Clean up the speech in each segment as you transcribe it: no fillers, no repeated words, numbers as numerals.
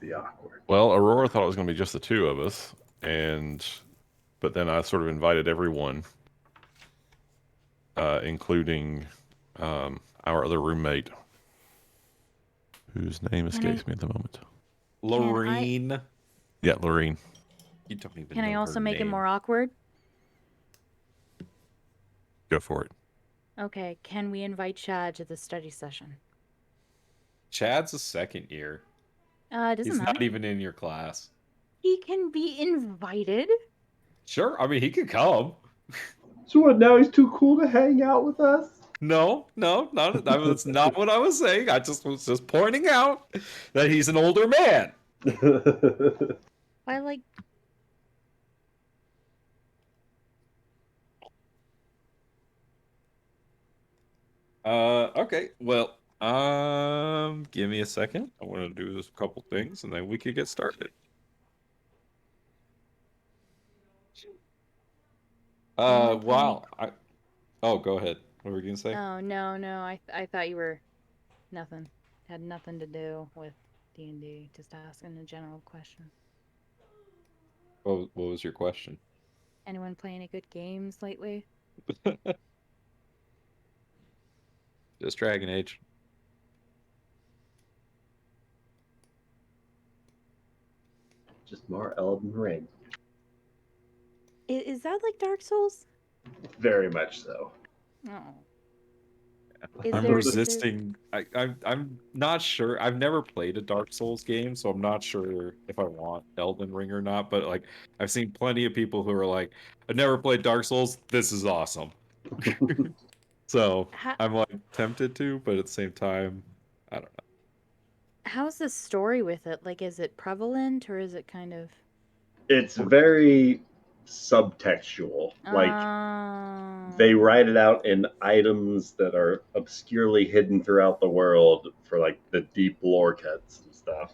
be awkward. Well, Aurora thought it was going to be just the two of us, but then I sort of invited everyone, including our other roommate, whose name escapes me at the moment. Lorene. Yeah, Lorene. You don't even Can know I also her make it name. more awkward? Go for it. Okay, can we invite Chad to the study session? Chad's a second year. Doesn't He's matter. not even in your class. He can be invited. Sure, I mean, he could come. So what, now he's too cool to hang out with us? No, that's not what I was saying. I was just pointing out that he's an older man. I like. Okay. Well, give me a second. I want to do this couple things, and then we could get started. Wow. Oh, go ahead. What were you gonna say? Oh no! I thought you were nothing. Had nothing to do with D&D. Just asking a general question. What was your question? Anyone play any good games lately? Just Dragon Age. Just more Elden Ring. Is that like Dark Souls? Very much so. Oh. I'm resisting. I'm not sure. I've never played a Dark Souls game, so I'm not sure if I want Elden Ring or not. But like, I've seen plenty of people who are like, "I've never played Dark Souls. This is awesome." So I'm like tempted to, but at the same time, I don't know. How's the story with it? Like, is it prevalent or is it kind of? It's very subtextual. Like, they write it out in items that are obscurely hidden throughout the world for like the deep lore cuts and stuff.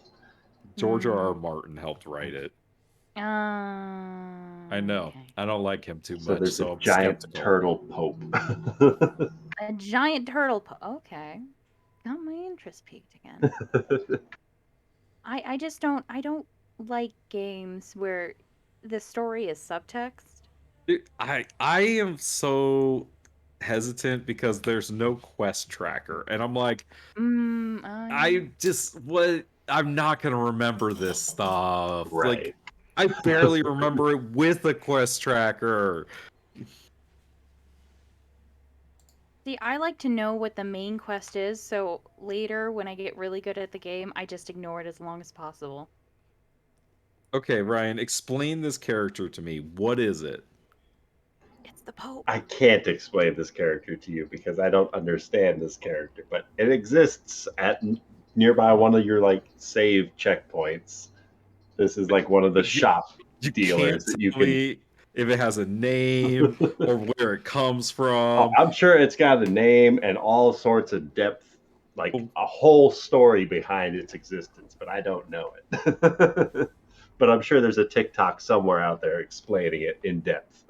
George R.R. Martin helped write it. I know. Okay. I don't like him too So much. there's So a I'm giant skeptical. turtle pope. A giant turtle. Okay, got my interest peaked again. I just don't. I don't like games where the story is subtext. Dude, I am so hesitant because there's no quest tracker, and I'm like, I'm not gonna remember this stuff. Right. Like, I barely remember it with a quest tracker. See, I like to know what the main quest is, so later when I get really good at the game, I just ignore it as long as possible. Okay, Ryan, explain this character to me. What is it? It's the Pope. I can't explain this character to you because I don't understand this character, but it exists at nearby one of your like save checkpoints. This is like one of the shop dealers that you can. If it has a name or where it comes from. Oh, I'm sure it's got a name and all sorts of depth, like a whole story behind its existence, but I don't know it. But I'm sure there's a TikTok somewhere out there explaining it in depth.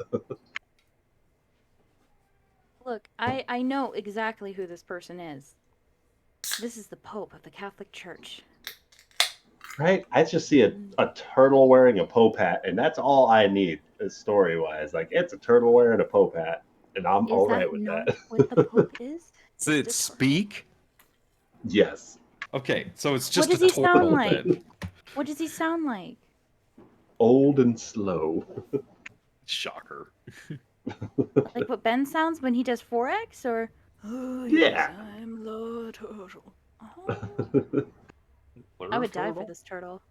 Look, I know exactly who this person is. This is the Pope of the Catholic Church. Right? I just see a turtle wearing a Pope hat, and that's all I need story-wise. Like, it's a turtle wearing a Pope hat, and I'm all right with that. Is that what the Pope is? Does it speak? Yes. Okay, so it's just what does a turtle. He sound like? What does he sound like? Old and slow. Shocker. Like what Ben sounds when he does 4X, or? Oh, yes, I'm the turtle. Oh. I would die for this turtle.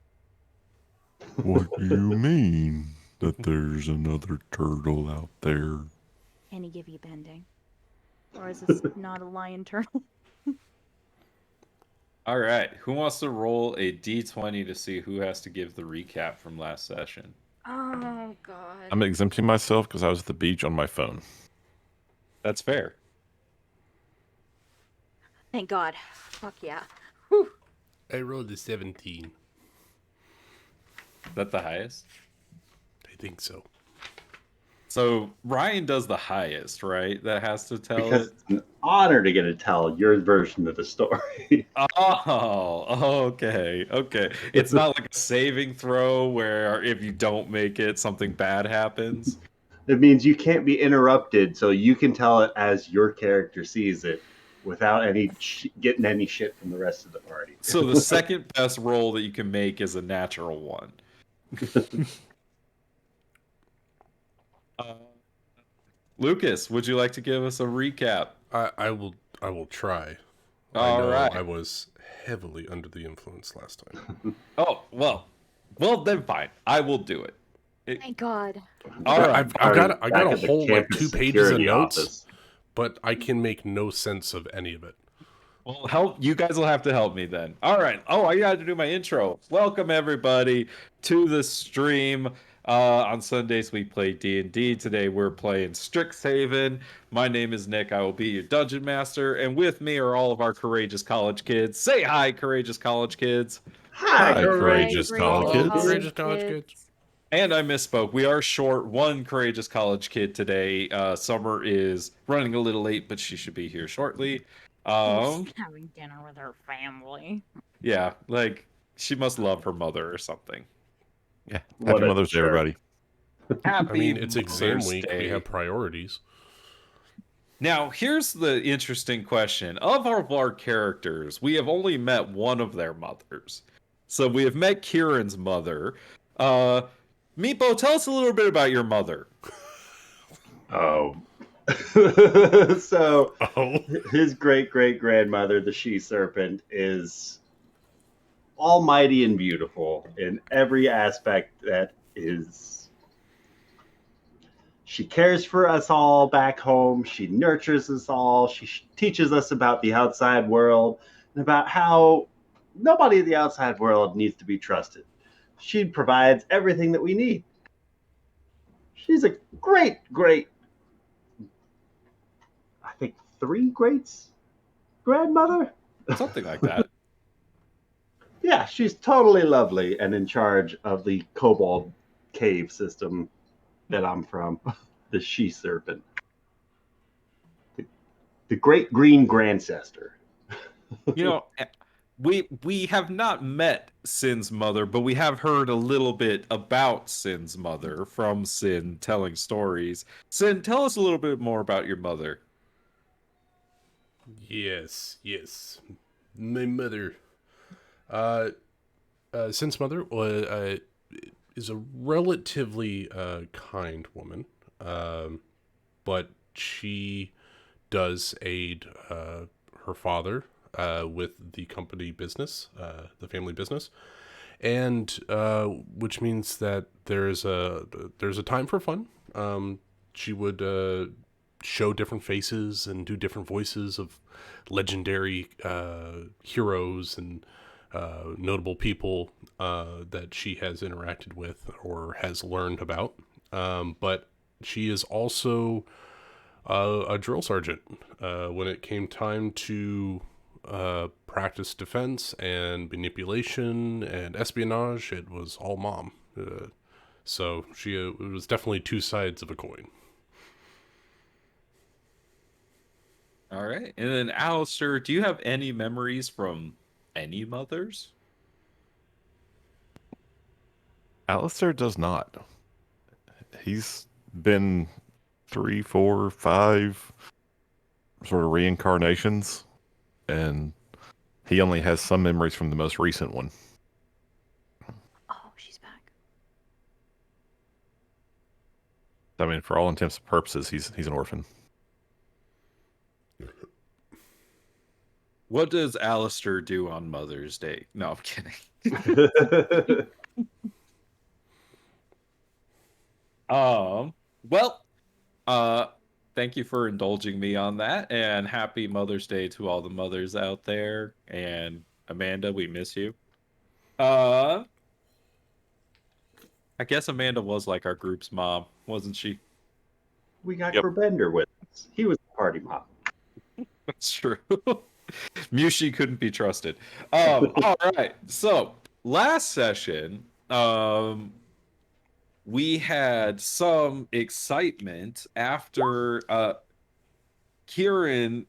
What do you mean that there's another turtle out there? Can he give you bending? Or is this not a lion turtle? All right, who wants to roll a d20 to see who has to give the recap from last session? Oh, God. I'm exempting myself because I was at the beach on my phone. That's fair. Thank God. Fuck yeah. Whew. I rolled a 17. Is that the highest? I think so. So Ryan does the highest, right? That has to tell Because it. it's an honor to get to tell your version of the story. Oh, okay, okay. It's not like a saving throw where if you don't make it, something bad happens. It means you can't be interrupted, so you can tell it as your character sees it without getting any shit from the rest of the party. So the second best roll that you can make is a natural one. Lucas, would you like to give us a recap? I will try. I All know right. I was heavily under the influence last time. Oh, well then fine. I will do it. My God. All right. I've got Back a at the whole like campus 2 pages of security notes, office. but I can make no sense of any of it. Well, you guys will have to help me then. All right. Oh, I got to do my intro. Welcome everybody to the stream. On Sundays we play D&D. Today we're playing Strixhaven. My name is Nick. I will be your dungeon master, and with me are all of our courageous college kids. Say hi, courageous college kids. Hi, Hi, courageous college kids. Courageous college kids. And I misspoke. We are short one courageous college kid today. Summer is running a little late, but she should be here shortly. She's having dinner with her family. Yeah, like she must love her mother or something. Yeah. What Happy a Mother's Day, jerk. everybody. Happy I mean, it's exam Mother's week. Day. We have priorities. Now, here's the interesting question. Of our characters, we have only met one of their mothers. So we have met Kieran's mother. Meepo, tell us a little bit about your mother. Oh. So his great-great-grandmother, the she-serpent, is almighty and beautiful in every aspect that is. She cares for us all back home. She nurtures us all. She teaches us about the outside world and about how nobody in the outside world needs to be trusted. She provides everything that we need. She's a great, I think 3 greats grandmother. Something like that. Yeah, she's totally lovely and in charge of the kobold cave system that I'm from, the she-serpent. The great green grandcestor. You know, we have not met Sin's mother, but we have heard a little bit about Sin's mother from Sin telling stories. Sin, tell us a little bit more about your mother. Yes. My mother. Sin's mother is a relatively kind woman, but she does aid her father with the company business, the family business, and which means that there's a time for fun. She would show different faces and do different voices of legendary heroes and notable people that she has interacted with or has learned about. But she is also a drill sergeant. When it came time to practice defense and manipulation and espionage, it was all mom. So it was definitely 2 sides of a coin. All right. And then, Alistair, do you have any memories from any mothers? Alistair does not. He's been 3, 4, 5 sort of reincarnations, and he only has some memories from the most recent one. Oh, she's back. I mean, for all intents and purposes, he's an orphan. What does Alistair do on Mother's Day? No, I'm kidding. Well, thank you for indulging me on that, and happy Mother's Day to all the mothers out there. And Amanda, we miss you. I guess Amanda was like our group's mom, wasn't she? We got Yep. Bender with us. He was the party mom. That's true. Mushi couldn't be trusted. All right. So last session, we had some excitement after Kieran.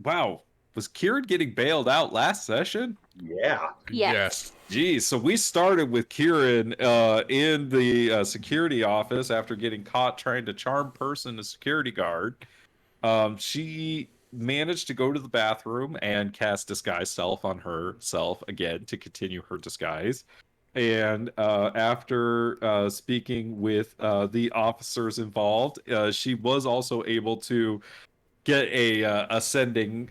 Wow, was Kieran getting bailed out last session? Yeah. Yes. Geez, so we started with Kieran in the security office after getting caught trying to charm person a security guard. She managed to go to the bathroom and cast disguise self on herself again to continue her disguise. And after speaking with the officers involved, she was also able to get a ascending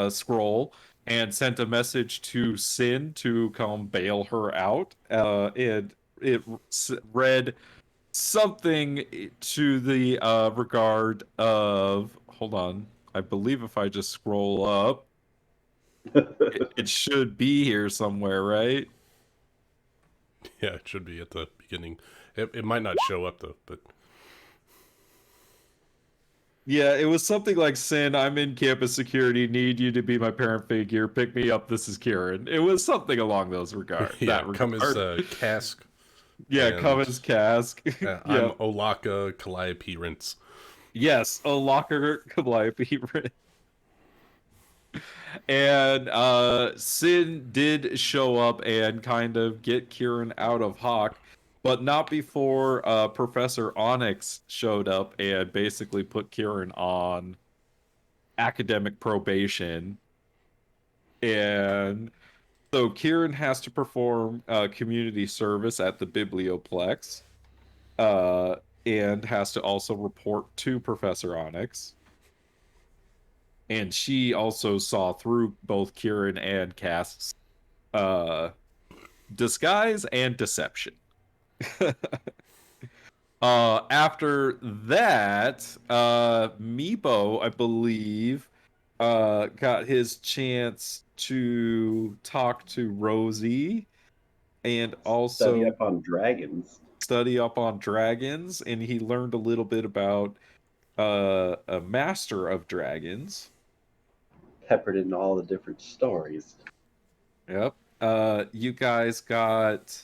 scroll and sent a message to Sin to come bail her out. It read something to the regard of, hold on, I believe if I just scroll up, it should be here somewhere, right? Yeah, it should be at the beginning. It might not show up though, but Yeah, it was something like, Sin, I'm in campus security, need you to be my parent figure, pick me up, this is Kieran. It was something along those regards. yeah, come as Cask. Yeah, and, come as Cask. I'm Yeah. Olaka Calliope Rince. Yes, a locker Calliope. And Sin did show up and kind of get Kieran out of Hawk, but not before Professor Onyx showed up and basically put Kieran on academic probation. And so Kieran has to perform community service at the Biblioplex, uh, and has to also report to Professor Onyx. And she also saw through both Kieran and Cask's disguise and deception. After that, Meepo, I believe, got his chance to talk to Rosie and also Study up on dragons. and he learned a little bit about a master of dragons. Peppered in all the different stories. Yep. You guys got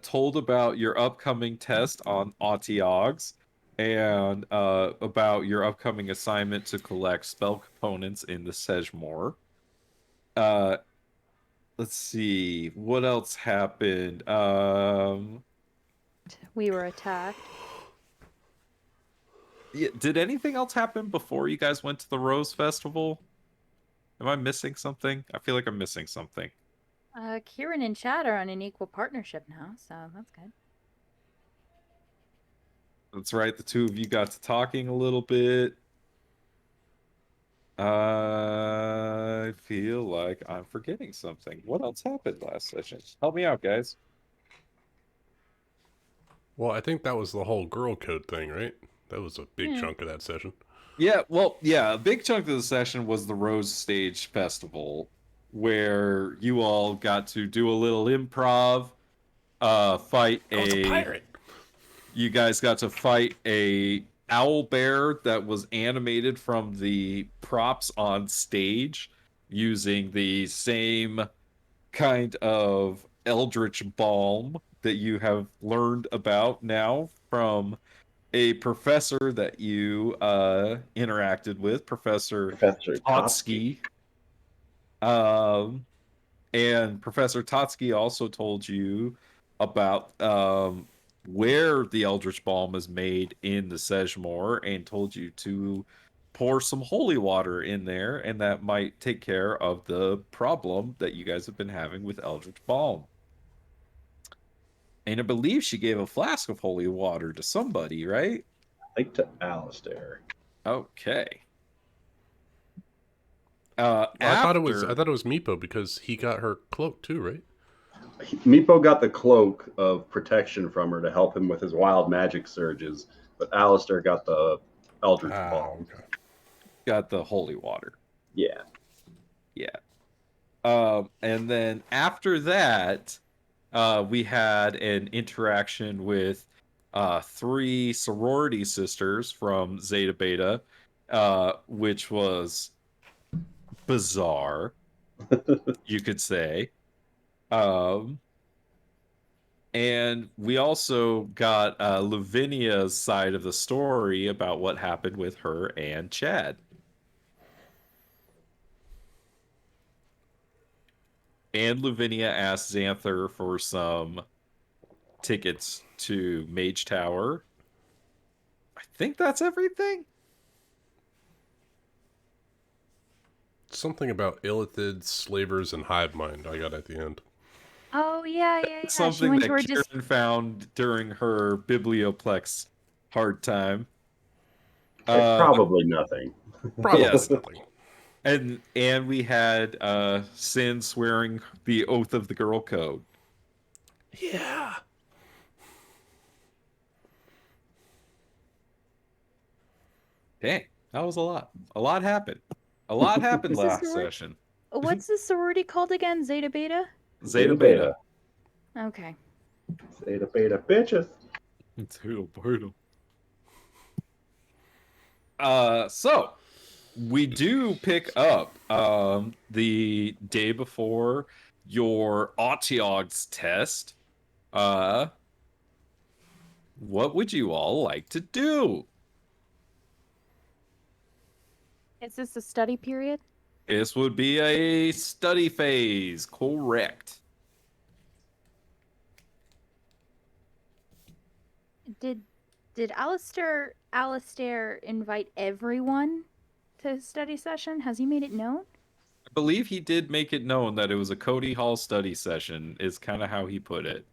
told about your upcoming test on Autiogs and about your upcoming assignment to collect spell components in the Sejmore. Let's see. What else happened? We were attacked. Yeah, did anything else happen before you guys went to the Rose Festival? Am I missing something? I feel like I'm missing something. Kieran and Chad are on an equal partnership now, so that's good. That's right, the two of you got to talking a little bit. I feel like I'm forgetting something. What else happened last session? Help me out, guys. Well, I think that was the whole girl code thing, right? That was a big Yeah. chunk of that session. Yeah, well, yeah, a big chunk of the session was the Rose Stage Festival, where you all got to do a little improv, fight I was a pirate. You guys got to fight a owl bear that was animated from the props on stage using the same kind of eldritch balm that you have learned about now from a professor that you interacted with, Professor Totsky. And Professor Totsky also told you about where the Eldritch Balm is made in the Sejmore and told you to pour some holy water in there, and that might take care of the problem that you guys have been having with Eldritch Balm. And I believe she gave a flask of holy water to somebody, right? I think to Alistair. Okay. Well, I thought it was Meepo because he got her cloak too, right? Meepo got the cloak of protection from her to help him with his wild magic surges, but Alistair got the Eldritch Balm. Okay. Got the holy water. Yeah. And then after that, we had an interaction with 3 sorority sisters from Zeta Beta, which was bizarre, you could say. And we also got Lavinia's side of the story about what happened with her and Chad. And Lavinia asked Xanther for some tickets to Mage Tower. I think that's everything. Something about illithids, slavers, and hive mind I got at the end. Oh yeah. She Something went that to her Kieran found during her Biblioplex hard time. It's probably nothing. Probably Yes. nothing. And we had Sin swearing the oath of the girl code. Yeah. Dang, that was a lot. A lot happened. A lot happened This is last right. session. What's the sorority called again? Zeta Beta? Zeta Beta. Okay. Zeta Beta bitches. Zeta Beta. So we do pick up the day before your Archivos test. What would you all like to do? Is this a study period? This would be a study phase, correct? Did Alistair invite everyone to his study session? Has he made it known? I believe he did make it known that it was a Cody Hall study session, is kind of how he put it.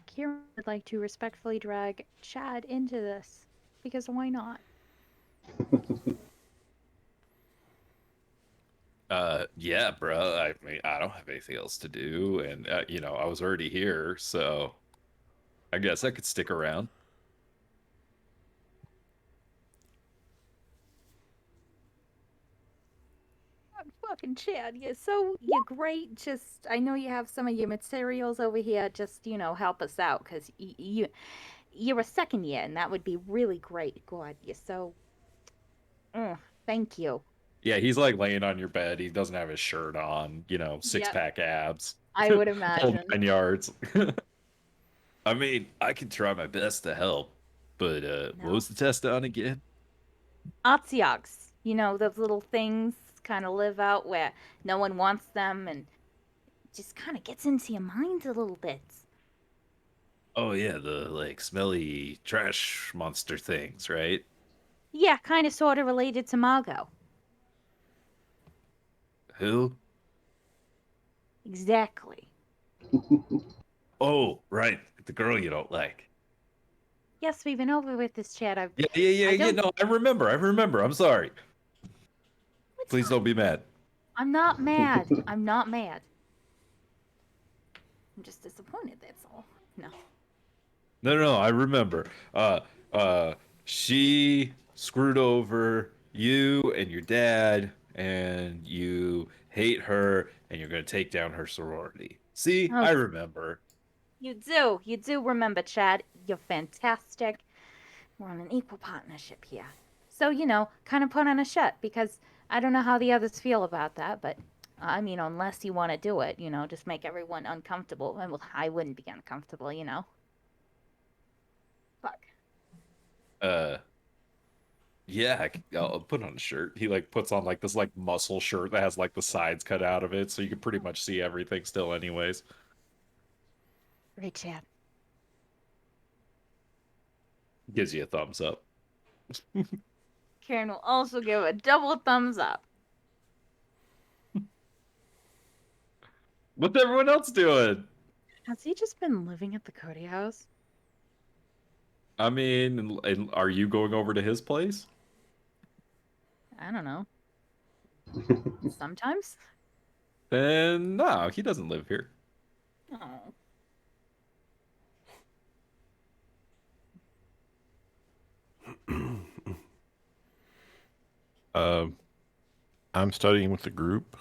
Kieran would like to respectfully drag Chad into this, because why not? Yeah, bro. I mean, I don't have anything else to do, and I was already here, so I guess I could stick around. Fucking Chad, you're great. Just, I know you have some of your materials over here. Just, help us out, because you're a second year, and that would be really great. God, you're so... thank you. Yeah, he's like laying on your bed. He doesn't have his shirt on, six-pack abs. I would Whole imagine. 9 yards. I mean, I can try my best to help, but what was the test on again? Arciogs, those little things kind of live out where no one wants them, and just kind of gets into your mind a little bit. Oh yeah, the smelly trash monster things, right? Yeah, kind of sort of related to Margot. Who? Exactly. Oh, right, the girl you don't like. Yes, we've been over with this, Chad. Yeah. No, I remember. I'm sorry. Please don't be mad. I'm not mad. I'm just disappointed, that's all. No. No, I remember. She screwed over you and your dad, and you hate her, and you're gonna take down her sorority. See, Oh. I remember. You do remember, Chad. You're fantastic. We're on an equal partnership here. So, kind of put on a shut, because I don't know how the others feel about that, but I mean, unless you want to do it, just make everyone uncomfortable. And well, I wouldn't be uncomfortable, Fuck. Yeah, I'll put on a shirt. He puts on this muscle shirt that has the sides cut out of it, so you can pretty much see everything still, anyways. Great, Chad. Gives you a thumbs up. Karen will also give a double thumbs up. What's everyone else doing? Has he just been living at the Cody house? I mean, and are you going over to his place? I don't know. Sometimes? Then no, he doesn't live here. Oh. I'm studying with the group.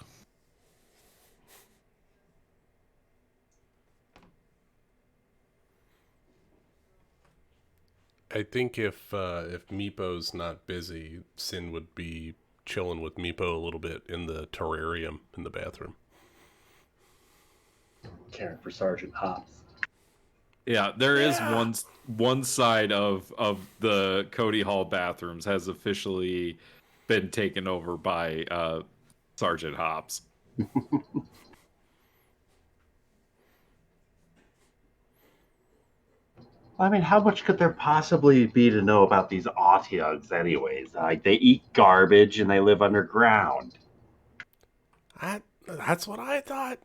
I think if Meepo's not busy, Sin would be chilling with Meepo a little bit in the terrarium in the bathroom. Caring for Sergeant Hops. Yeah, there is one side of the Cody Hall bathrooms has officially been taken over by Sergeant Hobbs. I mean, how much could there possibly be to know about these Autiogs anyways? Like, they eat garbage and they live underground. That's what I thought.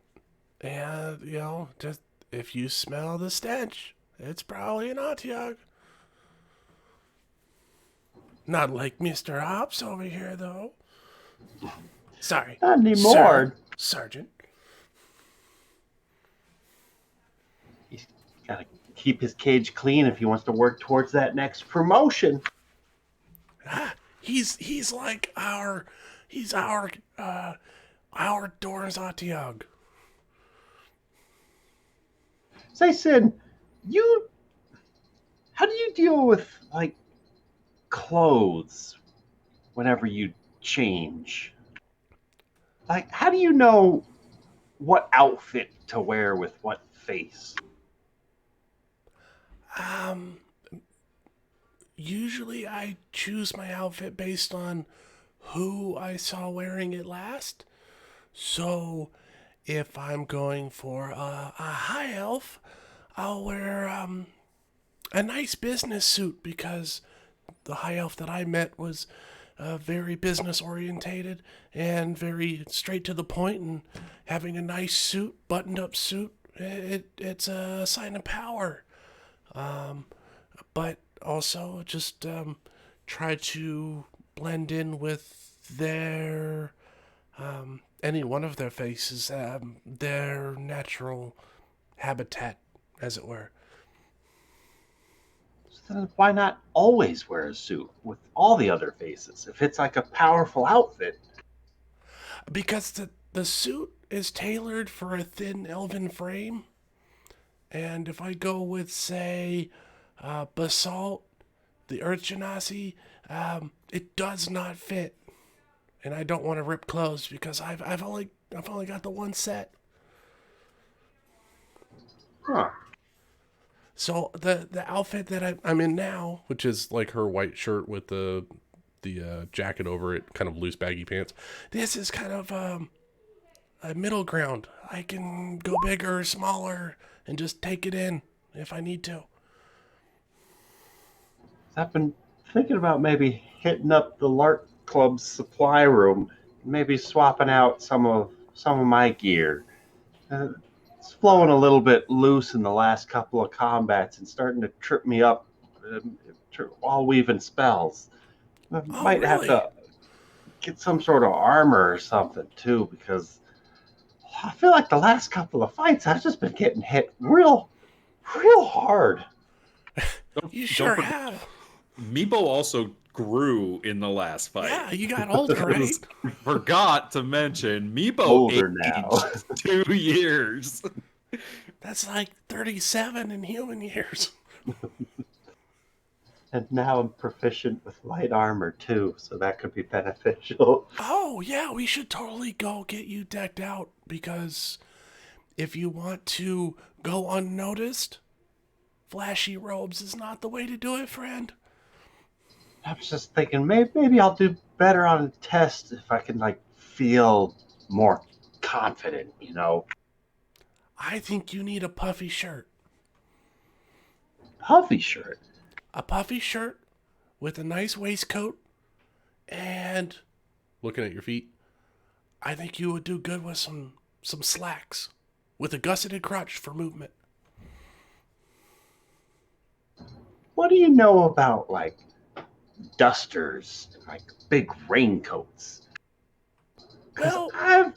And, you know, just if you smell the stench, it's probably an Otyug. Not like Mr. Hobbs over here, though. Sorry. Not anymore. Sergeant. He's got to keep his cage clean if he wants to work towards that next promotion. He's like our Doors Otyug. Say, Sin, how do you deal with, like, clothes whenever you change? Like, how do you know what outfit to wear with what face? Usually I choose my outfit based on who I saw wearing it last. So, if I'm going for a high elf, I'll wear a nice business suit because the high elf that I met was very business orientated and very straight to the point, and having a nice suit, buttoned up suit, it's a sign of power. But also just try to blend in with their any one of their faces, their natural habitat, as it were. So then why not always wear a suit with all the other faces if it's like a powerful outfit? Because the suit is tailored for a thin elven frame, and if I go with, say, Basalt, the Earth Genasi, it does not fit. And I don't want to rip clothes because I've only got the one set. Huh. So the outfit that I'm in now, which is like her white shirt with the jacket over it, kind of loose baggy pants. This is kind of a middle ground. I can go bigger or smaller and just take it in if I need to. I've been thinking about maybe hitting up the Lark Club's supply room, maybe swapping out some of my gear. It's flowing a little bit loose in the last couple of combats and starting to trip me up while weaving spells. I might have really? to get some sort of armor or something too, because I feel like the last couple of fights I've just been getting hit real hard. You sure have. Meepo also grew in the last fight. Yeah, you got older, right? Forgot to mention Meepo Older aged now. 2 years. That's like 37 in human years. And now I'm proficient with light armor too, so that could be beneficial. Oh, yeah, we should totally go get you decked out, because if you want to go unnoticed, flashy robes is not the way to do it, friend. I was just thinking maybe I'll do better on a test if I can, like, feel more confident, you know? I think you need a puffy shirt. Puffy shirt. A puffy shirt with a nice waistcoat and, looking at your feet, I think you would do good with some slacks with a gusseted crotch for movement. What do you know about, like, dusters and, like, big raincoats? Because Well, I've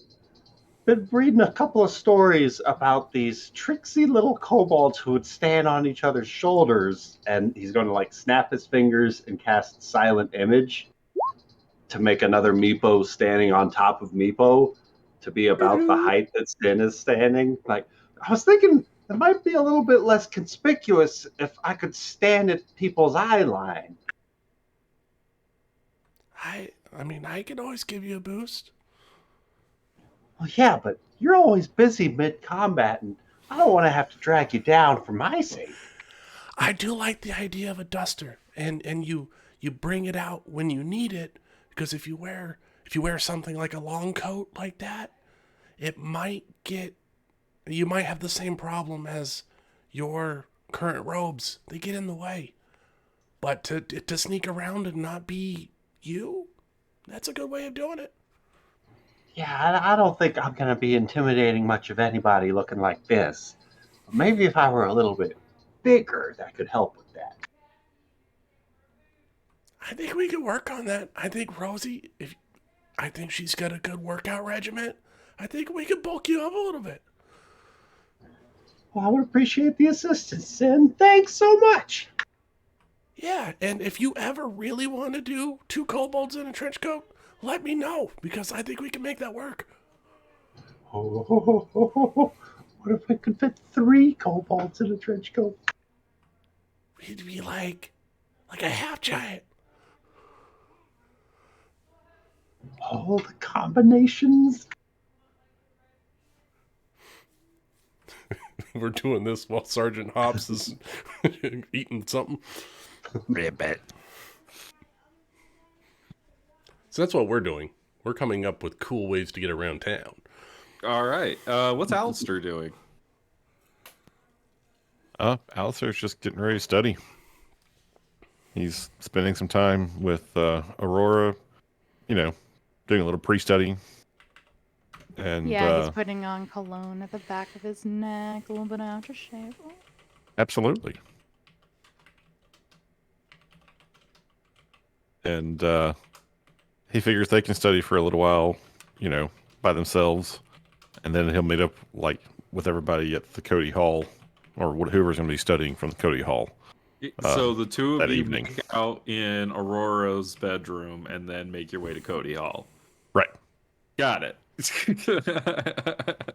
been reading a couple of stories about these tricksy little kobolds who would stand on each other's shoulders, and he's going to, like, snap his fingers and cast Silent Image to make another Meepo standing on top of Meepo to be about the height that Sin is standing. Like, I was thinking it might be a little bit less conspicuous if I could stand at people's eye line. I mean, I can always give you a boost. Well, yeah, but you're always busy mid-combat, and I don't want to have to drag you down for my sake. I do like the idea of a duster, and you bring it out when you need it, because if you wear something like a long coat like that, you might have the same problem as your current robes. They get in the way. But to sneak around and not be you, that's a good way of doing it. Yeah, I don't think I'm going to be intimidating much of anybody looking like this. But maybe if I were a little bit bigger, that could help with that. I think we could work on that. I think Rosie, I think she's got a good workout regimen. I think we could bulk you up a little bit. Well, I would appreciate the assistance, and thanks so much. Yeah, and if you ever really want to do 2 kobolds in a trench coat, let me know, because I think we can make that work. Oh, what if I could fit 3 kobolds in a trench coat? We'd be like a half giant. All the combinations. We're doing this while Sergeant Hobbs is eating something. Ribbit. So that's what we're doing. We're coming up with cool ways to get around town. All right. What's Alistair doing? Alistair's just getting ready to study. He's spending some time with Aurora, doing a little pre-study. And Yeah, he's putting on cologne at the back of his neck, a little bit of aftershave. Oh. absolutely. And he figures they can study for a little while, by themselves, and then he'll meet up with everybody at the Cody Hall, or whoever's going to be studying from the Cody Hall. So the two of that you evening. make out in Aurora's bedroom and then make your way to Cody Hall. Right. Got it.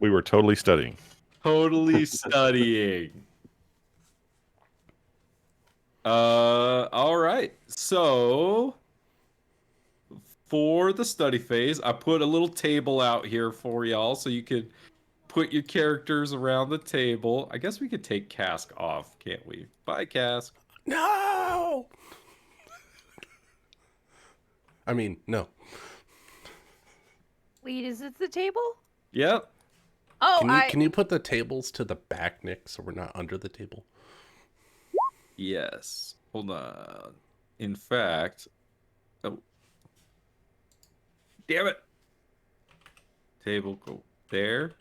We were totally studying. Totally studying. All right. So for the study phase, I put a little table out here for y'all so you could put your characters around the table. I guess we could take Cask off, can't we? Bye, Cask. No! I mean, no. Wait, is it the table? Yep. Oh, Can you put the tables to the back, Nick, so we're not under the table? Yes. Hold on. In fact, oh, damn it. Table go there.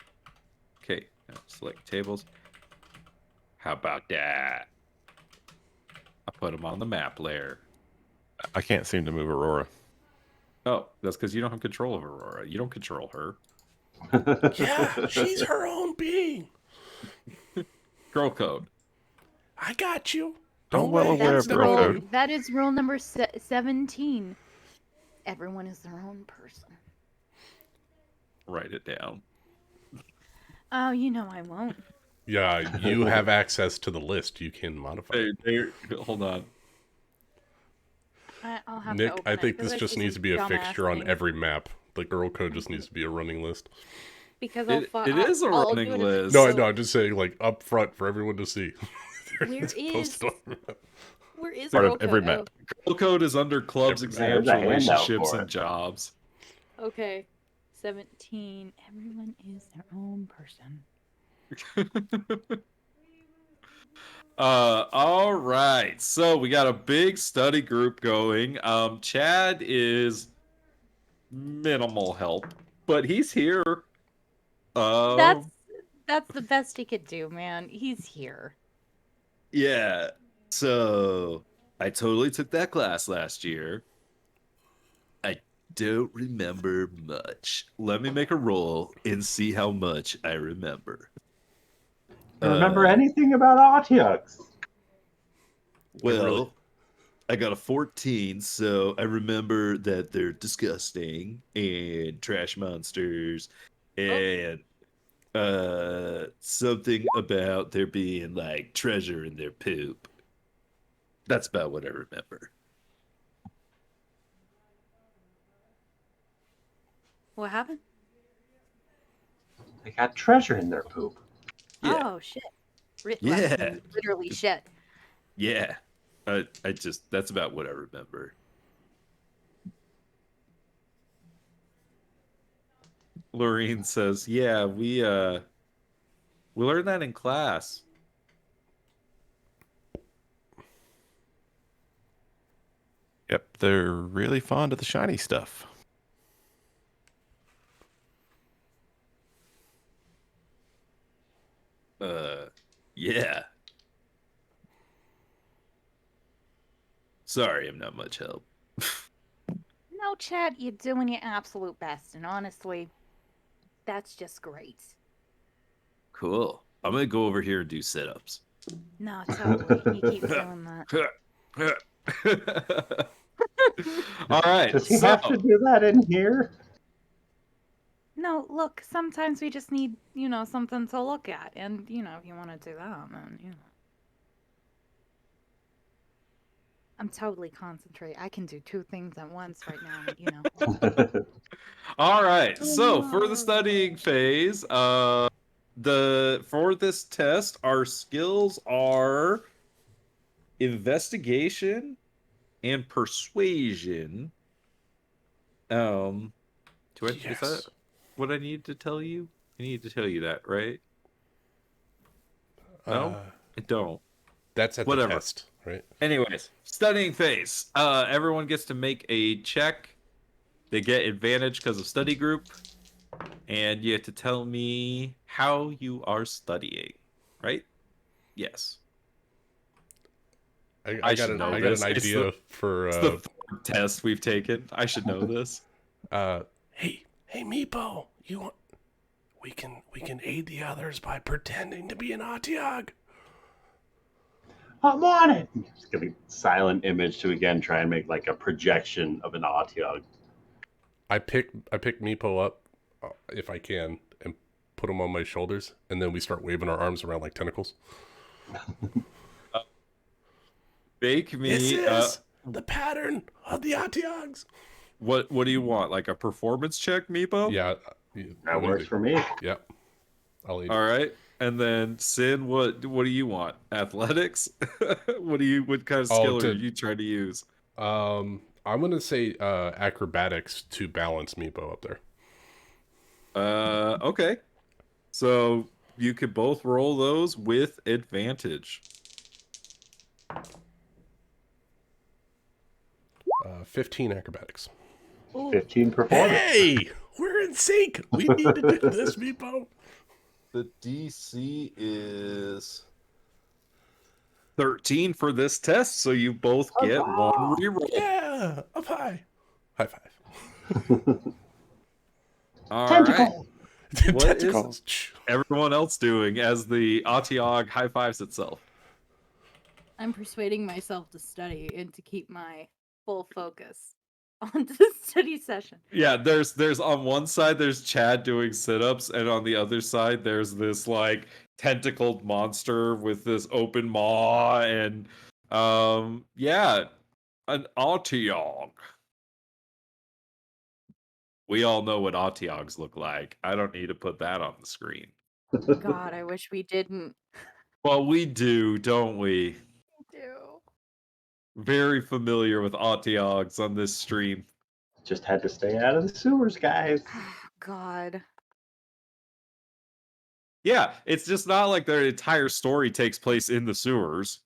Okay, now select tables. How about that? I put them on the map layer. I can't seem to move Aurora. Oh, that's because you don't have control of Aurora. You don't control her. Yeah, she's her own being. Girl code. I got you. I'm well worry, aware it's of the girl road. code. That is rule number 17. Everyone is their own person. Write it down. Oh, you know I won't. Yeah, you have access to the list. You can modify it. Hold on. I'll have Nick, to open I it, think 'cause this it's just needs to be a dumbass fixture on thing. every map. The girl code just needs to be a running list. Because It is a I'll running do it list. No, I know. I'm just saying, up front for everyone to see. Where is Part girl of every code? map. Girl code is under clubs, Every- exams, There's a handout relationships, for and it. jobs. Oh, okay. 17. Everyone is their own person. All right. So we got a big study group going. Chad is minimal help, but he's here. That's the best he could do, man. He's here. Yeah. So I totally took that class last year. I don't remember much. Let me make a roll and see how much I remember. Remember anything about Archivos? Well, I got a 14, so I remember that they're disgusting and trash monsters and something about there being like treasure in their poop. That's about what I remember. What happened? They got treasure in their poop. Yeah. Oh shit. Yeah. Literally shit. Yeah. That's about what I remember. Lorene says, yeah, we learned that in class. Yep, they're really fond of the shiny stuff. Yeah. Sorry, I'm not much help. No, Chad, you're doing your absolute best, and honestly, that's just great. Cool. I'm gonna go over here and do sit-ups. No, totally. You keep doing that. All right. Does he so, have to do that in here? No, look, sometimes we just need, something to look at. And, if you want to do that, then, I'm totally concentrated. I can do two things at once right now, all right. Oh, So for the no. studying phase, for this test, our skills are investigation and persuasion. Is that Yes. what I need to tell you? I need to tell you that, right? No, I don't. That's at Whatever. the test, right? Anyways, studying phase. Everyone gets to make a check. They get advantage because of study group. And you have to tell me how you are studying, right? Yes. I got an idea for It's the third test we've taken. I should know this. hey Meepo, we can aid the others by pretending to be an Atiag. I'm on it. Just gonna be silent image to again try and make like a projection of an Atiog. I pick Meepo up if I can and put him on my shoulders, and then we start waving our arms around like tentacles. Make me. This is the pattern of the Atiags. What do you want? Like a performance check, Meepo? Yeah, That works for me. Yep. I'll aid. All right. And then Sin, what do you want? Athletics? What kind of skill are you trying to use? I'm gonna say acrobatics to balance Meepo up there. Okay. So you could both roll those with advantage. 15 acrobatics. 15 performance. Hey, we're in sync. We need to do this, Meepo. The DC is 13 for this test, so you both get one reroll. Yeah, up high. High five. All Tentacle. right. What Tentacles. is everyone else doing as the Atiog high fives itself? I'm persuading myself to study and to keep my full focus on the study session. Yeah, there's on one side there's Chad doing sit-ups, and on the other side there's this like tentacled monster with this open maw, and yeah, an Atiog. We all know what Atiogs look like. I don't need to put that on the screen. God, I wish we didn't. Well, we do, don't we? We do. Very familiar with Atiogs on this stream. Just had to stay out of the sewers, guys. God. Yeah, it's just not like their entire story takes place in the sewers.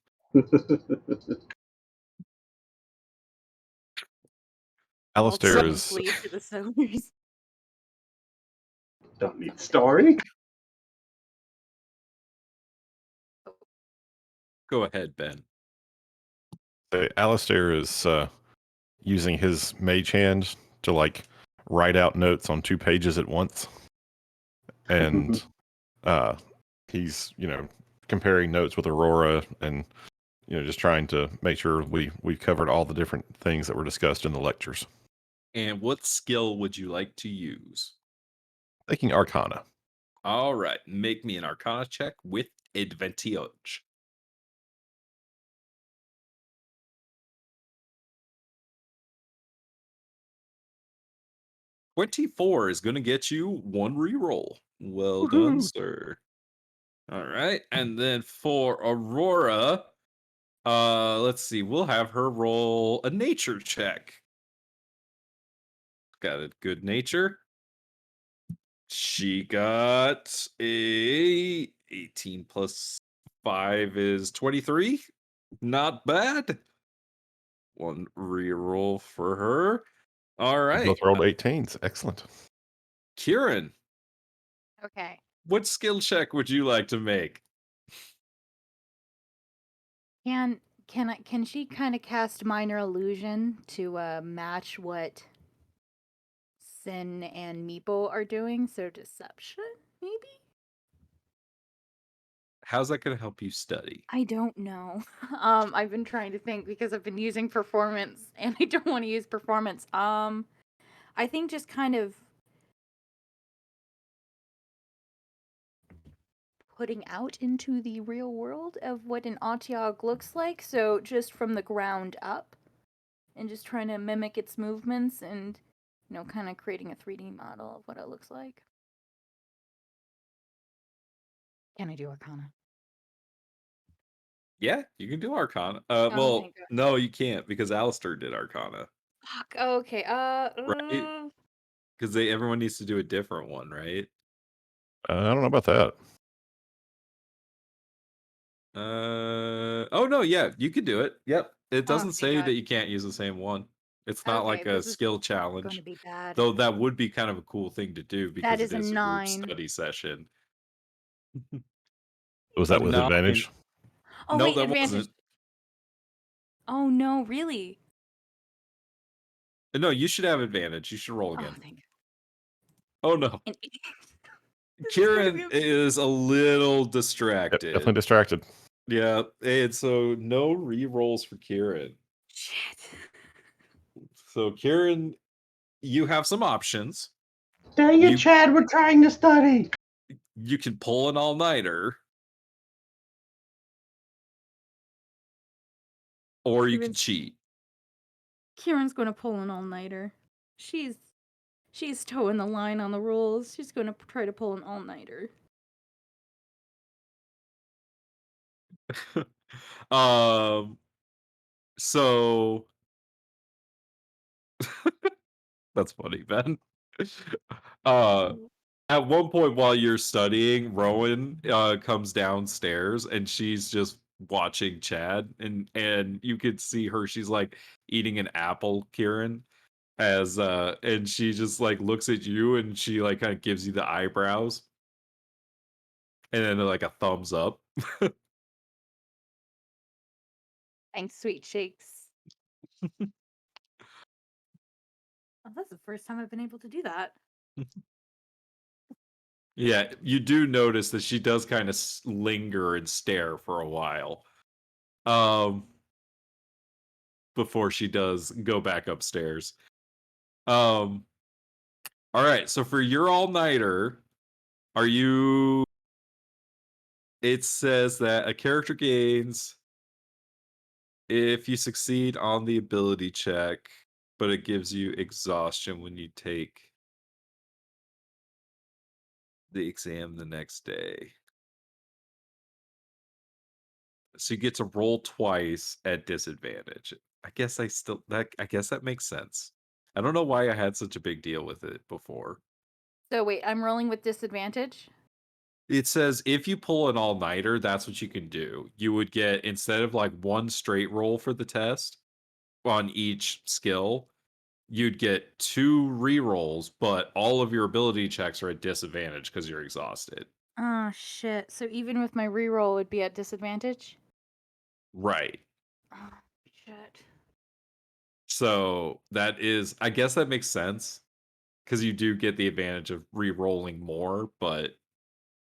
Alistair is Flee to the sewers. Don't need story. Go ahead, Ben. Alistair is using his mage hand to like write out notes on 2 pages at once, and he's comparing notes with Aurora, and just trying to make sure we've covered all the different things that were discussed in the lectures. And what skill would you like to use? Taking Arcana. All right, make me an Arcana check with advantage. $24 is going to get you 1 reroll. Well done, sir. All right. And then for Aurora, let's see. We'll have her roll a nature check. Got a good nature. She got a 18 plus 5 is 23. Not bad. One reroll for her. All You right. both rolled 18s. Excellent. Kieran, Okay. what skill check would you like to make? Can she kind of cast minor illusion to match what Sin and Meepo are doing? So deception, maybe? How's that going to help you study? I don't know. I've been trying to think because I've been using performance and I don't want to use performance. I think just kind of putting out into the real world of what an Otyog looks like. So just from the ground up and just trying to mimic its movements and, kind of creating a 3D model of what it looks like. Can I do Arcana? Yeah, you can do Arcana. Oh, thank God. No, you can't because Alistair did Arcana, Fuck. Okay. right? Because everyone needs to do a different one, right? I don't know about that. Oh no, yeah, you can do it. Yep. It doesn't thank say God. that you can't use the same one. It's not Okay, like a this is skill going challenge. to be bad. Though that would be kind of a cool thing to do because is it a is a group 9. study session. Was that A with 9. advantage? Oh, No, wait, that advantage. wasn't. Oh, no, really? No, you should have advantage. You should roll Oh, again. thank Oh no. God. Kieran is a little Yep, distracted. definitely distracted. Yeah, and so no re-rolls for Kieran. Shit. So Kieran, you have some options. Dang it, You- Chad, we're trying to study. You can pull an all-nighter, or you can cheat. Kieran's going to pull an all-nighter. She's towing the line on the rules. She's going to try to pull an all-nighter. So that's funny, Ben. At one point while you're studying, Rowan comes downstairs and she's just watching Chad, and you could see her. She's like eating an apple, Kieran, as and she just like looks at you and she like kind of gives you the eyebrows, and then like a thumbs up. Thanks, sweet shakes. Oh, that's the first time I've been able to do that. Yeah, you do notice that she does kind of linger and stare for a while. Before she does go back upstairs. All right, so for your all-nighter, it says that a character gains if you succeed on the ability check, but it gives you exhaustion when you take the exam the next day. So you get to roll twice at disadvantage. I guess that makes sense. I don't know why I had such a big deal with it before. So wait, I'm rolling with disadvantage? It says if you pull an all-nighter, that's what you can do. You would get, instead of like one straight roll for the test on each skill, you'd get 2 re-rolls, but all of your ability checks are at disadvantage because you're exhausted. Oh, shit. So even with my reroll, it would be at disadvantage? Right. Oh, shit. So I guess that makes sense because you do get the advantage of re-rolling more, but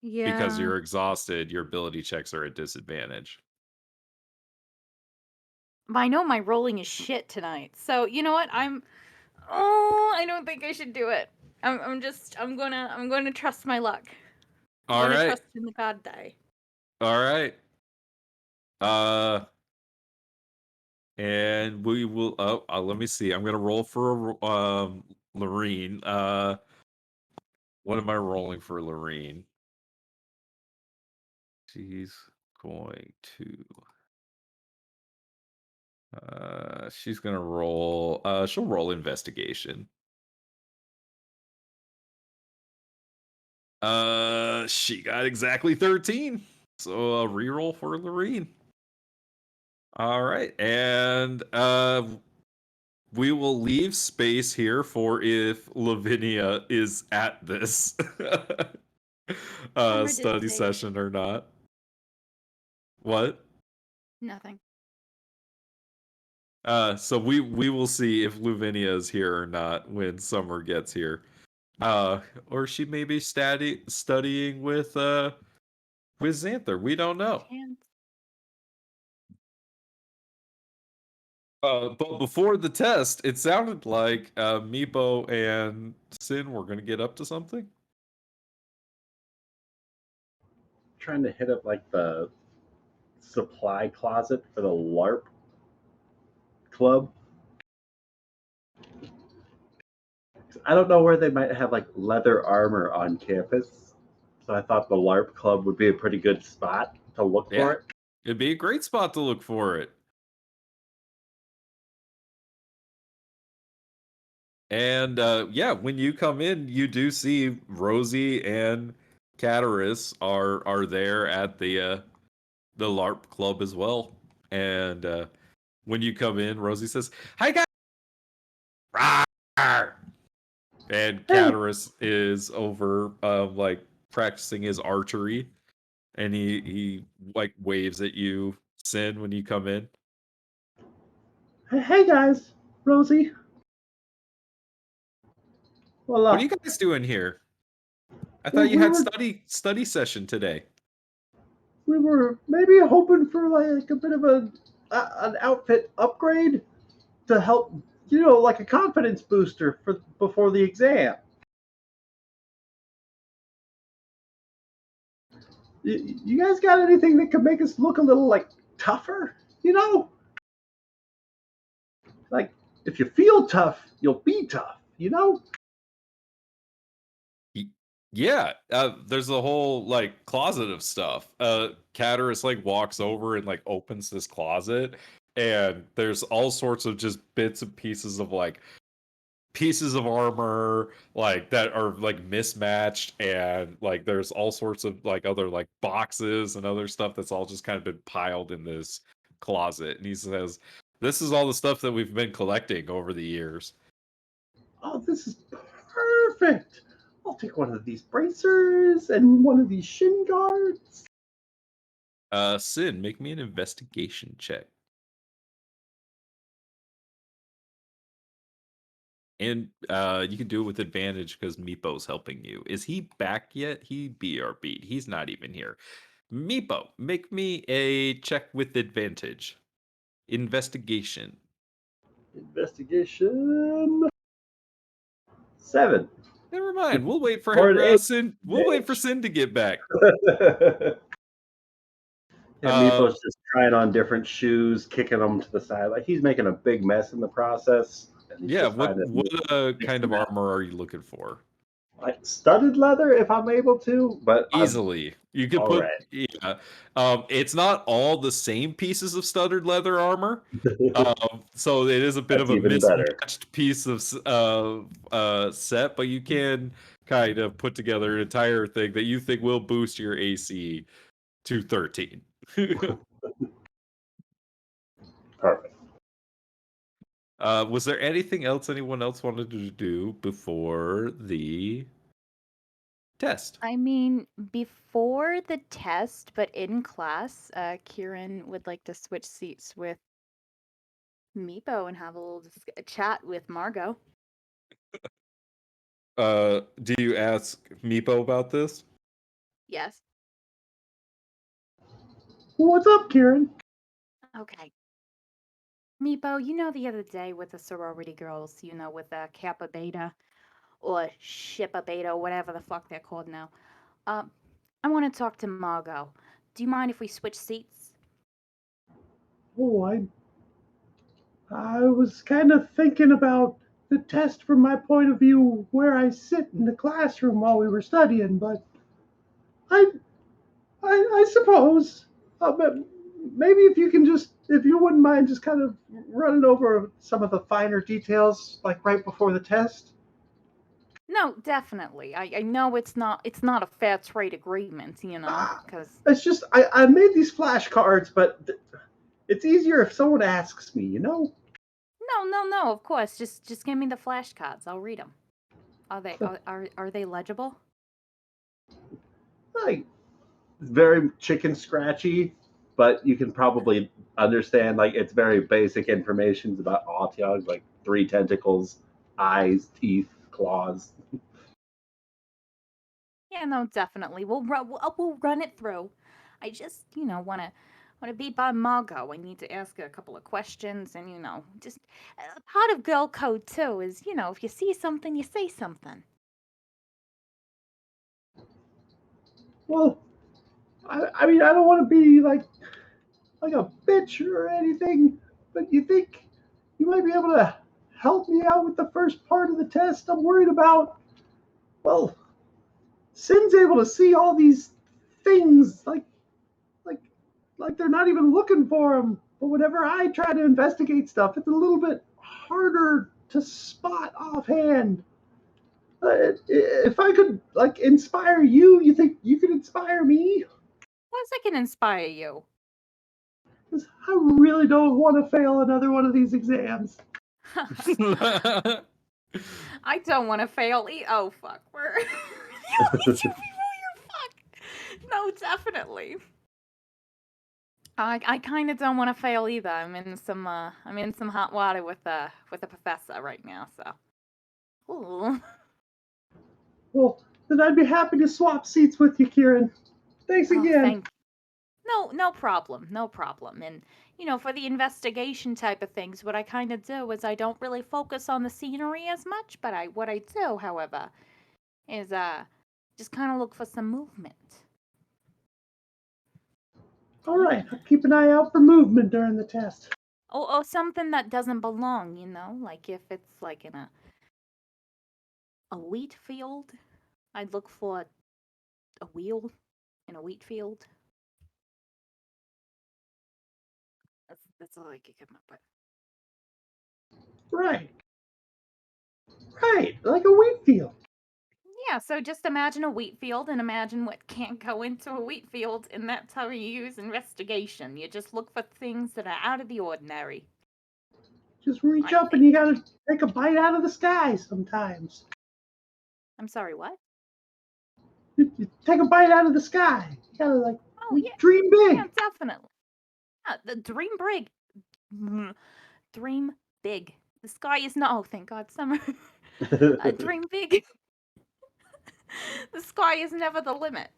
because Yeah. you're exhausted, your ability checks are at disadvantage. But I know my rolling is shit tonight. So you know what? I don't think I should do it. I'm gonna trust my luck. I'm All gonna right. trust in the god die. All right. And we will. Let me see. I'm gonna roll for Lorene. What am I rolling for Lorene? she's going to she's gonna roll she'll roll investigation. She got exactly 13. So a reroll for Lorene. All right, and we will leave space here for if Lavinia is at this Summer did study say- session or not. What? Nothing. So we will see if Lavinia is here or not when Summer gets here. Or she may be studying with Xanther. We don't know. Chance. But before the test, it sounded like Meepo and Sin were going to get up to something. Trying to hit up like the supply closet for the LARP club. I don't know where they might have like leather armor on campus, so I thought the LARP club would be a pretty good spot to look Yeah. for it. It'd be a great spot to look for it. And yeah, when you come in, you do see Rosie and Cataris are there at the LARP club as well. And when you come in, Rosie says, "Hi guys!" Rawr! And Cataris is over like practicing his archery, and he like waves at you, Sin, when you come in. Hey guys, Rosie. Well, What are you guys doing here? I thought you we had were- study session today. we were maybe hoping for like a bit of an outfit upgrade to help, like a confidence booster for before the exam. You guys got anything that could make us look a little like tougher? Like if you feel tough, you'll be tough. Yeah, there's a whole like closet of stuff. Cataris like walks over and like opens this closet, and there's all sorts of just bits and pieces of like pieces of armor like that are like mismatched, and like there's all sorts of like other like boxes and other stuff that's all just kind of been piled in this closet. And he says, "This is all the stuff that we've been collecting over the years." Oh, this is perfect. I'll take one of these bracers and one of these shin guards. Sin, make me an investigation check. And you can do it with advantage because Meepo's helping you. Is he back yet? He BRB'd. He's not even here. Meepo, make me a check with advantage. Investigation. Investigation 7. Never mind. We'll wait for Or an 8. Sin. We'll wait for Sin to get back. Meepo's just trying on different shoes, kicking them to the side. Like he's making a big mess in the process. And he's Yeah. just What finding kind of armor are you looking for? like studded leather if I'm able to, but Easily. You could all put right. yeah. It's not all the same pieces of studded leather armor. So it is a bit That's of a even better. mismatched piece of set, but you can kind of put together an entire thing that you think will boost your AC to 13. Perfect. Was there anything else anyone else wanted to do before the test? I mean, before the test, but in class, Kieran would like to switch seats with Meepo and have a little chat with Margot. Do you ask Meepo about this? Yes. What's up, Kieran? Okay. Meepo, the other day with the sorority girls, with Kappa Beta or Shippa Beta, or whatever the fuck they're called now. I want to talk to Margot. Do you mind if we switch seats? Oh, I was kind of thinking about the test from my point of view, where I sit in the classroom while we were studying, but I I suppose. But maybe if you wouldn't mind just kind of running over some of the finer details, like right before the test. No, definitely. I know it's not a fair trade agreement, because It's just I made these flashcards, but it's easier if someone asks me, no, of course. Just give me the flashcards. I'll read them. Are they legible? Like very chicken scratchy, but you can probably understand. Like it's very basic information about Autiog, like 3 tentacles, eyes, teeth, claws. Yeah, no, definitely. We'll run it through. I just, wanna be by Margot. I need to ask her a couple of questions, and just part of girl code too is, if you see something, you say something. Well, I mean, I don't want to be like a bitch or anything, but you think you might be able to help me out with the first part of the test? I'm worried about. Well, Sin's able to see all these things like like they're not even looking for them. But whenever I try to investigate stuff, it's a little bit harder to spot offhand. If I could inspire you, you think you could inspire me? Of course I can inspire you. 'Cause I really don't want to fail another one of these exams. I don't want to fail. Oh fuck, we're you fuck. No, definitely. I kind of don't want to fail either. I'm in some hot water with a professor right now. So, ooh. Well, then I'd be happy to swap seats with you, Kieran. Thanks Oh, again. thank. No problem, no problem. And for the investigation type of things, what I kind of do is I don't really focus on the scenery as much, but what I do, however, is just kind of look for some movement. All right, I'll keep an eye out for movement during the test. Or something that doesn't belong, like if it's like in a wheat field, I'd look for a wheel in a wheat field. That's all I could come up with. Right. Right, like a wheat field. Yeah, so just imagine a wheat field and imagine what can't go into a wheat field, and that's how you use investigation. You just look for things that are out of the ordinary. Just reach up and you gotta take a bite out of the sky sometimes. I'm sorry, what? You take a bite out of the sky. You gotta yeah. dream big. Yeah, definitely. The dream big. Dream big. The sky is not. Oh, thank God, summer. Dream big. The sky is never the limit.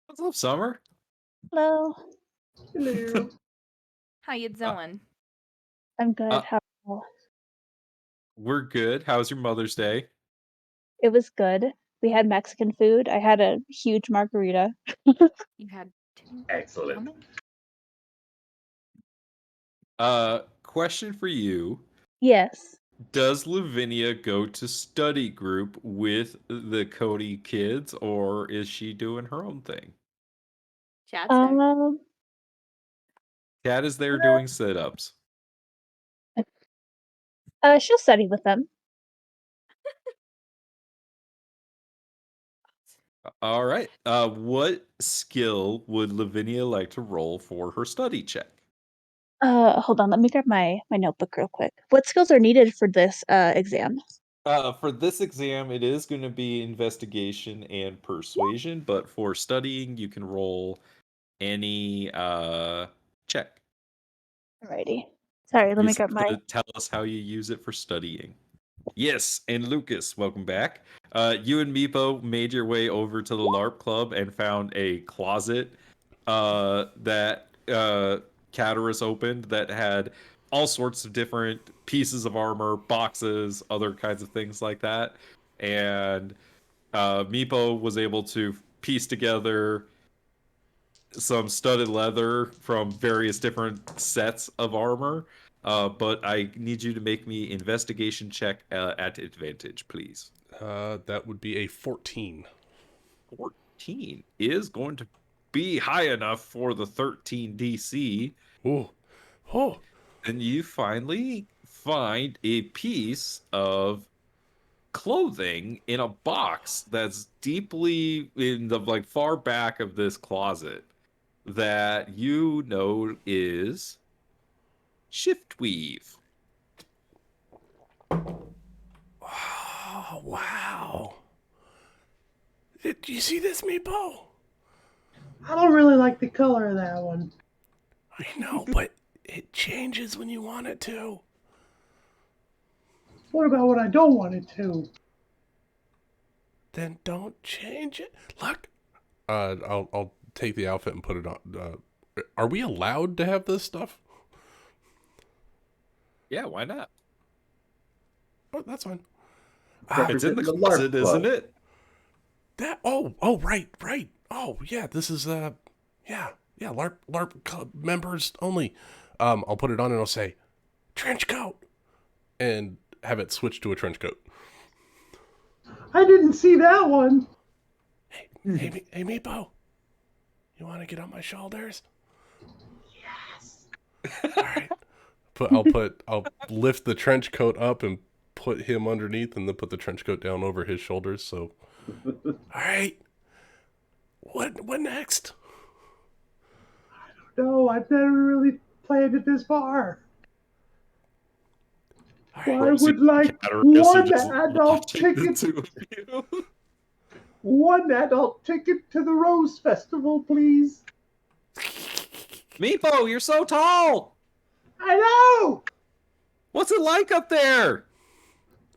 What's up, Summer? Hello. Hello. How you doing? I'm good. How are you? We're good. How's your Mother's Day? It was good. We had Mexican food. I had a huge margarita. You had 2. Excellent. Question for you. Yes. Does Lavinia go to study group with the Cody kids, or is she doing her own thing? Chad's there. Chad is there doing sit-ups. She'll study with them. All right. What skill would Lavinia like to roll for her study check? Hold on. Let me grab my notebook real quick. What skills are needed for this exam? For this exam, it is going to be investigation and persuasion, but for studying, you can roll any check. Alrighty. Sorry, let me grab my. Tell us how you use it for studying. Yes, and Lucas, welcome back. You and Meepo made your way over to the LARP club and found a closet that Caterus opened that had all sorts of different pieces of armor, boxes, other kinds of things like that. And Meepo was able to piece together some studded leather from various different sets of armor. But I need you to make me investigation check at advantage, please. That would be a 14. 14 is going to be high enough for the 13 DC, Oh, oh, and you finally find a piece of clothing in a box that's deeply in the like far back of this closet that you know is shift weave. oh, wow. Did you see this, Meepo? I don't really like the color of that one. I know, but it changes when you want it to. What about what I don't want it to? Then don't change it. Look, I'll take the outfit and put it on. Are we allowed to have this stuff? Yeah, why not? Oh, that's fine. It's in the Representing the LARP closet, club. isn't it? That right. Oh yeah, this is yeah, LARP club members only. I'll put it on and I'll say trench coat and have it switch to a trench coat. I didn't see that one. Hey, Meepo, you want to get on my shoulders? Yes. All right. I'll lift the trench coat up and put him underneath, and then put the trench coat down over his shoulders. So, all right. What next? No, I've never really planned it this far. All I right. would like one adult ticket. One adult ticket to the Rose Festival, please. Meepo, you're so tall. I know. What's it like up there?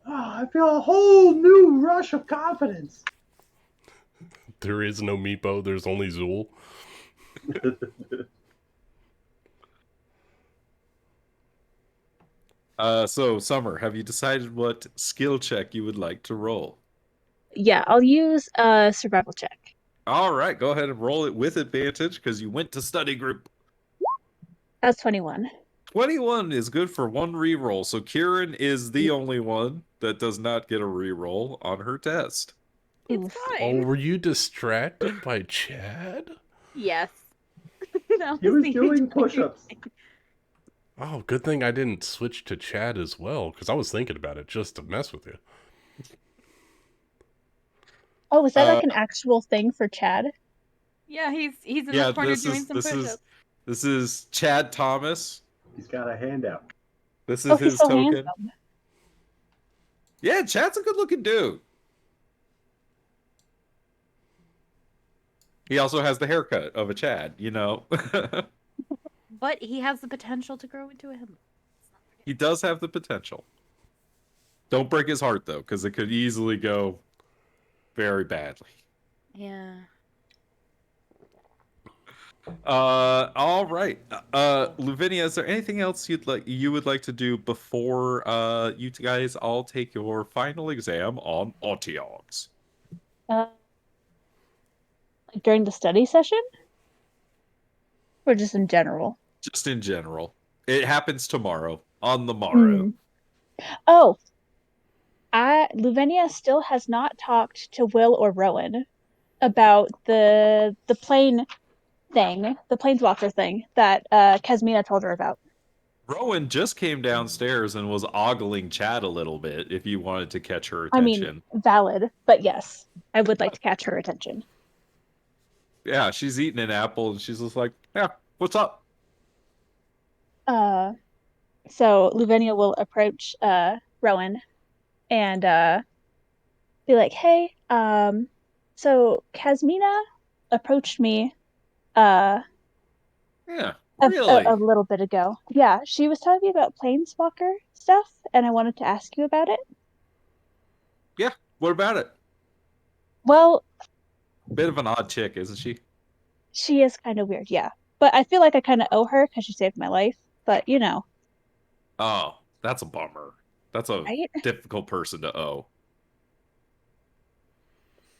Oh, I feel a whole new rush of confidence. There is no Meepo. There's only Zool. So Summer, have you decided what skill check you would like to roll? Yeah, I'll use a survival check. All right, go ahead and roll it with advantage because you went to study group. That's 21. 21 is good for one reroll, so Kieran is the only one that does not get a reroll on her test. It's Oof. Oh, fine. were you distracted by Chad? Yes. That He was the doing entire push-ups. thing. Oh, good thing I didn't switch to Chad as well, because I was thinking about it just to mess with you. Oh, is that like an actual thing for Chad? Yeah, he's in Yeah, the corner this doing is some this push-ups. is this is Chad Thomas. He's got a handout. This is Oh, he's his so token. handsome. Yeah, Chad's a good-looking dude. He also has the haircut of a Chad, you know. But he has the potential to grow into him. He does have the potential. Don't break his heart though, because it could easily go very badly. Yeah. All right. Lavinia, is there anything else you would like to do before you guys all take your final exam on Archivos? During the study session? Or just in general? Just in general. It happens tomorrow, on the morrow. Hmm. Oh, Luvenia still has not talked to Will or Rowan about the plane thing, the planeswalker thing that Kasmina told her about. Rowan just came downstairs and was ogling Chad a little bit if you wanted to catch her I attention. mean, valid, but yes, I would like to catch her attention. Yeah, she's eating an apple and she's just like, yeah, what's up? So Luvenia will approach Rowan and be like, "Hey, so Kasmina approached me Yeah, really? a little bit ago. Yeah, she was telling me about Planeswalker stuff, and I wanted to ask you about it. Yeah, what about it? Well, Bit of an odd chick, isn't she? she is kind of weird, yeah. But I feel like I kind of owe her because she saved my life. But you know, Oh, that's a bummer. That's a right? difficult person to owe.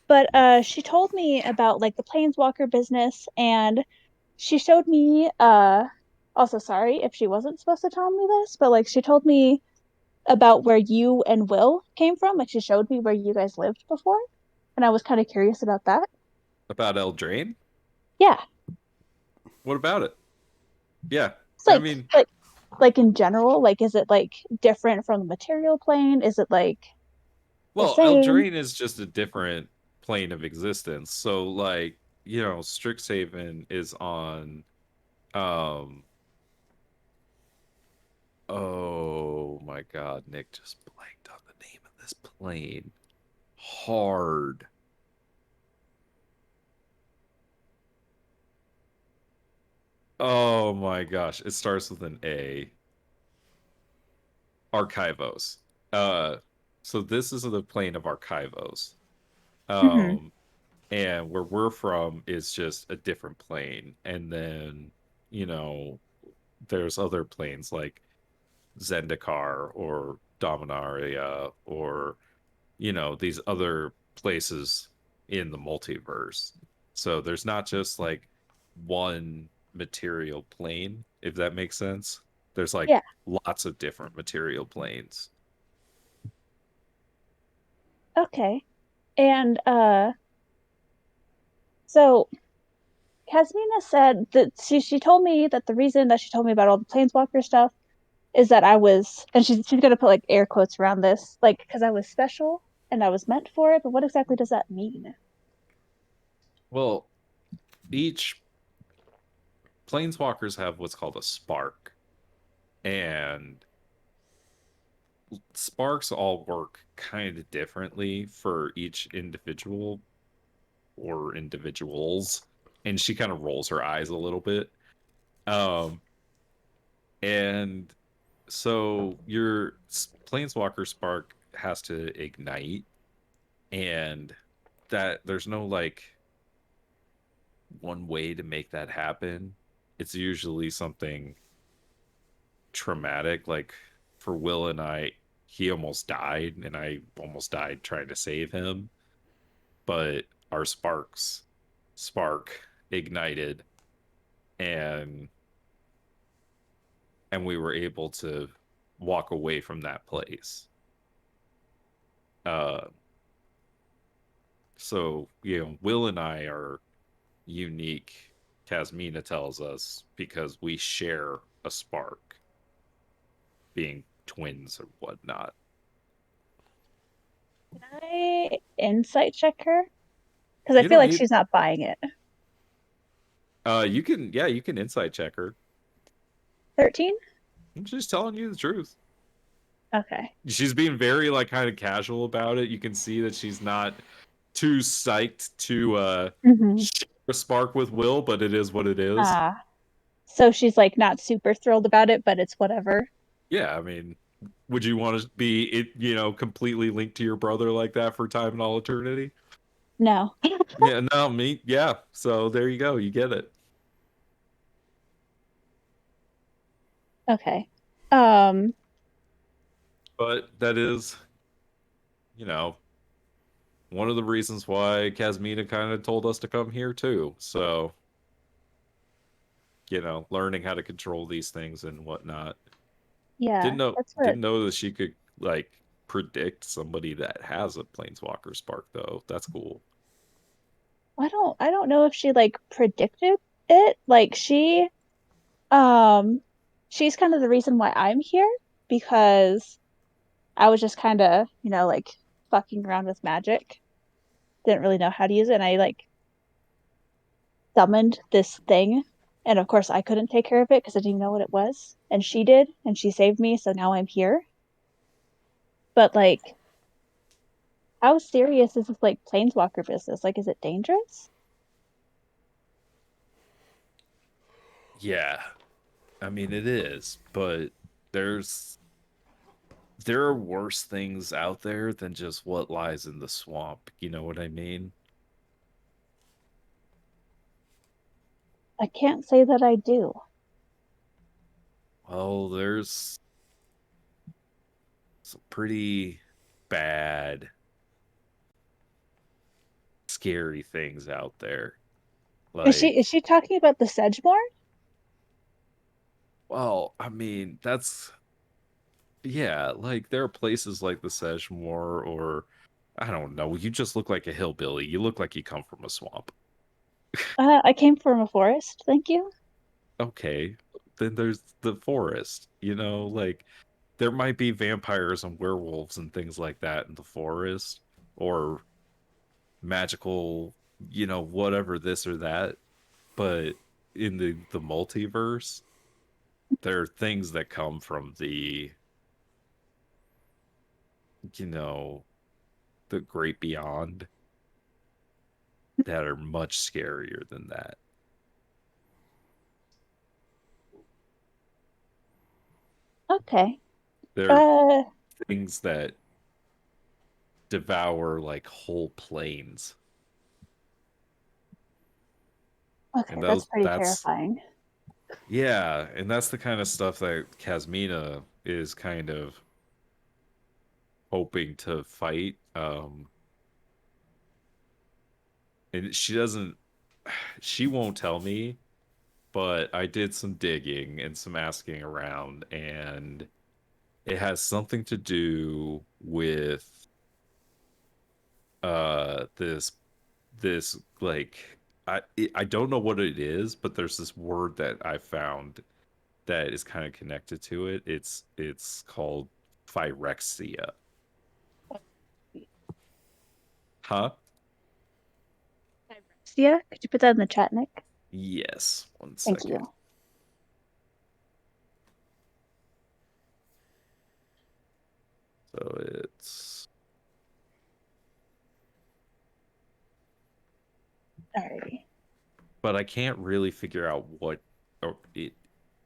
But she told me about like the Planeswalker business, and she showed me. Also, sorry if she wasn't supposed to tell me this, but like she told me about where you and Will came from. Like she showed me where you guys lived before, and I was kind of curious about that. About Eldraine? Yeah. What about it? Yeah. It's I mean, like in general, like is it like different from the material plane? Is it like the well, same? Eldraine is just a different plane of existence. So like, Strixhaven is on um oh my god, Nick just blanked on the name of this plane. Hard. Oh my gosh, it starts with an A. Archivos. Uh, so this is the plane of Archivos. Hmm. Um, and where we're from is just a different plane. And then, you know, there's other planes like Zendikar or Dominaria or, these other places in the multiverse. So there's not just like one material plane, if that makes sense. There's like Yeah. lots of different material planes. Okay. And so Casmina said that she told me that the reason that she told me about all the planeswalker stuff is that I was, and she's gonna put like air quotes around this, like because I was special and I was meant for it. But what exactly does that mean? Well, each planeswalkers have what's called a spark, and sparks all work kind of differently for each individual or individuals. And she kind of rolls her eyes a little bit. Um, and so your planeswalker spark has to ignite, and that there's no like one way to make that happen. It's usually something traumatic. Like for Will and I, he almost died, and I almost died trying to save him. But our spark ignited, and we were able to walk away from that place. Uh, so Will and I are unique. Casmina tells us because we share a spark, being twins or whatnot. Can I insight check her? Because I You feel don't like need. she's not buying it. You can insight check her. 13? I'm just telling you the truth. Okay. She's being very like kind of casual about it. You can see that she's not too psyched to Mm-hmm. share a spark with Will, but it is what it is. So she's like not super thrilled about it, but it's whatever. Yeah, I mean, would you want to be completely linked to your brother like that for time and all eternity? No. Yeah, no, me, yeah. So there you go, you get it. Okay. Um, But that is, you know, one of the reasons why Casmina kind of told us to come here too. So, learning how to control these things and whatnot. yeah, that's what Didn't know that she could like predict somebody that has a planeswalker spark though. That's cool. I don't know if she like predicted it. Like um she's kind of the reason why I'm here because I was just kind of, like fucking around with magic. Didn't really know how to use it and I like summoned this thing. And of course I couldn't take care of it because I didn't even know what it was. And she did, and she saved me, so now I'm here. But like how serious is this like planeswalker business? Like is it dangerous? Yeah. I mean it is, but there's there are worse things out there than just what lies in the swamp. You know what I mean? I can't say that I do. Well, there's some pretty bad, scary things out there. Is Like, she talking about the Sedgemoor? well, I mean, yeah, like there are places like the Sedgemoor, or I don't know, you just look like a hillbilly. You look like you come from a swamp. I came from a forest, thank you. Okay, then there's the forest. Like there might be vampires and werewolves and things like that in the forest, or magical, whatever this or that. But in the multiverse, there are things that come from you know, the great beyond that are much scarier than that. Okay. There are Uh, things that devour like whole planes. okay, And that's pretty that's terrifying. yeah, and that's the kind of stuff that Kasmina is kind of hoping to fight. And she won't tell me, but I did some digging and some asking around, and it has something to do with this like I don't know what it is, but there's this word that I found that is kind of connected to it. It's called phyrexia. Huh? Yeah, could you put that in the chat, Nick? Yes. One Thank second. you. So it's Alrighty. but I can't really figure out what or it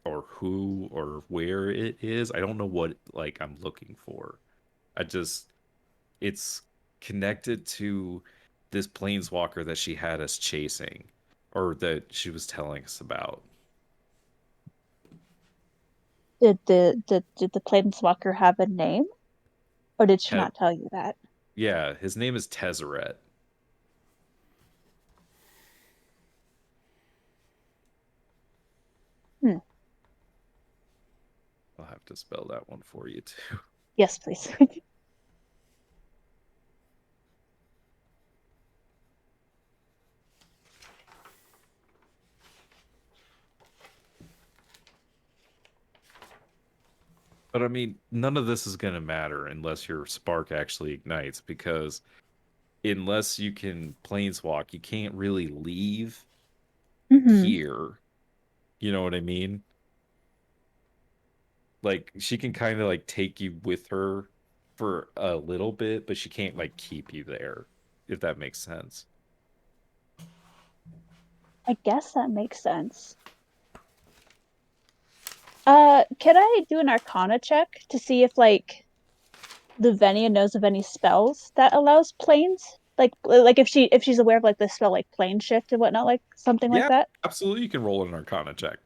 or who or where it is. I don't know what like I'm looking for. I just it's connected to this planeswalker that she had us chasing or that she was telling us about. Did the planeswalker have a name, or did she Te- not tell you that? yeah, his name is Tezzeret. Hmm. I'll have to spell that one for you too. Yes, please. But I mean, none of this is going to matter unless your spark actually ignites, because unless you can planeswalk, you can't really leave Hmm. here. You know what I mean? Like she can kind of like take you with her for a little bit, but she can't like keep you there, if that makes sense. I guess that makes sense. Can I do an Arcana check to see if like Venia knows of any spells that allows planes? Like if she's aware of like the spell like plane shift and whatnot, like something like Yeah, that. absolutely. You can roll an Arcana check.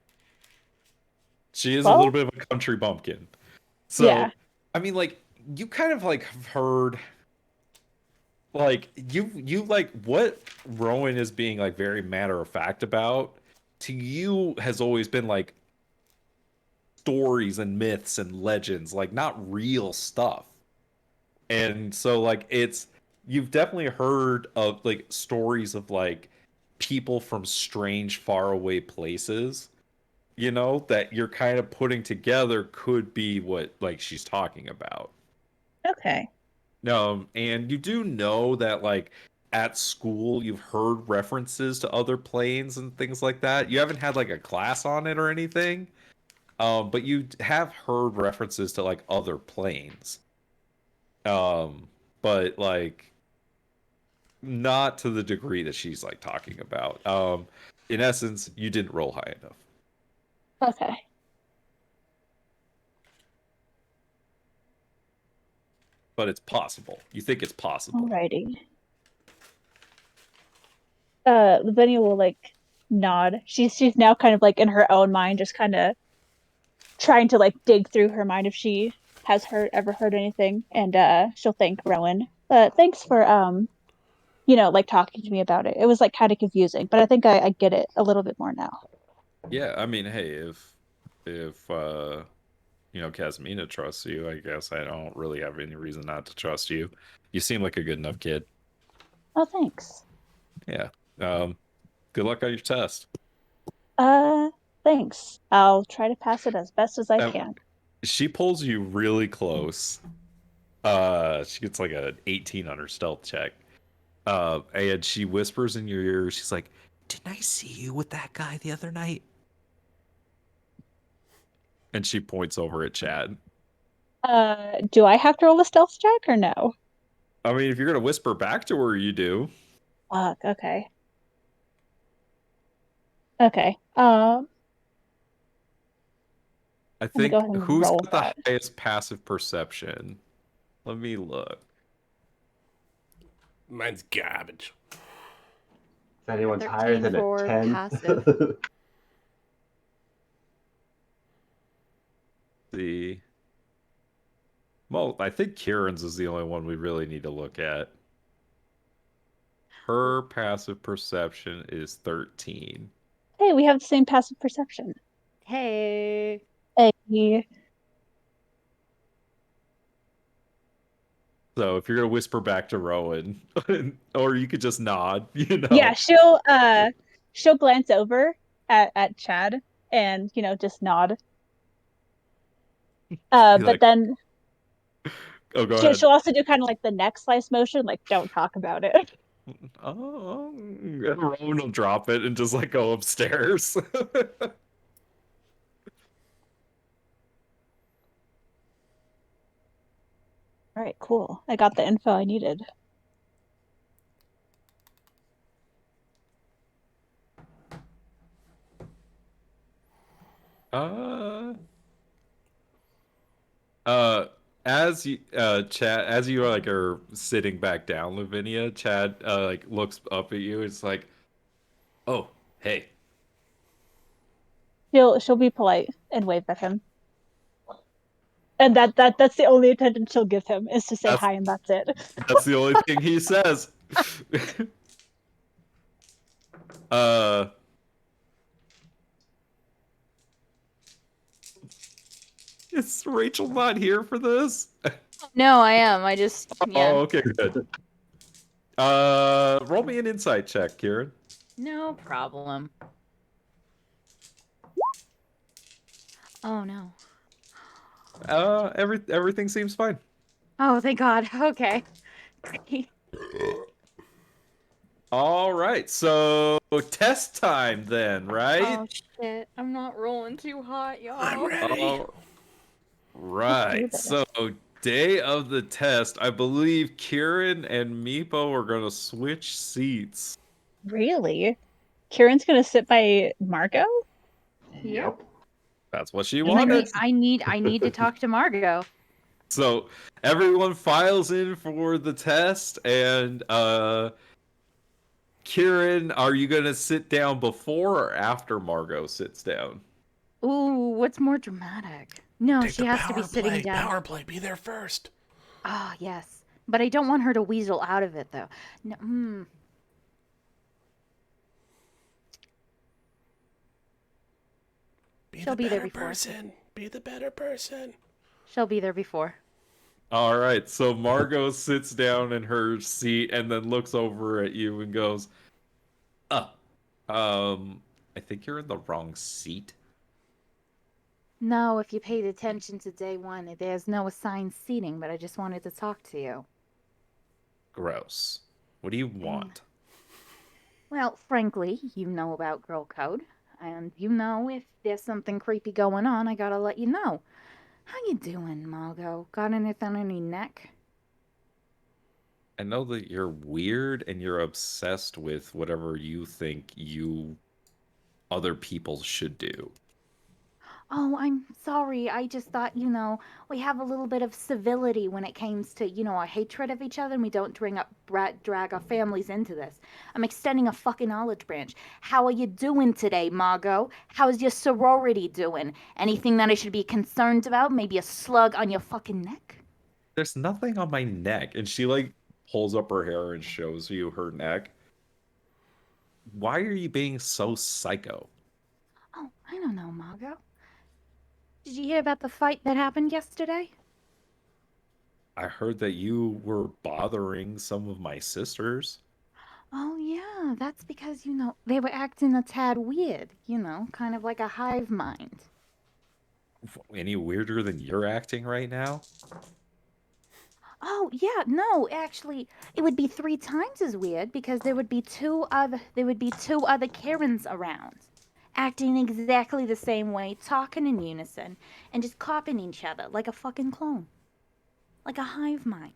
She is a little 12? bit of a country bumpkin. Yeah. So, I mean, like, you kind of like have heard, like, you like what Rowan is being like very matter of fact about to you has always been like stories and myths and legends, like not real stuff. And so, like, you've definitely heard of like stories of like people from strange, faraway places, that you're kind of putting together could be what like she's talking about. Okay. And you do know that like at school you've heard references to other planes and things like that. You haven't had like a class on it or anything, but you have heard references to like other planes. But like not to the degree that she's like talking about. In essence, you didn't roll high enough, Okay. but it's possible. You think it's possible. Alrighty. Lavinia will like nod. She's now kind of like in her own mind, just kind of trying to like dig through her mind if she has ever heard anything, and she'll thank Rowan. Thanks for like talking to me about it. It was like kind of confusing, but I think I get it a little bit more now. Yeah, I mean, hey, if Casmina trusts you, I guess I don't really have any reason not to trust you. You seem like a good enough kid. Oh, thanks. Yeah. Um, Good luck on your test. Thanks. I'll try to pass it as best as I can. She pulls you really close. She gets like an 18 on her stealth check. And she whispers in your ear, she's like, "Didn't I see you with that guy the other night?" And she points over at Chad. Do I have to roll a stealth check or no? I mean, if you're gonna whisper back to her, you do. Fuck, okay. Okay. I me think go ahead and who's roll got the that. highest passive perception? Let me look. Mine's garbage. If anyone's 13 higher than a for 10. passive. See. Well, I think Kieran's is the only one we really need to look at. Her passive perception is 13. Hey, we have the same passive perception. Hey. Hey. So if you're gonna whisper back to Rowan, or you could just nod, you know. Yeah, she'll glance over at Chad and, just nod. But like, then oh, go ahead. she'll also do kind of like the neck slice motion, like don't talk about it. Oh, Rowan will drop it and just like go upstairs. All right, cool. I got the info I needed. As you Chad, as you are sitting back down, Lavinia, Chad like looks up at you. It's like, "Oh, hey." She'll be polite and wave at him. And that's the only attention she'll give him is to say hi, and that's it. That's the only thing he says. Is Rachel not here for this? No, I am. I just yeah. Oh, okay, good. Roll me an insight check, Kieran. No problem. Oh no. Everything seems fine. Oh, thank God. Okay. All right, so test time then, right? Oh shit! I'm not rolling too hot, y'all. I'm ready. All right, so day of the test. I believe Kieran and Meepo are gonna switch seats. Really? Kieran's gonna sit by Margot? Yep. That's what she I wanted. need to talk to Margot. So everyone files in for the test, and Kieran, are you gonna sit down before or after Margot sits down? Ooh, what's more dramatic? No, Take she the has to power be sitting play. down. Power play. Be there first. Ah, yes. But I don't want her to weasel out of it, though. No, She'll be there before. Be the better person. She'll be there before. All right, so Margot sits down in her seat and then looks over at you and goes, I think you're in the wrong seat." No, if you paid attention to day one, there's no assigned seating, but I just wanted to talk to you. Gross. What do you want? Well, frankly, you know about girl code, and you know if there's something creepy going on, I gotta let you know. How you doing, Margot? Got anything on your neck? I know that you're weird and you're obsessed with whatever you think other people should do. Oh, I'm sorry. I just thought, we have a little bit of civility when it comes to, our hatred of each other, and we don't drag our families into this. I'm extending a fucking olive branch. How are you doing today, Margot? How's your sorority doing? Anything that I should be concerned about? Maybe a slug on your fucking neck? There's nothing on my neck. And she pulls up her hair and shows you her neck. Why are you being so psycho? Oh, I don't know, Margot. Did you hear about the fight that happened yesterday? I heard that you were bothering some of my sisters. Oh, yeah, that's because, they were acting a tad weird, kind of like a hive mind. Any weirder than you're acting right now? Oh, yeah, no, actually, it would be 3 times as weird because there would be two other Karens around, acting exactly the same way, talking in unison, and just copying each other like a fucking clone. Like a hive mind.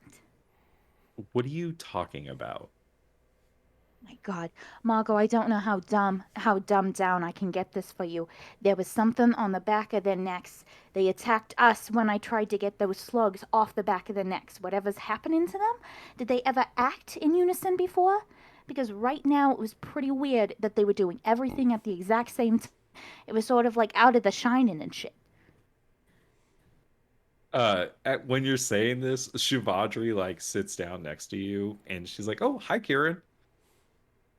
What are you talking about? My God, Margot, I don't know how dumbed down I can get this for you. There was something on the back of their necks. They attacked us when I tried to get those slugs off the back of their necks. Whatever's happening to them, did they ever act in unison before? Because right now it was pretty weird that they were doing everything at the exact same time. It was sort of like out of The Shining and shit. When you're saying this, Shivadri like sits down next to you and she's like, "Oh, hi, Kieran.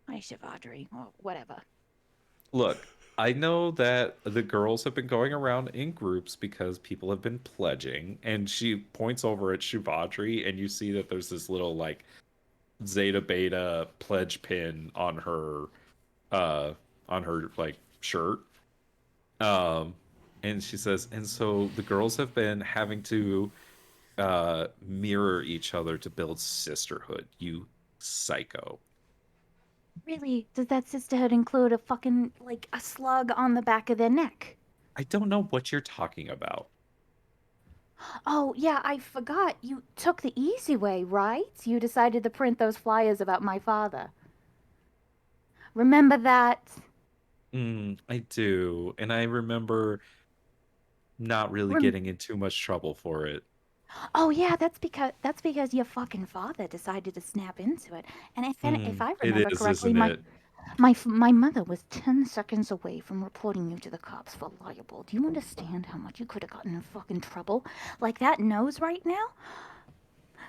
Hi, Shivadri, or whatever. Look, I know that the girls have been going around in groups because people have been pledging." And she points over at Shivadri, and you see that there's this little like Zeta Beta pledge pin uh on her like shirt. Um and she says, "And so the girls have been having to mirror each other to build sisterhood, you psycho." Really? Does that sisterhood include a fucking, like, a slug on the back of their neck? I don't know what you're talking about. Oh, yeah, I forgot. You took the easy way, right? You decided to print those flyers about my father. Remember that? I do, and I remember not really Rem- getting in too much trouble for it. oh, yeah, that's because your fucking father decided to snap into it. And if I It remember is, correctly, isn't it? my mother was 10 seconds away from reporting you to the cops for libel. Do you understand how much you could have gotten in fucking trouble? Like that nose right now?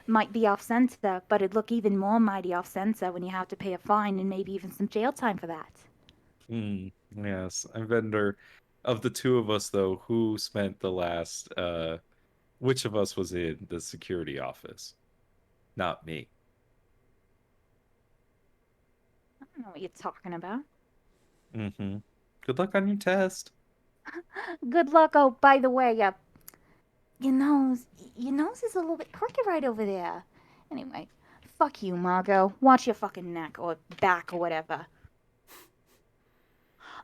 Might be off center, but it'd look even more mighty off center when you have to pay a fine and maybe even some jail time for that. Yes, I wonder, of the two of us though, who spent the last which of us was in the security office? Not me. I don't know what you're talking about. Good luck on your test. Good luck. Oh, by the way, your nose, your nose is a little bit crooked right over there. Anyway, fuck you, Margot. Watch your fucking neck or back or whatever.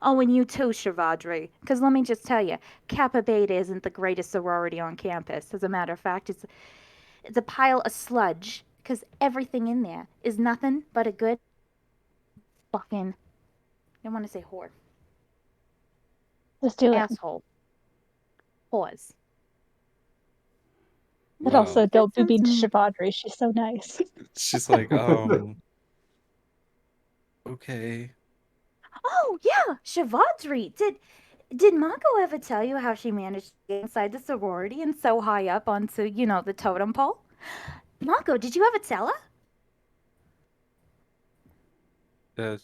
Oh, and you too, Shivadri. Because let me just tell you, Kappa Beta isn't the greatest sorority on campus. As a matter of fact, it's a pile of sludge. Because everything in there is nothing but a good fucking, I don't want to say whore. Let's do it. Asshole. Whores. But Wow. also, don't be mean to Sounds- Shivadri. She's so nice. She's like, okay. Oh, yeah, Shivadri. Did Mako ever tell you how she managed to get inside the sorority and so high up onto, the totem pole? Mako, did you ever tell her?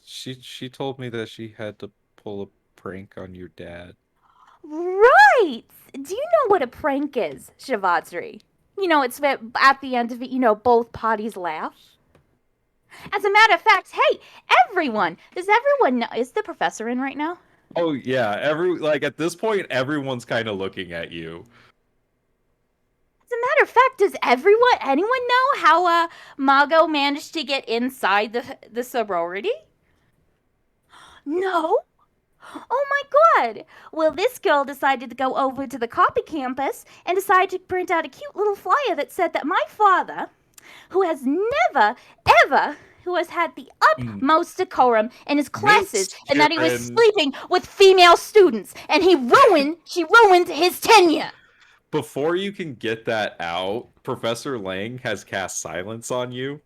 She told me that she had to pull a prank on your dad. Right! Do you know what a prank is, Shivadri? It's at the end of it, both parties laugh. As a matter of fact, hey, does everyone know, is the professor in right now? Oh yeah, at this point, everyone's kind of looking at you. As a matter of fact, does anyone know how Mago managed to get inside the sorority? No? Oh my God! Well, this girl decided to go over to the copy campus and decided to print out a cute little flyer that said that my father, who has never, ever, who has had the utmost decorum in his classes, and that he was sleeping with female students, and she ruined his tenure. Before you can get that out, Professor Lang has cast silence on you.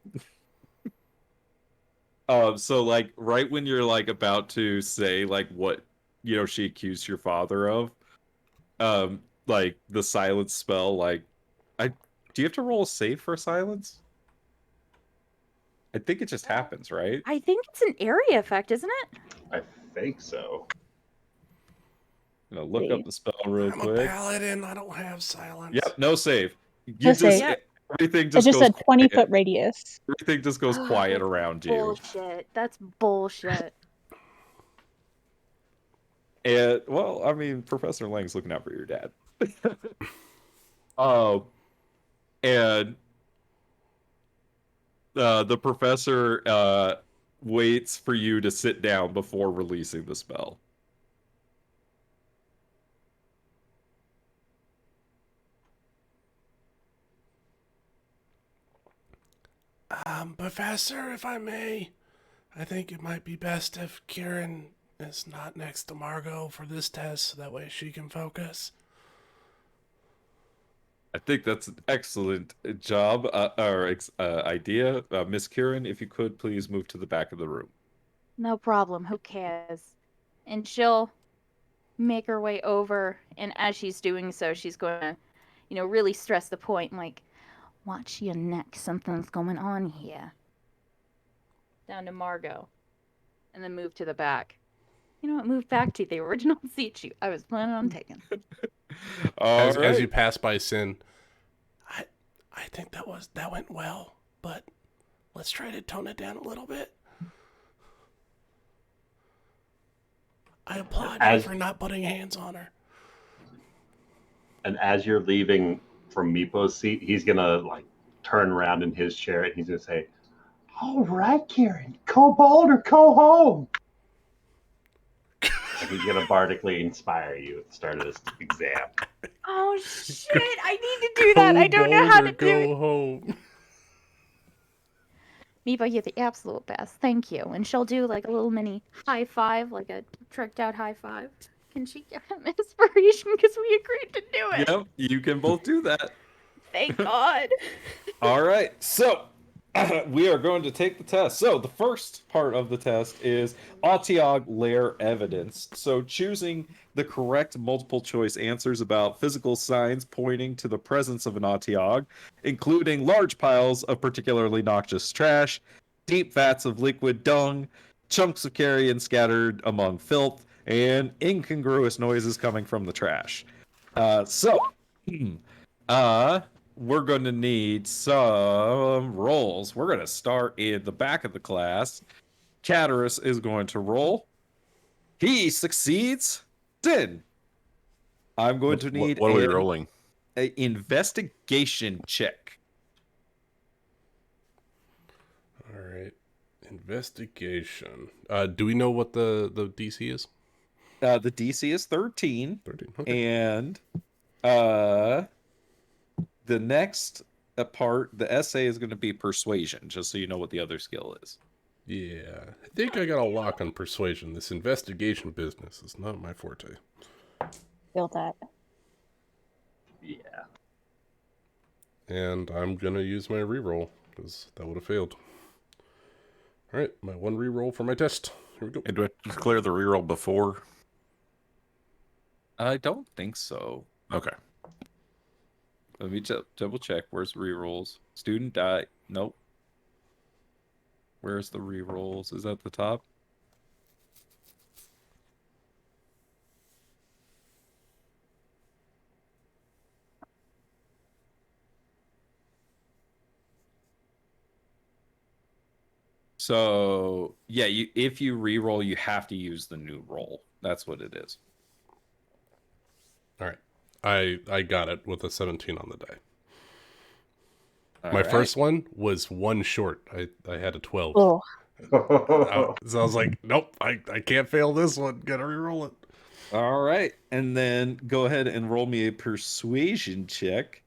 So like right when you're like about to say like what she accused your father of, like the silence spell, like do you have to roll a save for silence? I think it just happens, right? I think it's an area effect, isn't it? I think so. Look up the spell real I'm quick. a paladin. I don't have silence. Yep, no save. No save. Yep. Everything It's just just goes a 20-foot quiet. radius. Everything just goes quiet That's around you. bullshit. That's bullshit. And well, I mean, Professor Lang's looking out for your dad. And the professor waits for you to sit down before releasing the spell. Professor, if I may, I think it might be best if Kieran is not next to Margot for this test, so that way she can focus. I think that's an excellent job idea. Miss Kieran, if you could please move to the back of the room. No problem. Who cares? And she'll make her way over, and as she's doing so, she's going to, really stress the point, like, watch your neck. Something's going on here. Down to Margot. And then move to the back. You know what? Move back to the original seat I was planning on taking. As you pass by Sin, I think that went well, but let's try to tone it down a little bit. I applaud you for not putting hands on her. And as you're leaving from Meepo's seat, he's gonna turn around in his chair and he's gonna say, All right, Kieran, go bold or go home. and he's gonna bardically inspire you at the start of this exam. Oh, shit. I need to do that. I don't know how to do it. Go home. Meepo, you're the absolute best. Thank you. And she'll do like a little mini high five, like a tricked out high five. Can she give him inspiration? Because we agreed to do it. Yep, you can both do that. Thank God. All right, so we are going to take the test. So the first part of the test is Otiog layer evidence. So choosing the correct multiple choice answers about physical signs pointing to the presence of an Otiog, including large piles of particularly noxious trash, deep vats of liquid dung, chunks of carrion scattered among filth, and incongruous noises coming from the trash. We're going to need some rolls. We're going to start in the back of the class. Chatterus is going to roll. He succeeds. Then I'm going to need What are we rolling? an investigation check. All right. Investigation. Do we know what the DC is? The DC is 13. 13. Okay. And the next part, the essay is going to be persuasion, just so you know what the other skill is. Yeah. I think I got a lock on persuasion. This investigation business is not my forte. Feel that. Yeah. And I'm going to use my reroll, because that would have failed. All right, my one reroll for my test. Here we go. And do I have to clear the reroll before? I don't think so. Okay. Let me double check. Where's rerolls? Student die. Nope. Where's the rerolls? Is that the top? So yeah, if you reroll, you have to use the new roll. That's what it is. All right. I got it with a 17 on the die. All My right. first one was one short. I had a 12. Oh, So I was like, nope, I can't fail this one. Gotta reroll it. All right, and then go ahead and roll me a persuasion check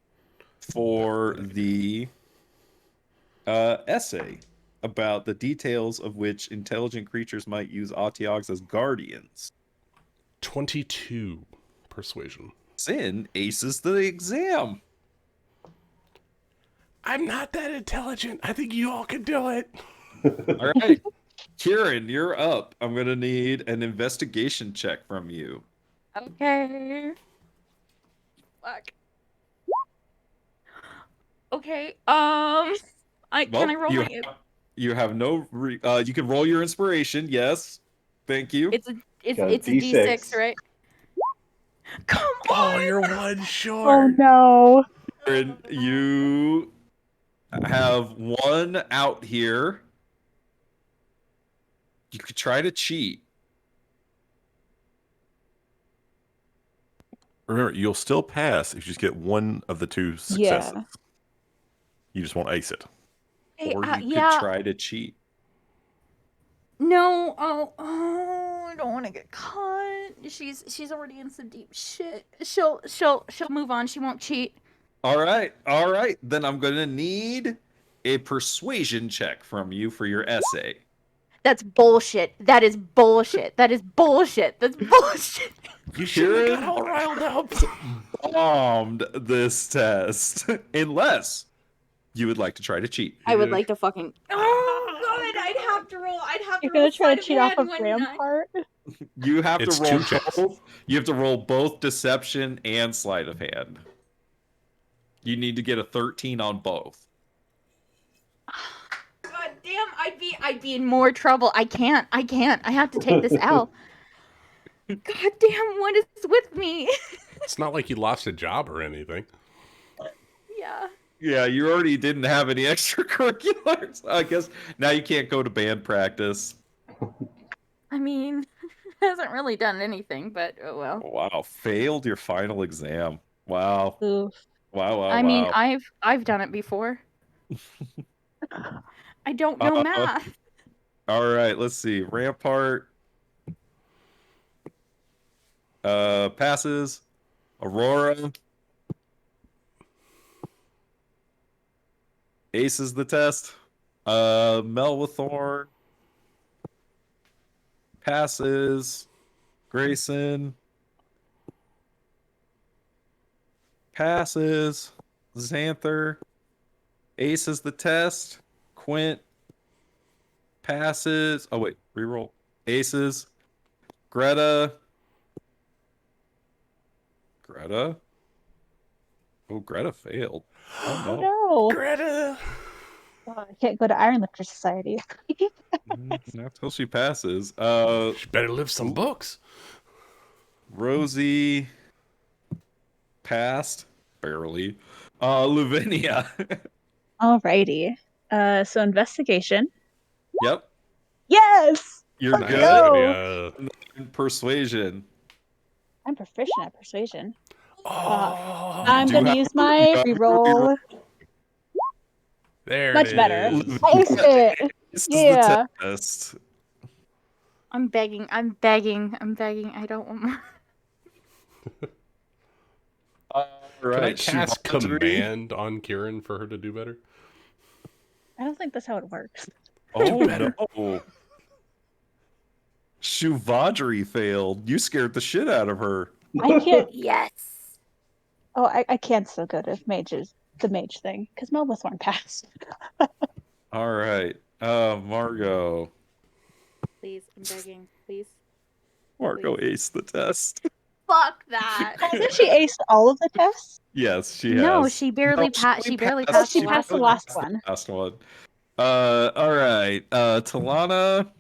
for the essay about the details of which intelligent creatures might use Otiogs as guardians. 22 persuasion. Sin aces the exam. I'm not that intelligent. I think you all can do it. All right, Kieran, you're up. I'm gonna need an investigation check from you. Okay. Fuck. Okay. Can I roll my? You have no. You can roll your inspiration. Yes. Thank you. It's a Got a D6, right? Come on. Oh, you're one oh short. no. Kieran, you have one out here. You could try to cheat. Remember, you'll still pass if you just get one of the two successes. Yeah. You just won't ace it. Hey, Or you could yeah. try to cheat. No, I don't want to get caught. She's already in some deep shit. She'll move on. She won't cheat. All right. Then I'm gonna need a persuasion check from you for your essay. That's bullshit. That is bullshit. That is bullshit. That's bullshit. You should have got all riled up. Bombed this test, unless you would like to try to cheat. I would like to fucking. Oh god, I'd have to roll. You're gonna try to sleight cheat off hand, of wouldn't I? Rampart? You have It's to roll 2 checks. both. You have to roll both deception and sleight of hand. You need to get a 13 on both. God damn, I'd be in more trouble. I can't. I have to take this L. God damn, what is with me? It's not like you lost a job or anything. Yeah. Yeah, you already didn't have any extracurriculars. I guess now you can't go to band practice. I mean, hasn't really done anything, but oh well. Wow, failed your final exam. Wow. Oof. Wow. I mean, I've done it before. I don't know math. All right, let's see. Rampart passes. Aurora aces the test. Melwithorn passes. Grayson passes. Xanther aces the test. Quint passes. Oh wait, reroll. Aces. Greta. Oh, Greta failed. Oh Oh no. no. Greta! Oh, I can't go to Iron Lifter Society. Not until she passes. She better live some books. Rosie passed barely. Lavinia. Alrighty. So investigation. Yep. Yes! You're Let's good. go. Persuasion. I'm proficient at persuasion. Oh, I'm do gonna have use to my reroll. reroll. there Much it better. is. I aced it. This Yeah. is the test. I'm begging. I don't want more. All Can I right. cast Shivandri. command on Kieran for her to do better? I don't think that's how it works. Oh better. no. Shuvadri failed. You scared the shit out of her. I can't. Yes. Oh, I can't still go to mages. The mage thing. Because Melwithorn passed. All right. Margot. Please, I'm begging. Please. Margot Please. aced the test. Fuck that. Hasn't she aced all of the tests? Yes, she has. No, she barely passed. She barely passed she the passed last the one. last one. Last one. All right. Talana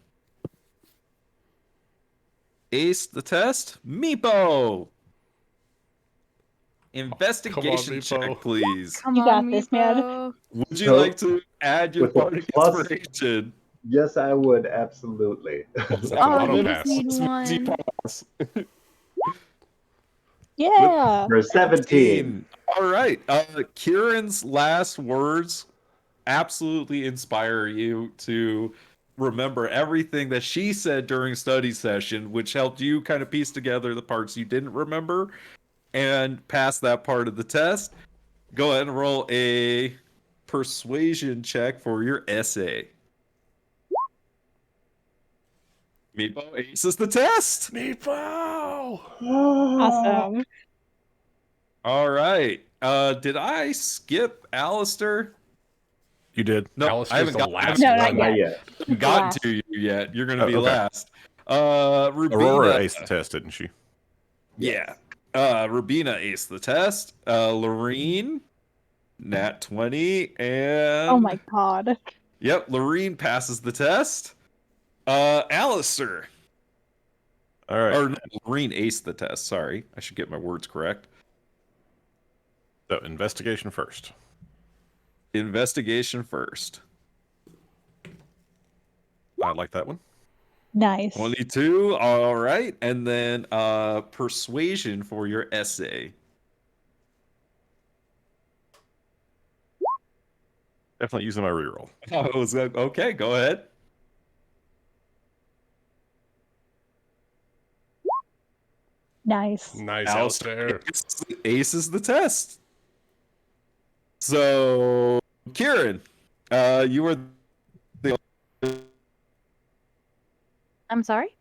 aced the test. Meepo. Investigation Meepo. check, please. Come You got on, this, man. Meepo. Would you So, like to add your with a bardic plus- inspiration? Yes, I would absolutely. That's Oh, auto I pass. just need This means you one. pass. Yeah. For 17. All right. Kieran's last words absolutely inspire you to remember everything that she said during study session, which helped you kind of piece together the parts you didn't remember and pass that part of the test. Go ahead and roll a persuasion check for your essay. Meepo aces the test. Meepo! Awesome. All right. Did I skip Alistair? You did. No, Alistair's I haven't the got last No, not one. Not yet. gotten Last. to you yet. You're gonna Oh, be okay. last. Rubina. Aurora aced the test, didn't she? Yeah. Rubina aced the test. Lorene, nat 20, and Oh my god. Yep, Lorene passes the test. Alistair. All right. Or no, Lorene aced the test. Sorry, I should get my words correct. So investigation first. Investigation first. I like that one. Nice. 22. All right. And then persuasion for your essay. Definitely using my reroll. I was okay, go ahead. Nice. Nice, Alistair Alistair. aces the test. So, Kieran, you were the. I'm sorry?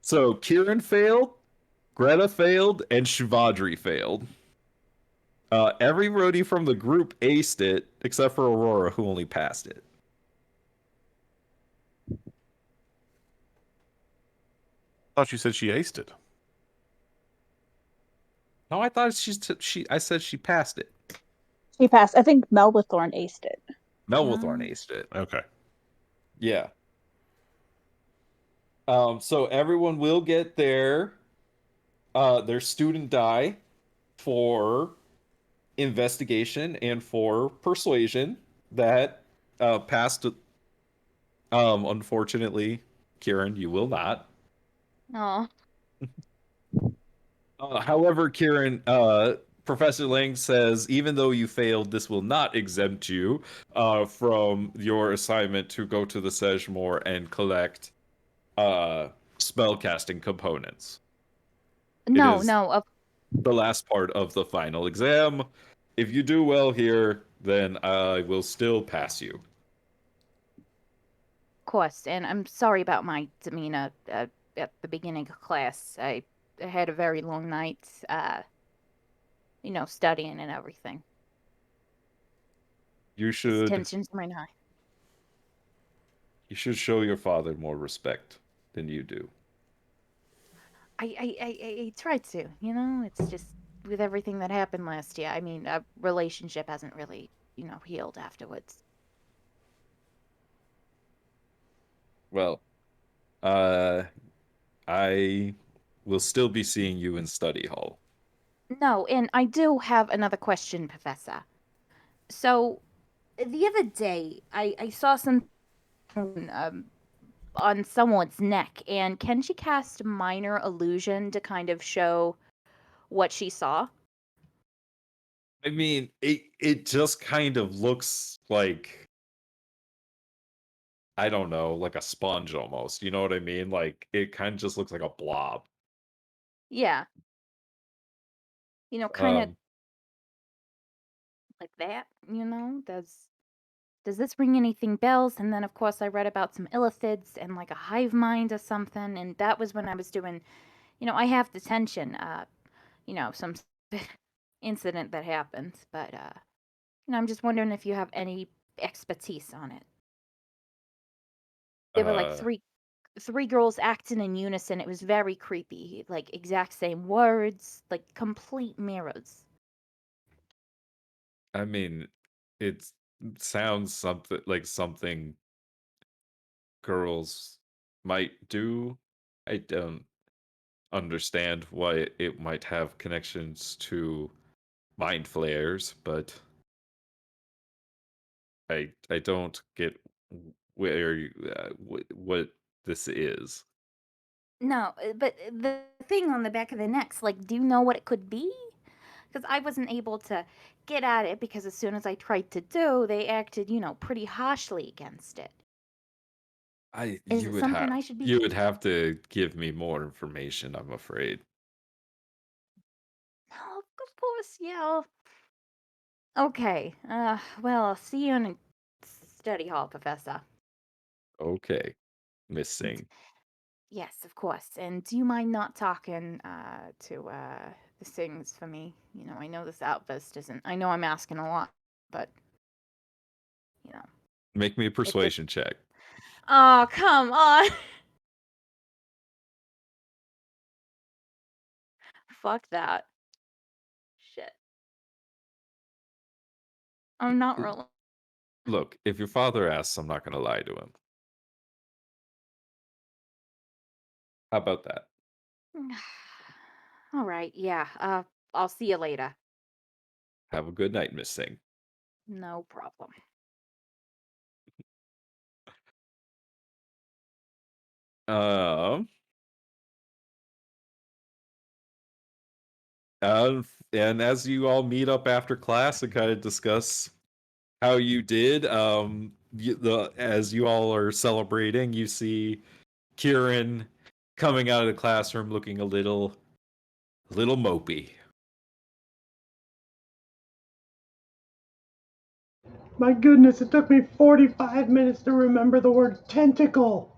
So, Kieran failed, Greta failed, and Shivadri failed. Every roadie from the group aced it, except for Aurora, who only passed it. Thought you said she aced it. No, I thought I said she passed it. She passed. I think Melbathorn aced it. Melbathorn aced it. Okay. Yeah. So everyone will get their student die for investigation and for persuasion that passed. Unfortunately, Kieran, you will not. Oh. However, Kieran, Professor Lang says even though you failed, this will not exempt you from your assignment to go to the Sejmore and collect spellcasting components. No, is no, The last part of the final exam. If you do well here, then I will still pass you. course. And I'm sorry about my demeanor at the beginning of class. I had a very long night, studying and everything. You should Tensions ran high. show your father more respect than you do. I tried to, it's just with everything that happened last year. I mean, our relationship hasn't really, healed afterwards. Well, I will still be seeing you in study hall. No, and I do have another question, Professor. So, the other day, I saw some on someone's neck, and can she cast minor illusion to kind of show what she saw? I mean, it just kind of looks like, I don't know, like a sponge almost. You know what I mean? Like it kind of just looks like a blob. Yeah, kind of Um, like that. Does this ring anything bells? And then, of course, I read about some illithids and like a hive mind or something, and that was when I was doing, I have detention, some incident that happened, but I'm just wondering if you have any expertise on it. There were like uh, three girls acting in unison. It was very creepy, like exact same words, like complete mirrors. I mean, it sounds something girls might do. I don't understand why it might have connections to mind flayers, but I don't get where what this is. No, but the thing on the back of the neck's like, do you know what it could be? Because I wasn't able to get at it because as soon as I tried to do, they acted, pretty harshly against it. Is it something I should be? You would have to give me more information, I'm afraid. Oh, of course, yeah. Okay. Well, I'll see you in a study hall, Professor. Okay, Miss Singh. Yes, of course. And do you mind not talking to the Sings for me? I know this outburst isn't. I know I'm asking a lot, but you know, Make me a it just. persuasion check. Oh, come on! Fuck that. Shit. I'm not rolling. Look, if your father asks, I'm not going to lie to him. How about that? All right. Yeah. I'll see you later. Have a good night, Miss Singh. No problem. Um, uh, and as you all meet up after class and kind of discuss how you did, as you all are celebrating, you see Kieran coming out of the classroom looking a little mopey. My goodness, it took me 45 minutes to remember the word tentacle.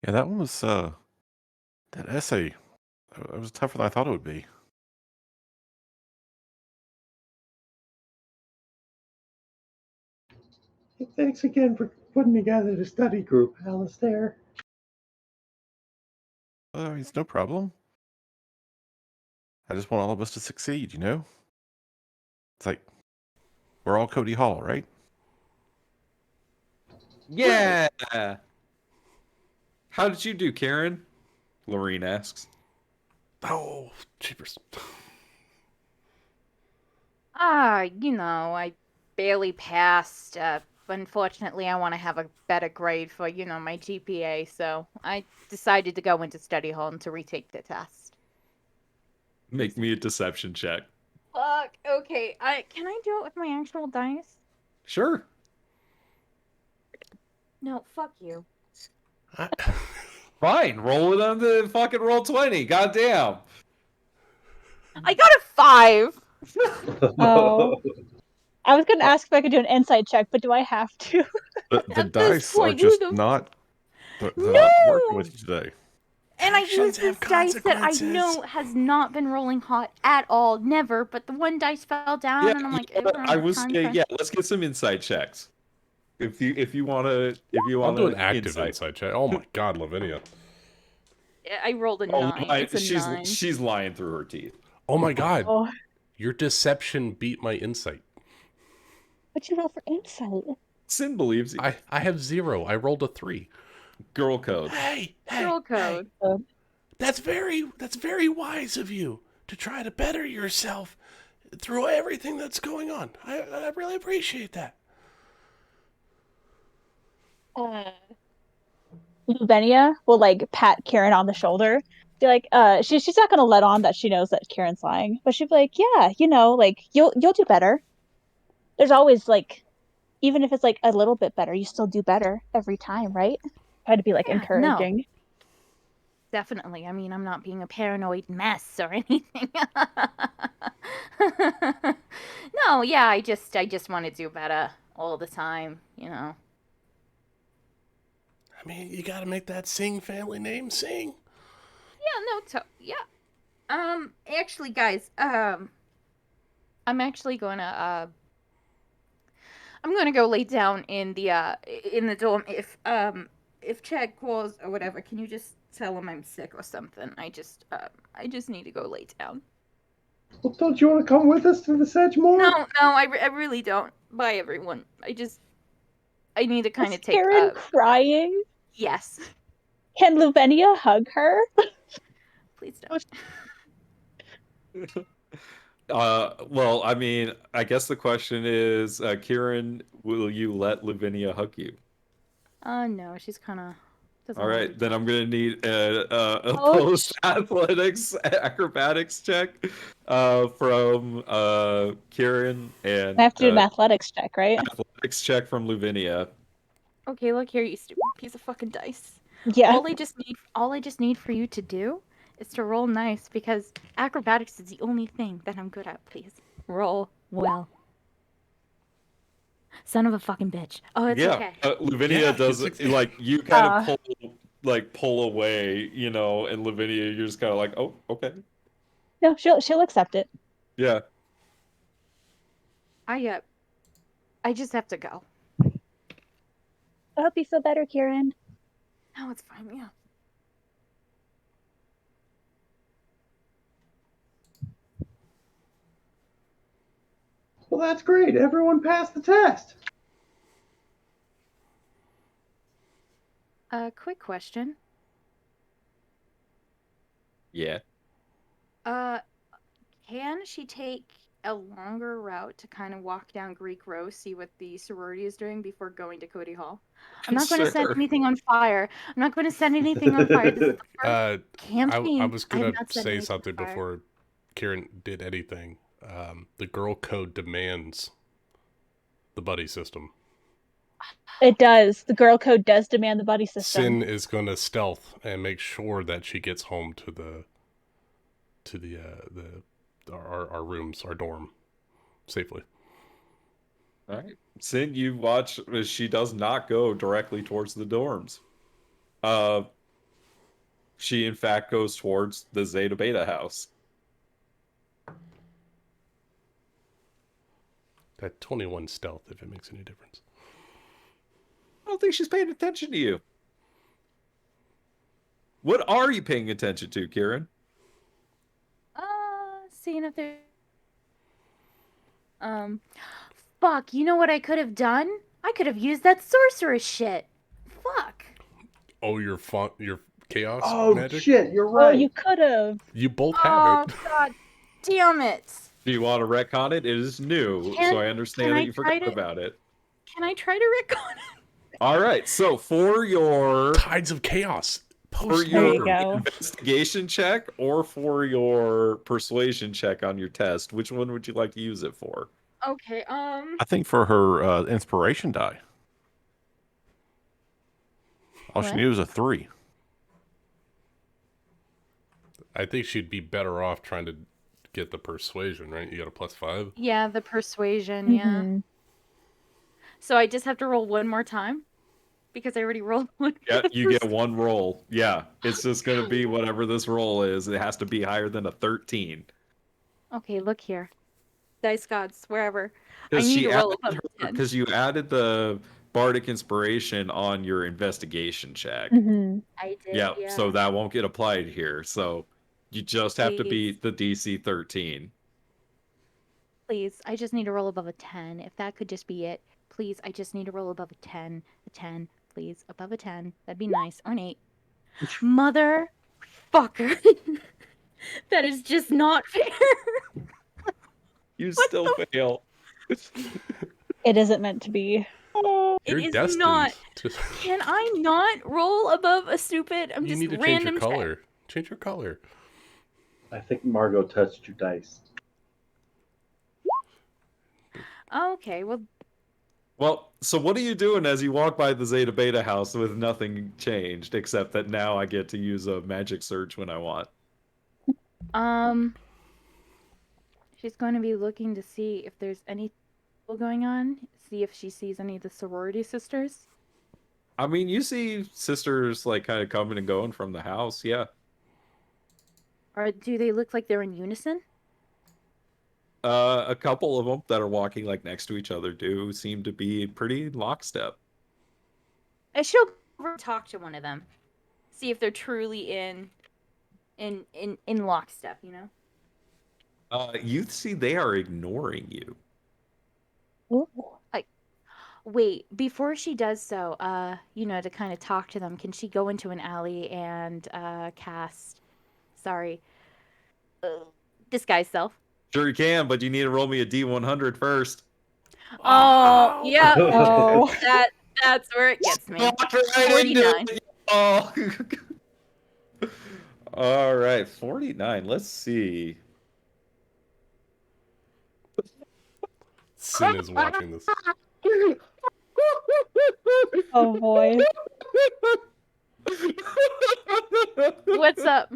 Yeah, that one was that essay. It was tougher than I thought it would be. Thanks again for putting together the study group, Alistair. It's no problem. I just want all of us to succeed, you know? It's like, we're all Cody Hall, right? Yeah. How did you do, Karen? Lorene asks. Oh, cheapers. I barely passed. Unfortunately, I want to have a better grade for, my GPA, so I decided to go into study hall to retake the test. Make me a deception check. Fuck. Okay. Can I do it with my actual dice? Sure. No, fuck you. Fine. Roll it on the fucking roll 20. Goddamn. I got a 5. Oh. I was gonna ask if I could do an insight check, but do I have to? The At this dice are point, just not. They're not working with you today. And I Actions used this have dice that I consequences. know has not been rolling hot at all, never. But the one dice fell down, Yeah, and I'm like, you know what? I was time for- yeah. Let's get some insight checks. If you wanna I'll do an active insight check. Oh my god, Lavinia. I rolled a 9. It's a 9. she's lying through her teeth. Oh my god. Oh, Your deception beat my insight. what'd you roll for insight? Sin believes you. I have 0. I rolled a 3. Girl code. Hey, Girl code. That's very wise of you to try to better yourself through everything that's going on. I really appreciate that. Luvenia will pat Karen on the shoulder. Be like, she's not gonna let on that she knows that Karen's lying, but she'll be like, yeah, you'll do better. There's always even if it's a little bit better, you still do better every time, right? Try to be Yeah, encouraging. No. Definitely. I mean, I'm not being a paranoid mess or anything. No, yeah, I just want to do better all the time, I mean, you gotta make that Singh family name sing. Yeah. Actually, guys, I'm actually gonna I'm gonna go lay down in the dorm. If Chad calls or whatever, can you just tell him I'm sick or something? I just need to go lay down. Well, don't you want to come with us to the Sedgemoor? No, I really don't. Bye, everyone. I need to kind of Is take. Karen crying? Yes. Can Luvenia hug her? Please don't. Well, I mean, I guess the question is, Kieran, will you let Lavinia hug you? No, she's kind of. All right, then I'm gonna need a Oh, post athletics acrobatics check from Kieran and I have to do an athletics check, right? athletics check from Lavinia. Okay, look here, you stupid piece of fucking dice. Yeah. All I just need for you to do is to roll nice, because acrobatics is the only thing that I'm good at. Please roll well. Son of a fucking bitch. Oh, it's okay. Lavinia Yeah, does it's you kind of pull away, and Lavinia, you're just kind of like, oh, okay, No, she'll accept it. yeah. I just have to go. I hope you feel better, Kieran. No, it's fine. Yeah. Well, that's great. Everyone passed the test. Quick question. Yeah. Can she take a longer route to kind of walk down Greek Row, see what the sorority is doing before going to Cody Hall? I'm not going to send anything on fire. I'm not going to send anything on fire. This is the first campaign. I was I have gonna not sent say anything something on fire. before Kieran did anything. The girl code demands the buddy system. It does. The girl code does demand the buddy system. Sin is going to stealth and make sure that she gets home to our rooms, our dorm, safely. All right. Sin, you watch as she does not go directly towards the dorms. She in fact goes towards the Zeta Beta house. That 21 stealth, if it makes any difference. I don't think she's paying attention to you. What are you paying attention to, Kieran? Seeing if there. Fuck. You know what I could have done? I could have used that sorceress shit. Fuck. Oh, your chaos Oh magic? shit, you're Oh, right. you could have. You both have it. Oh god, damn it. Do you want to retcon it? It is new, so I understand that you forgot about it. Can I try to retcon it? All right, so for your Tides of Chaos. for There you your go. investigation check or for your persuasion check on your test, which one would you like to use it for? Okay, I think for her inspiration die. All she What? needed was a 3. I think she'd be better off trying to get the persuasion, right? You got a +5. Yeah, the persuasion, yeah. Mhm. So I just have to roll one more time? Because I already rolled one. Yeah, you get one roll. Yeah, it's just going to be whatever this roll is. It has to be higher than a 13. Okay, look here. Dice gods, wherever. I need to roll above 10. Because you added the bardic inspiration on your investigation check. Mhm. I did, Yeah, yeah. so that won't get applied here. So you just have to Please. beat the DC 13. Please, I just need to roll above a 10. If that could just be it. Please, I just need to roll above a 10. A 10, please. Above a 10. That'd be nice. Or an 8. Motherfucker. That is just not fair. You still fail. It isn't meant to be. You're It is destined not. to... Can I not roll above a stupid? I'm You just need to change random your check. color. Change your color. I think Margot touched your dice. Okay, well, Well, so what are you doing as you walk by the Zeta Beta house with nothing changed, except that now I get to use a magic search when I want? she's going to be looking to see if there's any going on. See if she sees any of the sorority sisters. I mean, you see sisters like kind of coming and going from the house, yeah. Or do they look like they're in unison? A couple of them that are walking like next to each other do seem to be pretty lockstep. I should talk to one of them. See if they're truly in lockstep, you know? You see they are ignoring you. Ooh. Wait, before she does so, to kind of talk to them, can she go into an alley and cast, disguise self? Sure you can, but you need to roll me a D100 first. Oh, yeah. Oh. That's where it gets me. Walk right into 49. it. Oh. All right, 49. Let's see. Sin is watching this. Oh boy. What's up?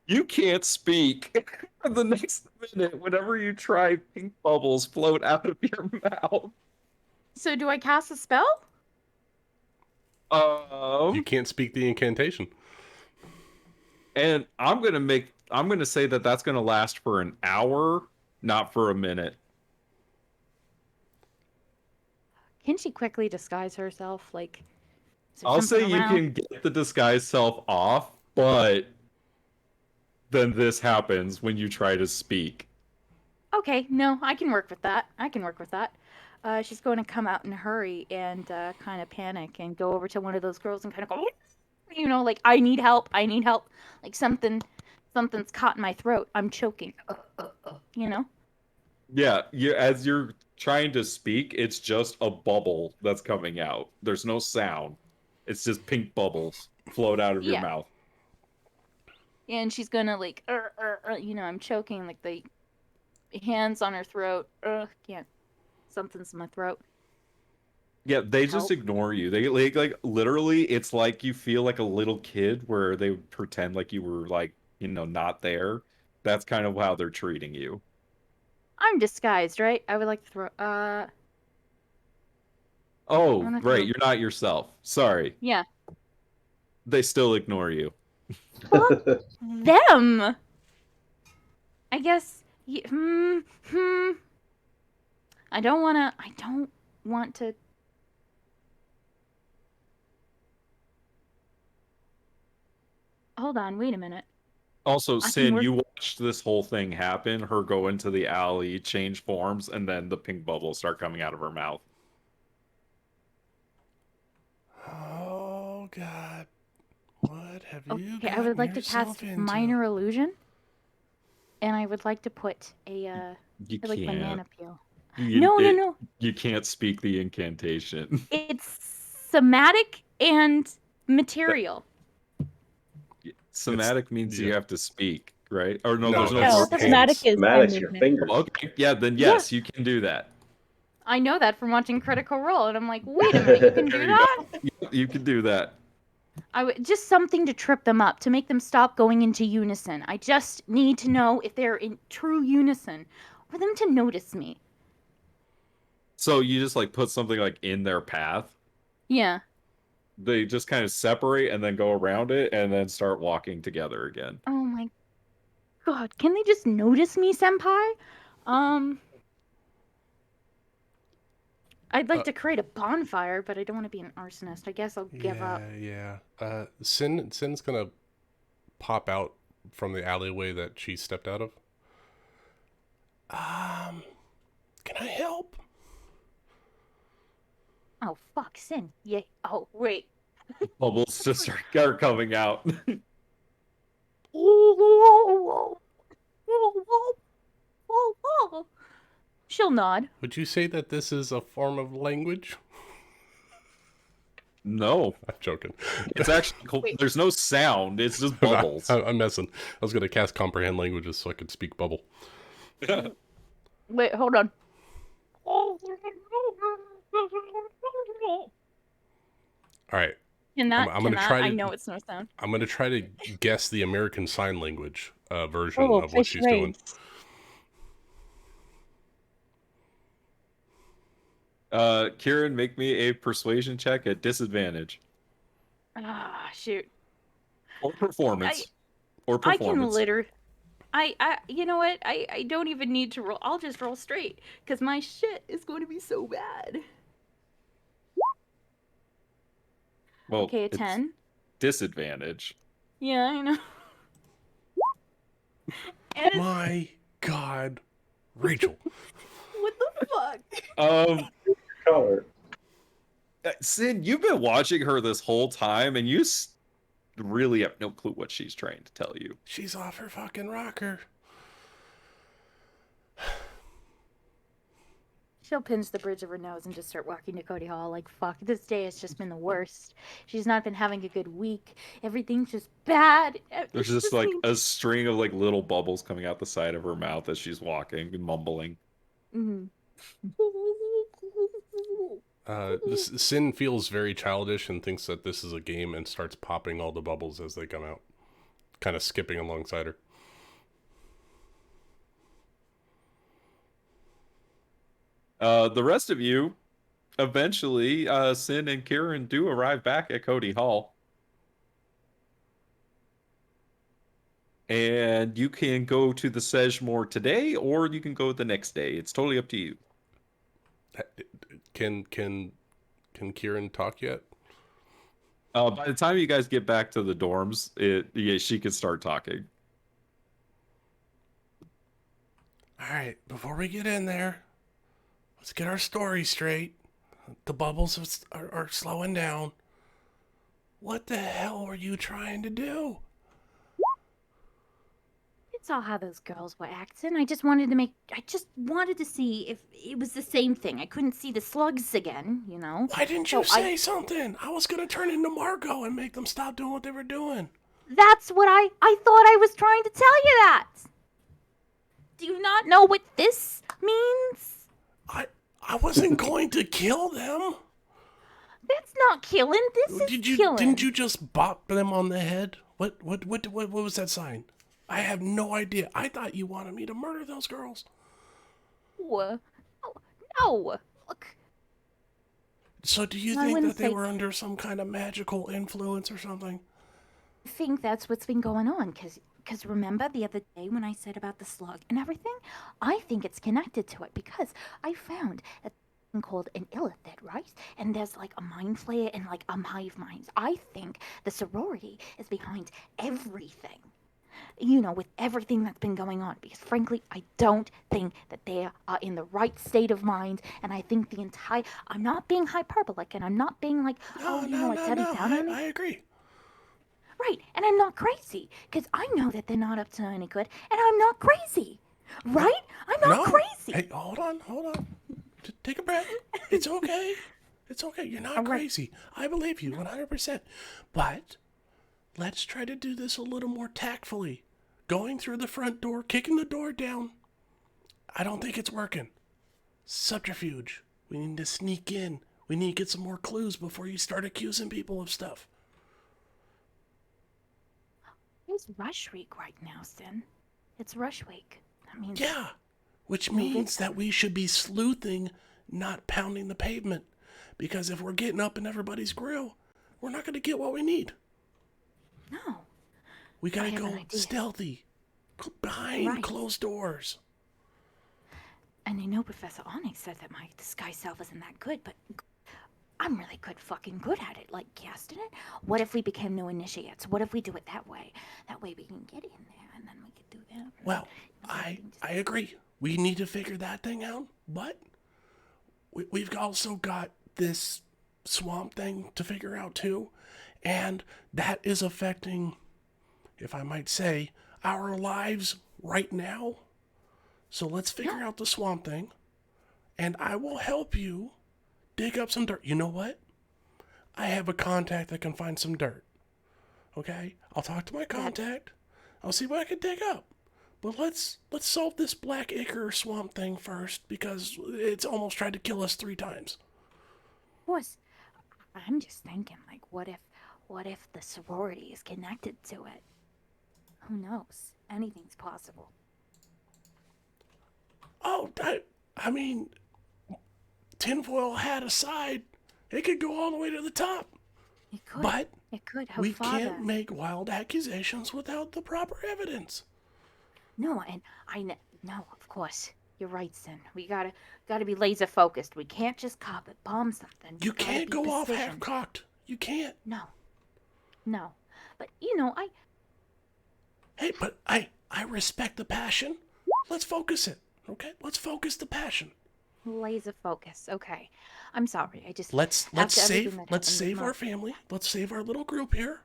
You can't speak. For the next minute, whenever you try, pink bubbles float out of your mouth. So do I cast a spell? You can't speak the incantation. And I'm gonna say that that's gonna last for an hour, not for a minute. Can she quickly disguise herself? Like, is there I'll say something you around? can get the disguise self off, but then this happens when you try to speak. Okay, no, I can work with that. She's going to come out in a hurry and kind of panic and go over to one of those girls and kind of go, like, I need help. Like something something's caught in my throat. I'm choking. You know? Yeah, as you're trying to speak, it's just a bubble that's coming out. There's no sound. It's just pink bubbles float out of your Yeah. mouth. And she's gonna like, you know, I'm choking, like the hands on her throat. Can't. Something's in my throat. Yeah, they just Help. ignore you. They like literally, it's like you feel like a little kid where they would pretend like you were like, not there. That's kind of how they're treating you. I'm disguised, right? I would like to throw. Oh, I'm not right, gonna- you're not yourself. Sorry. Yeah. They still ignore you. Fuck them. I guess. I don't want to. Hold on, wait a minute. Also, can Sin, work- you watched this whole thing happen, her go into the alley, change forms, and then the pink bubbles start coming out of her mouth. Oh God, what have you? Okay, I would like to cast minor illusion, and I would like to put You like can't. banana peel. You, No. You can't speak the incantation. It's somatic and material. Somatic means you yeah. have to speak, right? Or no, No, there's no that's No, more hands. somatic is Matic's hand your movement. fingers. Okay, yeah, then yes, you can do that. I know that from watching Critical Role, and I'm like, wait a minute, you can do There you that? You can do that. I would just something to trip them up, to make them stop going into unison. I just need to know if they're in true unison, for them to notice me. So you just like put something like in their path. Yeah. They just kind of separate and then go around it and then start walking together again. Oh my god, can they just notice me, senpai? I'd like to create a bonfire, but I don't want to be an arsonist. I guess I'll give up. Yeah. Sin's gonna pop out from the alleyway that she stepped out of. Can I help? Oh, fuck, Sin. Yeah. Oh, wait. Bubbles just start coming out. She'll nod. Would you say that this is a form of language? No, I'm joking. it's actually cool. There's no sound. It's just bubbles. I'm messing. I was gonna cast comprehend languages so I could speak bubble. Wait, hold on. All right. Can that? I'm gonna try I to- know it's no sound. I'm gonna try to guess the American Sign Language version of what she's doing. Kieran, make me a persuasion check at disadvantage. Ah, shoot. Or performance. I can performance. you know what? I don't even need to roll. I'll just roll straight, because my shit is going to be so bad. Well, Okay, a it's 10. disadvantage. Yeah, I know. And My God, Rachel. what the fuck? Color. Sin, you've been watching her this whole time, and you really have no clue what she's trying to tell you. She's off her fucking rocker. She'll pinch the bridge of her nose and just start walking to Cody Hall like, fuck, this day has just been the worst. She's not been having a good week. Everything's just bad. There's just like a string of like little bubbles coming out the side of her mouth as she's walking and mumbling. Mhm. Sin feels very childish and thinks that this is a game and starts popping all the bubbles as they come out, kind of skipping alongside her. The rest of you, eventually, Sin and Kieran do arrive back at Cody Hall. And you can go to the Sejmore today, or you can go the next day. It's totally up to you. Can Kieran talk yet? By the time you guys get back to the dorms, she can start talking. All right, before we get in there, let's get our story straight. The bubbles are slowing down. What the hell were you trying to do? saw how those girls were acting. I just wanted to see if it was the same thing. I couldn't see the slugs again, you know. Why didn't So you say something? I was gonna turn into Margot and make them stop doing what they were doing. That's what I thought I was trying to tell you that. Do you not know what this means? I wasn't going to kill them. That's not killing. This is killing. Didn't you just bop them on the head? What was that sign? I have no idea. I thought you wanted me to murder those girls. No. Look. So do you think that they were under some kind of magical influence or something? I think that's what's been going on, because remember the other day when I said about the slug and everything? I think it's connected to it, because I found a thing called an illithid, right? And there's like a mind flayer and like a hive minds. I think the sorority is behind everything. You know, with everything that's been going on, because frankly, I don't think that they are in the right state of mind, and I think I'm not being hyperbolic, and I'm not being like, I agree. Right, and I'm not crazy, because I know that they're not up to any good, and I'm not crazy, right? I'm not crazy. Hey, hold on. Take a breath. It's okay. It's okay. You're not crazy. I believe you 100%. But let's try to do this a little more tactfully. Going through the front door, kicking the door down. I don't think it's working. Subterfuge. We need to sneak in. We need to get some more clues before you start accusing people of stuff. It's rush week right now, Sin. It's rush week. That means which means that we should be sleuthing, not pounding the pavement. Because if we're getting up in everybody's grill, we're not going to get what we need. No. We gotta go stealthy, behind closed doors. And I know Professor Onyx said that my disguise self isn't that good, but I'm really fucking good at it, like casting it. What if we became new initiates? What if we do it that way? That way we can get in there, and then we could do that. Well, I agree. We need to figure that thing out, but we've also got this swamp thing to figure out too, and that is affecting, if I might say, our lives right now. So let's figure out the swamp thing, and I will help you dig up some dirt. You know what? I have a contact that can find some dirt. Okay? I'll talk to my contact. I'll see what I can dig up. But let's solve this black ichor swamp thing first, because it's almost tried to kill us 3 times. Of course. I'm just thinking, like, what if the sorority is connected to it? Who knows? Anything's possible. Oh, I mean, tinfoil hat aside, it could go all the way to the top. It could. But it could. We can't make wild accusations without the proper evidence. No, and no, of course. You're right, Sin. We gotta be laser focused. We can't just cop it, bomb something. You can't go off half cocked. You can't. No. But you know, Hey, but I respect the passion. Let's focus it. Okay? Let's focus the passion. Laser focus. Okay. I'm sorry. I just let's save our family. Let's save our little group here,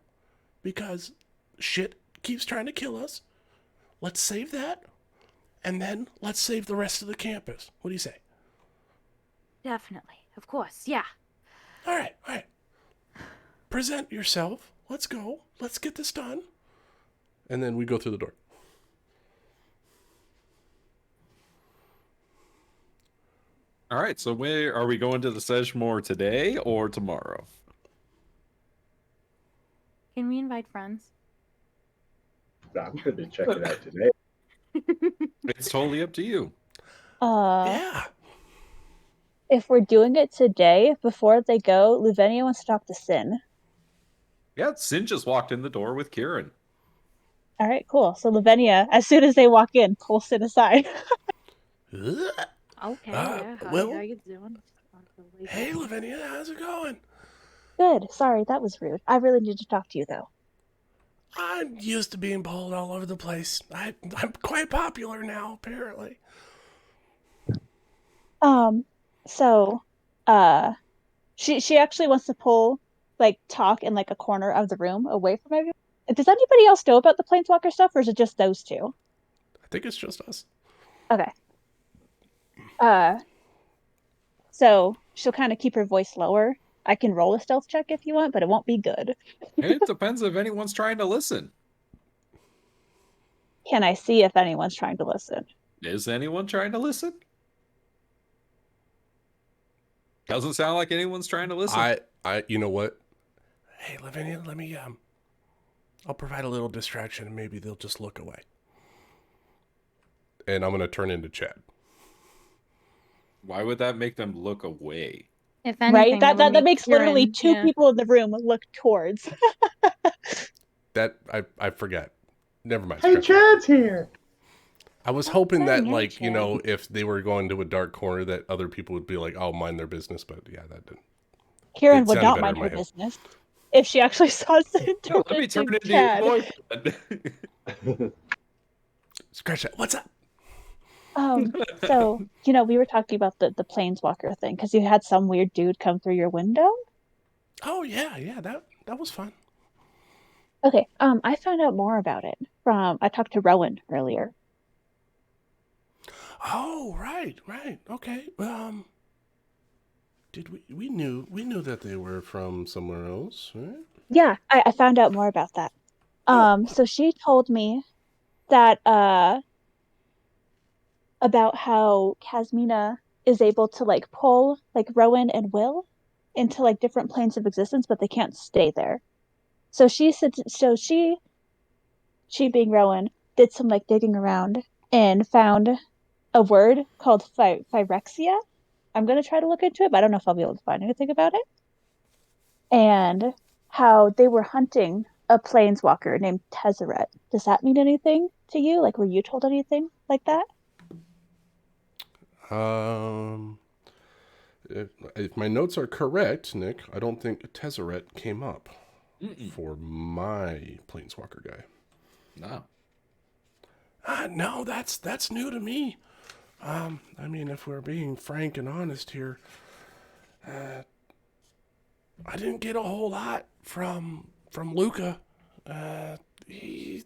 because shit keeps trying to kill us. Let's save that, and then let's save the rest of the campus. What do you say? Definitely. Of course. Yeah. All right. Present yourself. Let's go. Let's get this done. And then we go through the door. All right, so where are we going to the Sedgemoor today or tomorrow? Can we invite friends? I'm good to check it out today. It's totally up to you. Yeah. If we're doing it today, before they go, Luvenia wants to talk to Sin. Yeah, Sin just walked in the door with Kieran. All right, cool. So Luvenia, as soon as they walk in, pull Sin aside. Okay, yeah. How you doing? Hey, Lavinia, how's it going? Good. Sorry, that was rude. I really need to talk to you, though. I'm used to being pulled all over the place. I'm quite popular now, apparently. So, she actually wants to talk in, like, a corner of the room away from everyone. Does anybody else know about the Planeswalker stuff, or is it just those two? think it's just us. Okay. So she'll kind of keep her voice lower. I can roll a stealth check if you want, but it won't be good. It depends if anyone's trying to listen. Can I see if anyone's trying to listen? Is anyone trying to listen? Doesn't sound like anyone's trying to listen. You know what? Hey, Lavinia, let me, I'll provide a little distraction and maybe they'll just look away. And I'm going to turn into Chad. Why would that make them look away? If anything, Right? That makes literally Kieran, two people in the room look towards. That, I forget. Never mind. Hey, Chad's here. I was hoping that, Hey, like, you Chad. know, if they were going to a dark corner, that other people would be like, "Oh, mind their business." But yeah, that didn't. Kieran It would sounded not better mind in her my head. business if she actually saw Sid No, let me turn into into your Chad. boyfriend. Scratch that. What's up? So, you know, we were talking about the planeswalker thing because you had some weird dude come through your window. Oh yeah, that was fun. Okay, I found out more about it I talked to Rowan earlier. Oh, right. Okay. Did we knew that they were from somewhere else, right? Yeah, I found out more about that. So she told me that about how Kasmina is able to like pull like Rowan and Will into like different planes of existence, but they can't stay there. So she being Rowan did some like digging around and found a word called phyrexia. I'm gonna try to look into it, but I don't know if I'll be able to find anything about it. And how they were hunting a planeswalker named Tezzeret. Does that mean anything to you? Like, were you told anything like that? If my notes are correct, Nick, I don't think Tezzeret came up for my planeswalker guy. No. No, that's new to me. I mean, if we're being frank and honest here, I didn't get a whole lot from Luca. He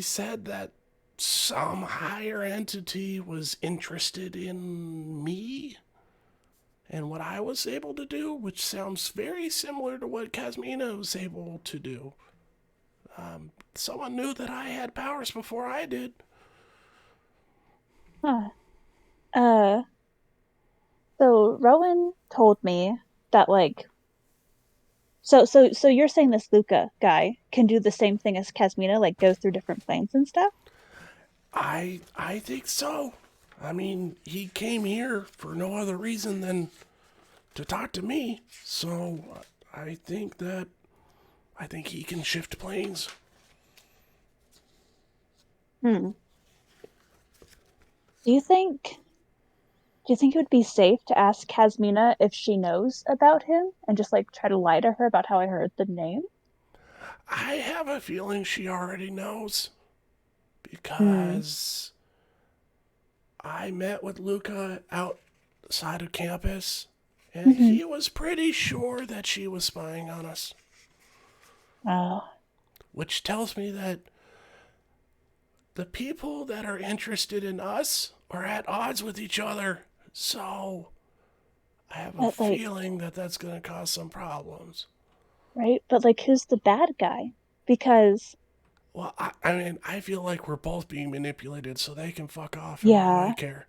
said that some higher entity was interested in me and what I was able to do, which sounds very similar to what Kasmina was able to do. Someone knew that I had powers before I did. Huh. So Rowan told me that like so you're saying this Luca guy can do the same thing as Kasmina, like go through different planes and stuff? I think so. I mean, he came here for no other reason than to talk to me. So I think he can shift planes. Do you think it would be safe to ask Kasmina if she knows about him and just like try to lie to her about how I heard the name? I have a feeling she already knows because I met with Luca outside of campus and he was pretty sure that she was spying on us. Oh. Which tells me that the people that are interested in us are at odds with each other. So I have a feeling that that's going to cause some problems. Right? But like, who's the bad guy? Because... Well, I mean, I feel like we're both being manipulated, so they can fuck off. Yeah. I care.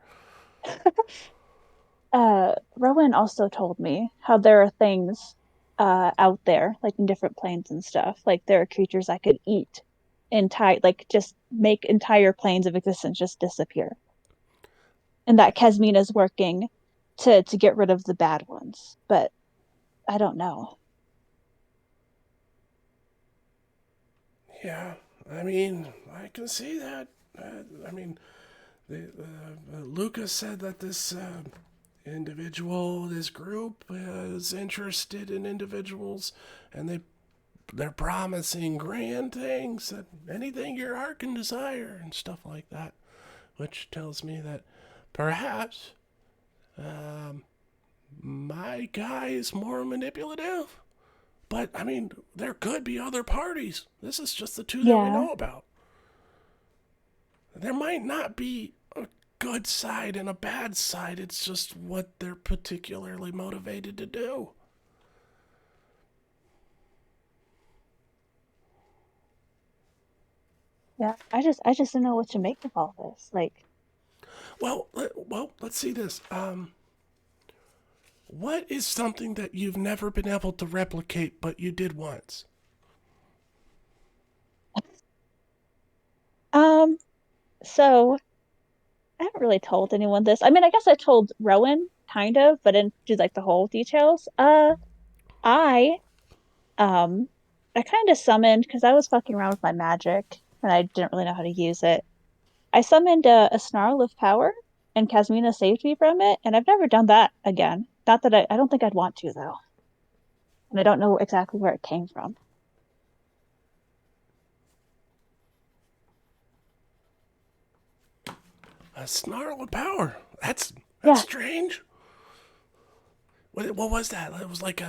Rowan also told me how there are things out there, like in different planes and stuff. Like there are creatures I could eat, like just make entire planes of existence just disappear. And that Kasmina's working to get rid of the bad ones, but I don't know. Yeah, I mean, I can see that. I mean, Lucas said that this individual, this group, is interested in individuals, and they're promising grand things, that anything your heart can desire, and stuff like that, which tells me that perhaps my guy is more manipulative. But, I mean, there could be other parties. This is just the two that we know about. there might not be a good side and a bad side. It's just what they're particularly motivated to do. Yeah, I just don't know what to make of all this. Like, Well, let's see this. What is something that you've never been able to replicate, but you did once? so I haven't really told anyone this. I mean, I guess I told Rowan, kind of, but didn't do like the whole details. I I kind of summoned, because I was fucking around with my magic and I didn't really know how to use it. I summoned a snarl of power, and Kasmina saved me from it, and I've never done that again. Not that I don't think I'd want to, though. And I don't know exactly where it came from. A snarl of power. That's Yeah. strange. What was that? It was like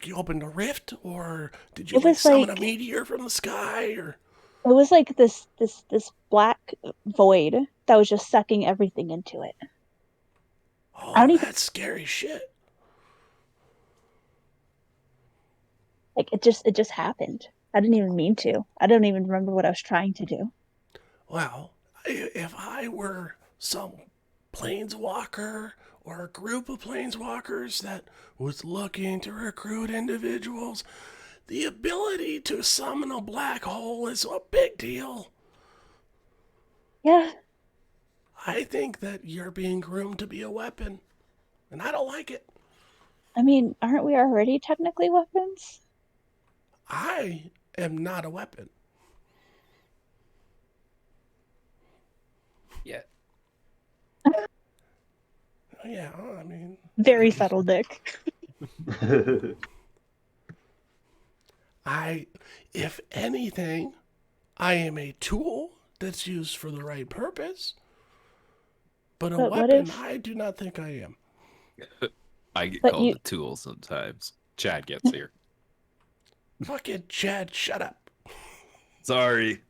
you opened a rift, or did you It was summon a like- meteor from the sky, or? It was like this black void that was just sucking everything into it. Oh, I don't even- that's scary shit. Like it just happened. I didn't even mean to. I don't even remember what I was trying to do. Well, if I were some planeswalker or a group of planeswalkers that was looking to recruit individuals, the ability to summon a black hole is a big deal. Yeah. I think that you're being groomed to be a weapon, and I don't like it. I mean, aren't we already technically weapons? I am not a weapon. Yeah. Yeah, I mean, Very subtle, Dick. if anything, I am a tool that's used for the right purpose. But a But what weapon, if- I do not think I am. I get But called you- a tool sometimes. Chad gets here. Fucking Chad, shut up. Sorry.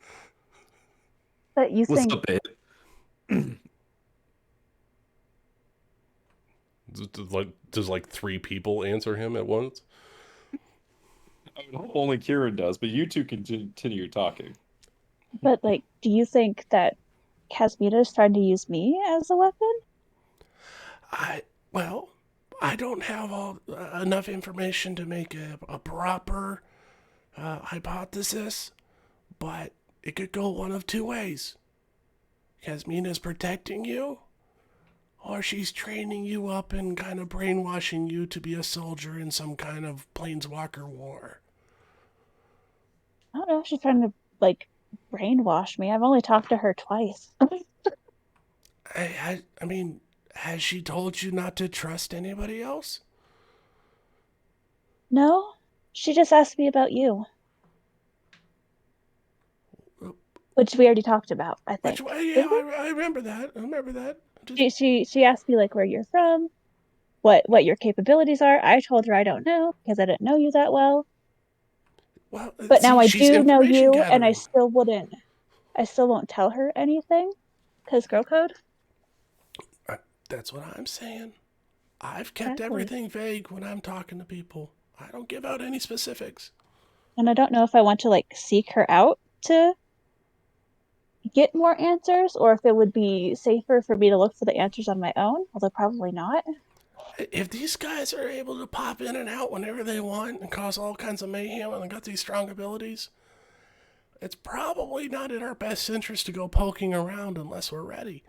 But you What's think up, babe? Does like 3 people answer him at once? I would hope only Kieran does, but you two can continue talking. But like, do you think that Kasmina is trying to use me as a weapon? I don't have enough information to make a proper hypothesis, but it could go one of 2 ways. Kasmina's protecting you, or she's training you up and kind of brainwashing you to be a soldier in some kind of planeswalker war. I don't know if she's trying to like brainwash me. I've only talked to her twice. I mean, has she told you not to trust anybody else? No, she just asked me about you, which we already talked about, I think. Yeah, I remember that. I remember that. She asked me like where you're from, what your capabilities are. I told her I don't know because I didn't know you that well. Well, But now I she's do know information you, and I gathering. still won't tell her anything because girl code. That's what I'm saying. I've kept Exactly. everything vague when I'm talking to people. I don't give out any specifics. And I don't know if I want to like seek her out to get more answers, or if it would be safer for me to look for the answers on my own, although probably not. If these guys are able to pop in and out whenever they want and cause all kinds of mayhem and they got these strong abilities, it's probably not in our best interest to go poking around unless we're ready.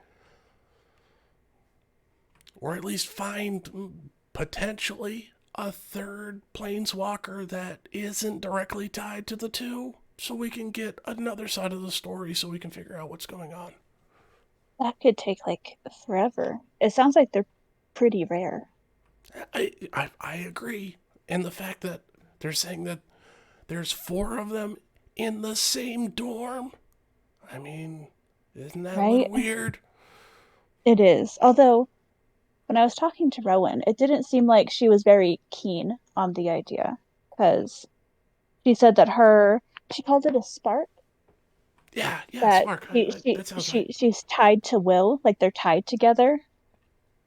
Or at least find potentially a third planeswalker that isn't directly tied to the 2, so we can get another side of the story so we can figure out what's going on. That could take like forever. It sounds like they're pretty rare. I agree. And the fact that they're saying that there's 4 of them in the same dorm. I mean, isn't that a Right? little weird? It is. Although, when I was talking to Rowan, it didn't seem like she was very keen on the idea. Because she said that she called it a spark. Yeah, that spark. That sounds right. she's tied to Will, like they're tied together,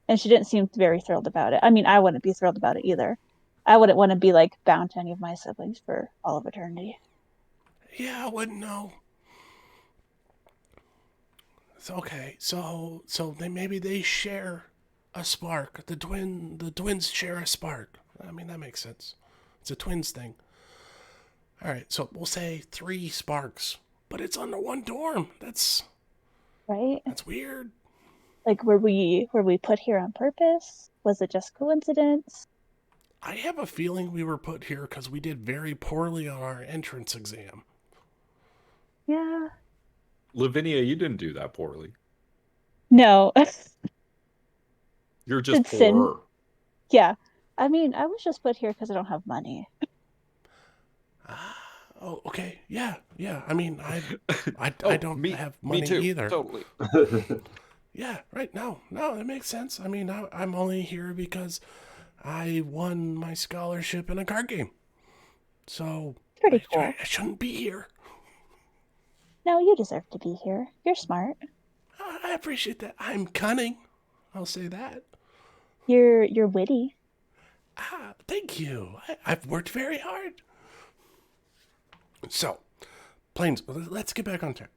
and she didn't seem very thrilled about it. I mean, I wouldn't be thrilled about it either. I wouldn't want to be like bound to any of my siblings for all of eternity. Yeah, I wouldn't know. It's okay. So maybe they share a spark. The twins share a spark. I mean, that makes sense. It's a twins thing. All right, so we'll say 3 sparks, but it's under one dorm. That's Right? weird. Like, were we put here on purpose? Was it just coincidence? I have a feeling we were put here because we did very poorly on our entrance exam. Yeah. Lavinia, you didn't do that poorly. No. You're just Did Sin- poor. Yeah. I mean, I was just put here because I don't have money. Oh, okay. Yeah. I mean, I don't have money me too. either. Totally. Yeah, right. No, that makes sense. I mean, I'm only here because I won my scholarship in a card game. So Pretty cool. I shouldn't be here. No, you deserve to be here. You're smart. I appreciate that. I'm cunning. I'll say that. You're witty. Thank you. I've worked very hard. So, planes. Let's get back on track.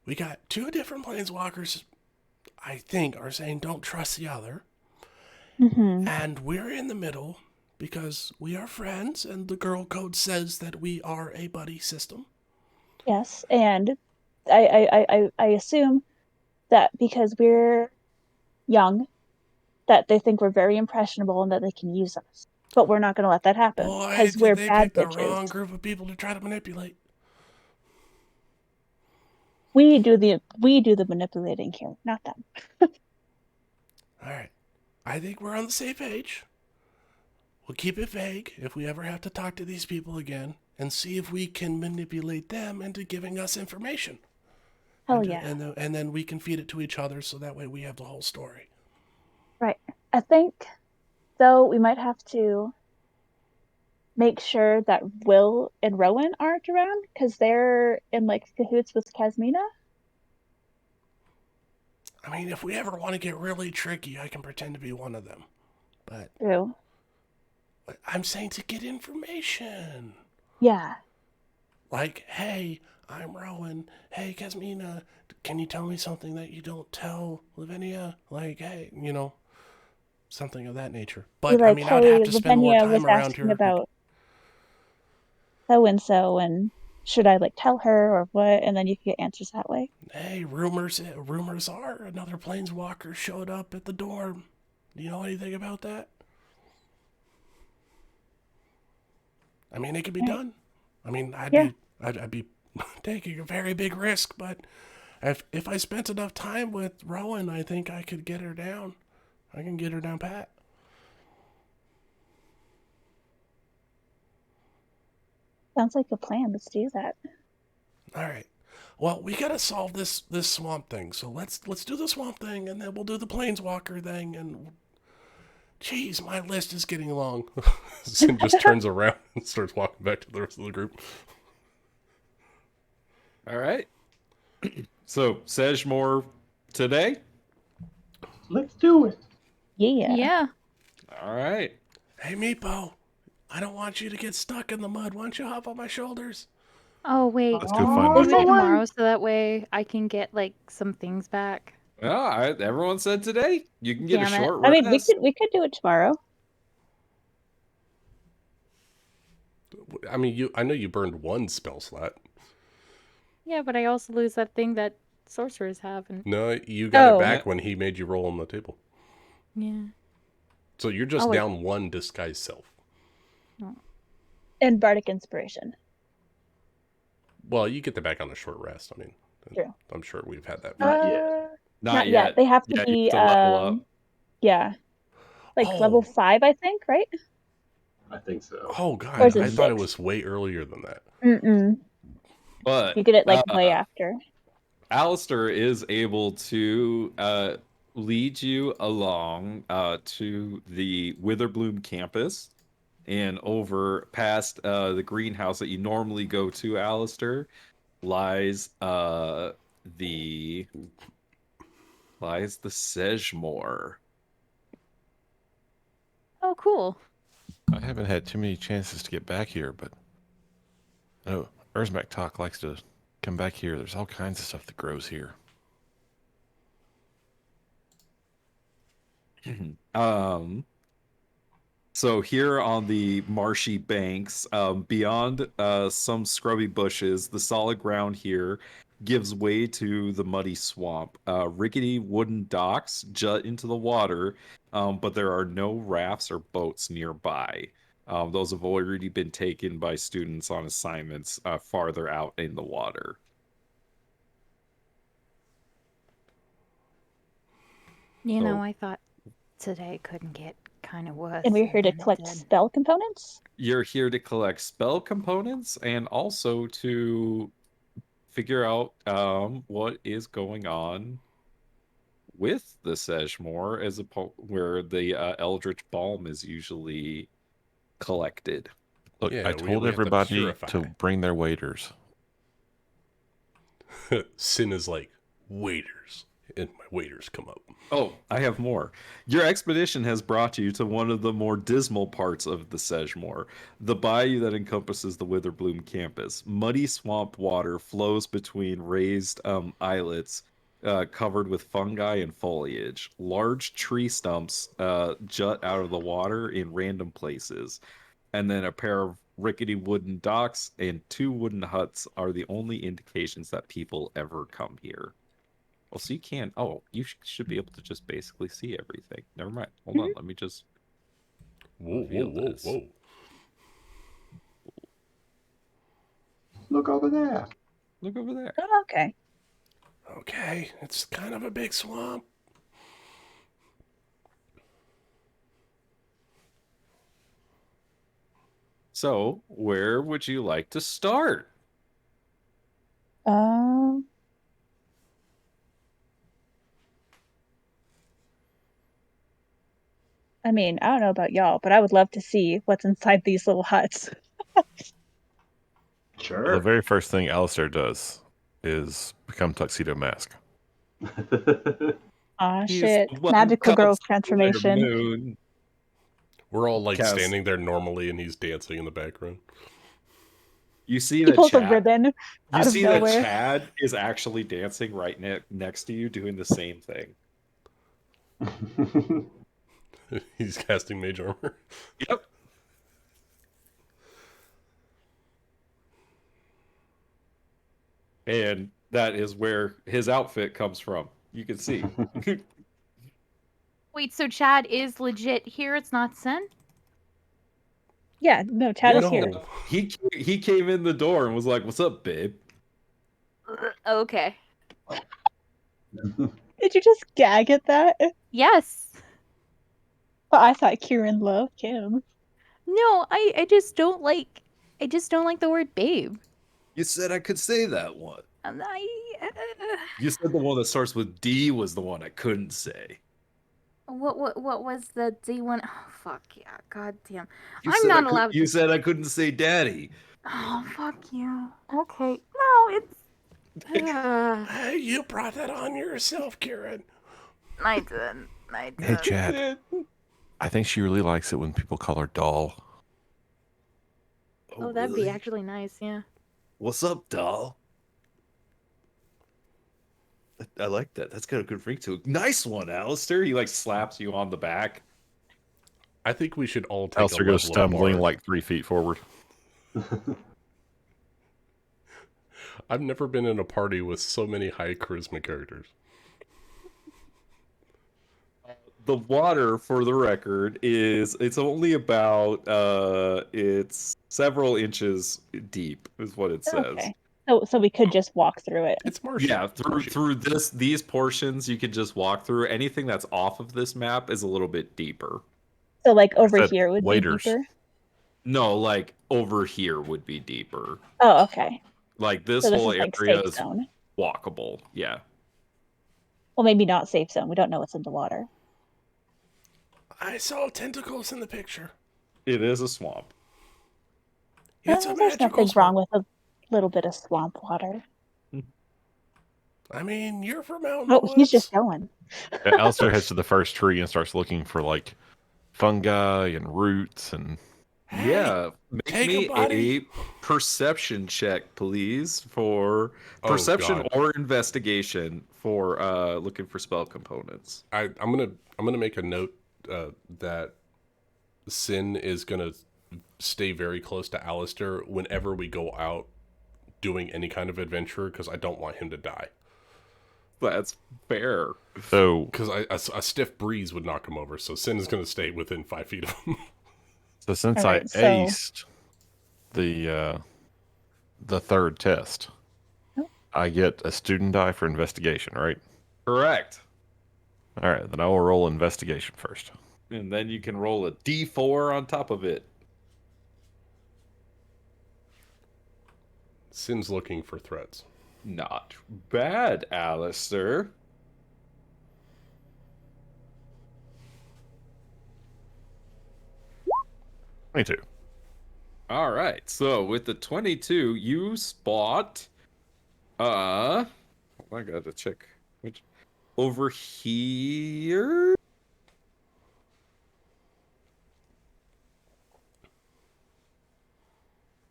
We got 2 different planeswalkers, I think, are saying don't trust the other. Mm-hmm. And we're in the middle because we are friends, and the girl code says that we are a buddy system. Yes, and I assume that because we're young, that they think we're very impressionable and that they can use us. But we're not going to let that happen because we're they bad picked the bitches. wrong group of people to try to manipulate. We do the manipulating here, not them. All right, I think we're on the same page. We'll keep it vague if we ever have to talk to these people again, and see if we can manipulate them into giving us information. Hell yeah. And then we can feed it to each other, so that way we have the whole story. Right. I think, though, we might have to make sure that Will and Rowan aren't around because they're in like cahoots with Casmina. I mean, if we ever want to get really tricky, I can pretend to be one of them. But True. I'm saying to get information. Yeah. Like, hey, I'm Rowan. Hey, Casmina, can you tell me something that you don't tell Lavinia? Like, hey, something of that nature. But like, I mean, I'd have to spend more Lavinia time was around asking here. about so and so, and should I like tell her or what? And then you can get answers that way. Hey, rumors are another planeswalker showed up at the dorm. Do you know anything about that? I mean, it could be done. I mean, I'd be taking a very big risk, but if I spent enough time with Rowan, I think I could get her down. I can get her down pat. Sounds like a plan. Let's do that. All right. Well, we gotta solve this swamp thing. So let's do the swamp thing, and then we'll do the planeswalker thing. And jeez, my list is getting long. Sin just turns around and starts walking back to the rest of the group. All right. So, Sejmore today? Let's do it. Yeah. Yeah. All right. Hey, Meepo, I don't want you to get stuck in the mud. Why don't you hop on my shoulders? Oh wait. Let's go Oh, find Is it Meepo. tomorrow so that way I can get like some things back? Well, everyone said today. You can get Damn a it. short I rest. mean, we could do it tomorrow. I mean, I know you burned 1 spell slot. Yeah, but I also lose that thing that sorcerers have, and No, you got Oh. it back when he made you roll on the table. yeah. So you're just Oh, wait. down 1 disguise self. And Bardic Inspiration. Well, you get that back on a short rest. I mean, True. I'm sure we've had that. Not yet. Not yet. yet. They have to Yeah, be you have to level up. yeah. Like Oh. level 5, I think, right? I think so. Oh, Or God. is it I thought it 6? was way earlier than that. Mm-mm. But You get it like way after. Alistair is able to lead you along to the Witherbloom campus and over past the greenhouse that you normally go to, Alistair. lies the Sedgemoor. Oh, cool. I haven't had too many chances to get back here, but oh, Erzmak Talk likes to come back here. There's all kinds of stuff that grows here. So here on the marshy banks, beyond some scrubby bushes, the solid ground here gives way to the muddy swamp. Rickety wooden docks jut into the water, but there are no rafts or boats nearby. Those have already been taken by students on assignments farther out in the water. You So- know, I thought today couldn't get kind of worse. And we're here to than it collect did. spell components? You're here to collect spell components and also to figure out what is going on with the Sedgemoor as where the Eldritch Balm is usually collected. Look, Yeah, I we told have to everybody purify. to bring their waiters. Sin is like, waiters. And my waiters come up. Oh, I have more. Your expedition has brought you to one of the more dismal parts of the Sedgemoor, the bayou that encompasses the Witherbloom campus. Muddy swamp water flows between raised islets covered with fungi and foliage. Large tree stumps jut out of the water in random places. And then a pair of rickety wooden docks and 2 wooden huts are the only indications that people ever come here. Well, so you can. Oh, you should be able to just basically see everything. Never mind. Hold on. Let me just. Whoa, Reveal whoa, whoa, this. whoa. Look over there. Look over there. Oh, okay. Okay, it's kind of a big swamp. So, where would you like to start? Um, I mean, I don't know about y'all, but I would love to see what's inside these little huts. Sure. The very first thing Alistair does is become Tuxedo Mask. Aw, He's shit. the one Magical growth comes to the transformation. moon. We're all like Cast. standing there normally and he's dancing in the background. You see He that pulls a Chad. ribbon You out of see that nowhere. Chad is actually dancing right next to you, doing the same thing. He's casting mage armor. Yep. And that is where his outfit comes from. You can see. Wait, so Chad is legit here? It's not Sin? Yeah, no, Chad is No. here. He came in the door and was like, "What's up, babe?" Okay. Did you just gag at that? Yes. But I thought Kieran loved him. No, I just don't like. I just don't like the word babe. You said I could say that one. I. You said the one that starts with D was the one I couldn't say. What was the D1? Oh fuck yeah! God damn! You I'm said not allowed. You said I couldn't say daddy. Oh fuck you! Okay, no, it's. Hey, you brought that on yourself, Kieran. I did. I did. Hey, Chad. I think she really likes it when people call her doll. Oh, that'd be actually nice. Yeah. What's up, doll? I like that. That's got a good ring to it. Nice one, Alistair. He like slaps you on the back. I think we should all take Alistair a goes level stumbling apart. like 3 feet forward. I've never been in a party with so many high charisma characters. The water, for the record, it's only about it's several inches deep, is what it says. Okay. So we could just walk through it. It's marshy. Yeah, It's marshy. through these portions you can just walk through. Anything that's off of this map is a little bit deeper. So like over Said here would waiters. be deeper. No, like over here would be deeper. Oh, okay. Like this So this whole is like area safe is zone. walkable. Yeah. Well, maybe not safe zone. We don't know what's in the water. I saw tentacles in the picture. It is a swamp. It's a There's magical nothing swamp. wrong with a little bit of swamp water. I mean, you're from out in Oh, the he's woods. just going. Yeah, Alistair heads to the first tree and starts looking for like fungi and roots and Hey, Yeah, make take me a buddy. a perception check, please, for Oh, perception God. or investigation for looking for spell components. I'm gonna make a note that Sin is gonna stay very close to Alistair whenever we go out doing any kind of adventure, because I don't want him to die. That's fair. so Because a stiff breeze would knock him over, so Sin is gonna stay within 5 feet of him. so since Alright, I so- aced the third test, Oh. I get a student die for investigation, right? Correct. All right, then I will roll investigation first. And then you can roll a d4 on top of it. Sin's looking for threats. Not bad, Alistair. Me too. All right. So with the 22, you spot I gotta check which over here.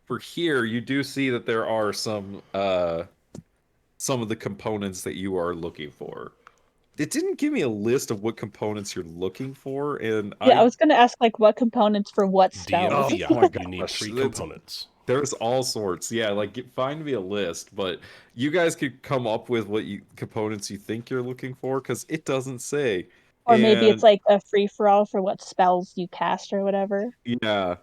For here, you do see that there are some of the components that you are looking for. It didn't give me a list of what components you're looking for, and Yeah, I was gonna ask like what components for what DMT. spells. Oh my You need gosh, 3 that's- components. There's all sorts. Yeah, like find me a list, but you guys could come up with components you think you're looking for, because it doesn't say. Or maybe it's And- like a free for all for what spells you cast or whatever. Yeah,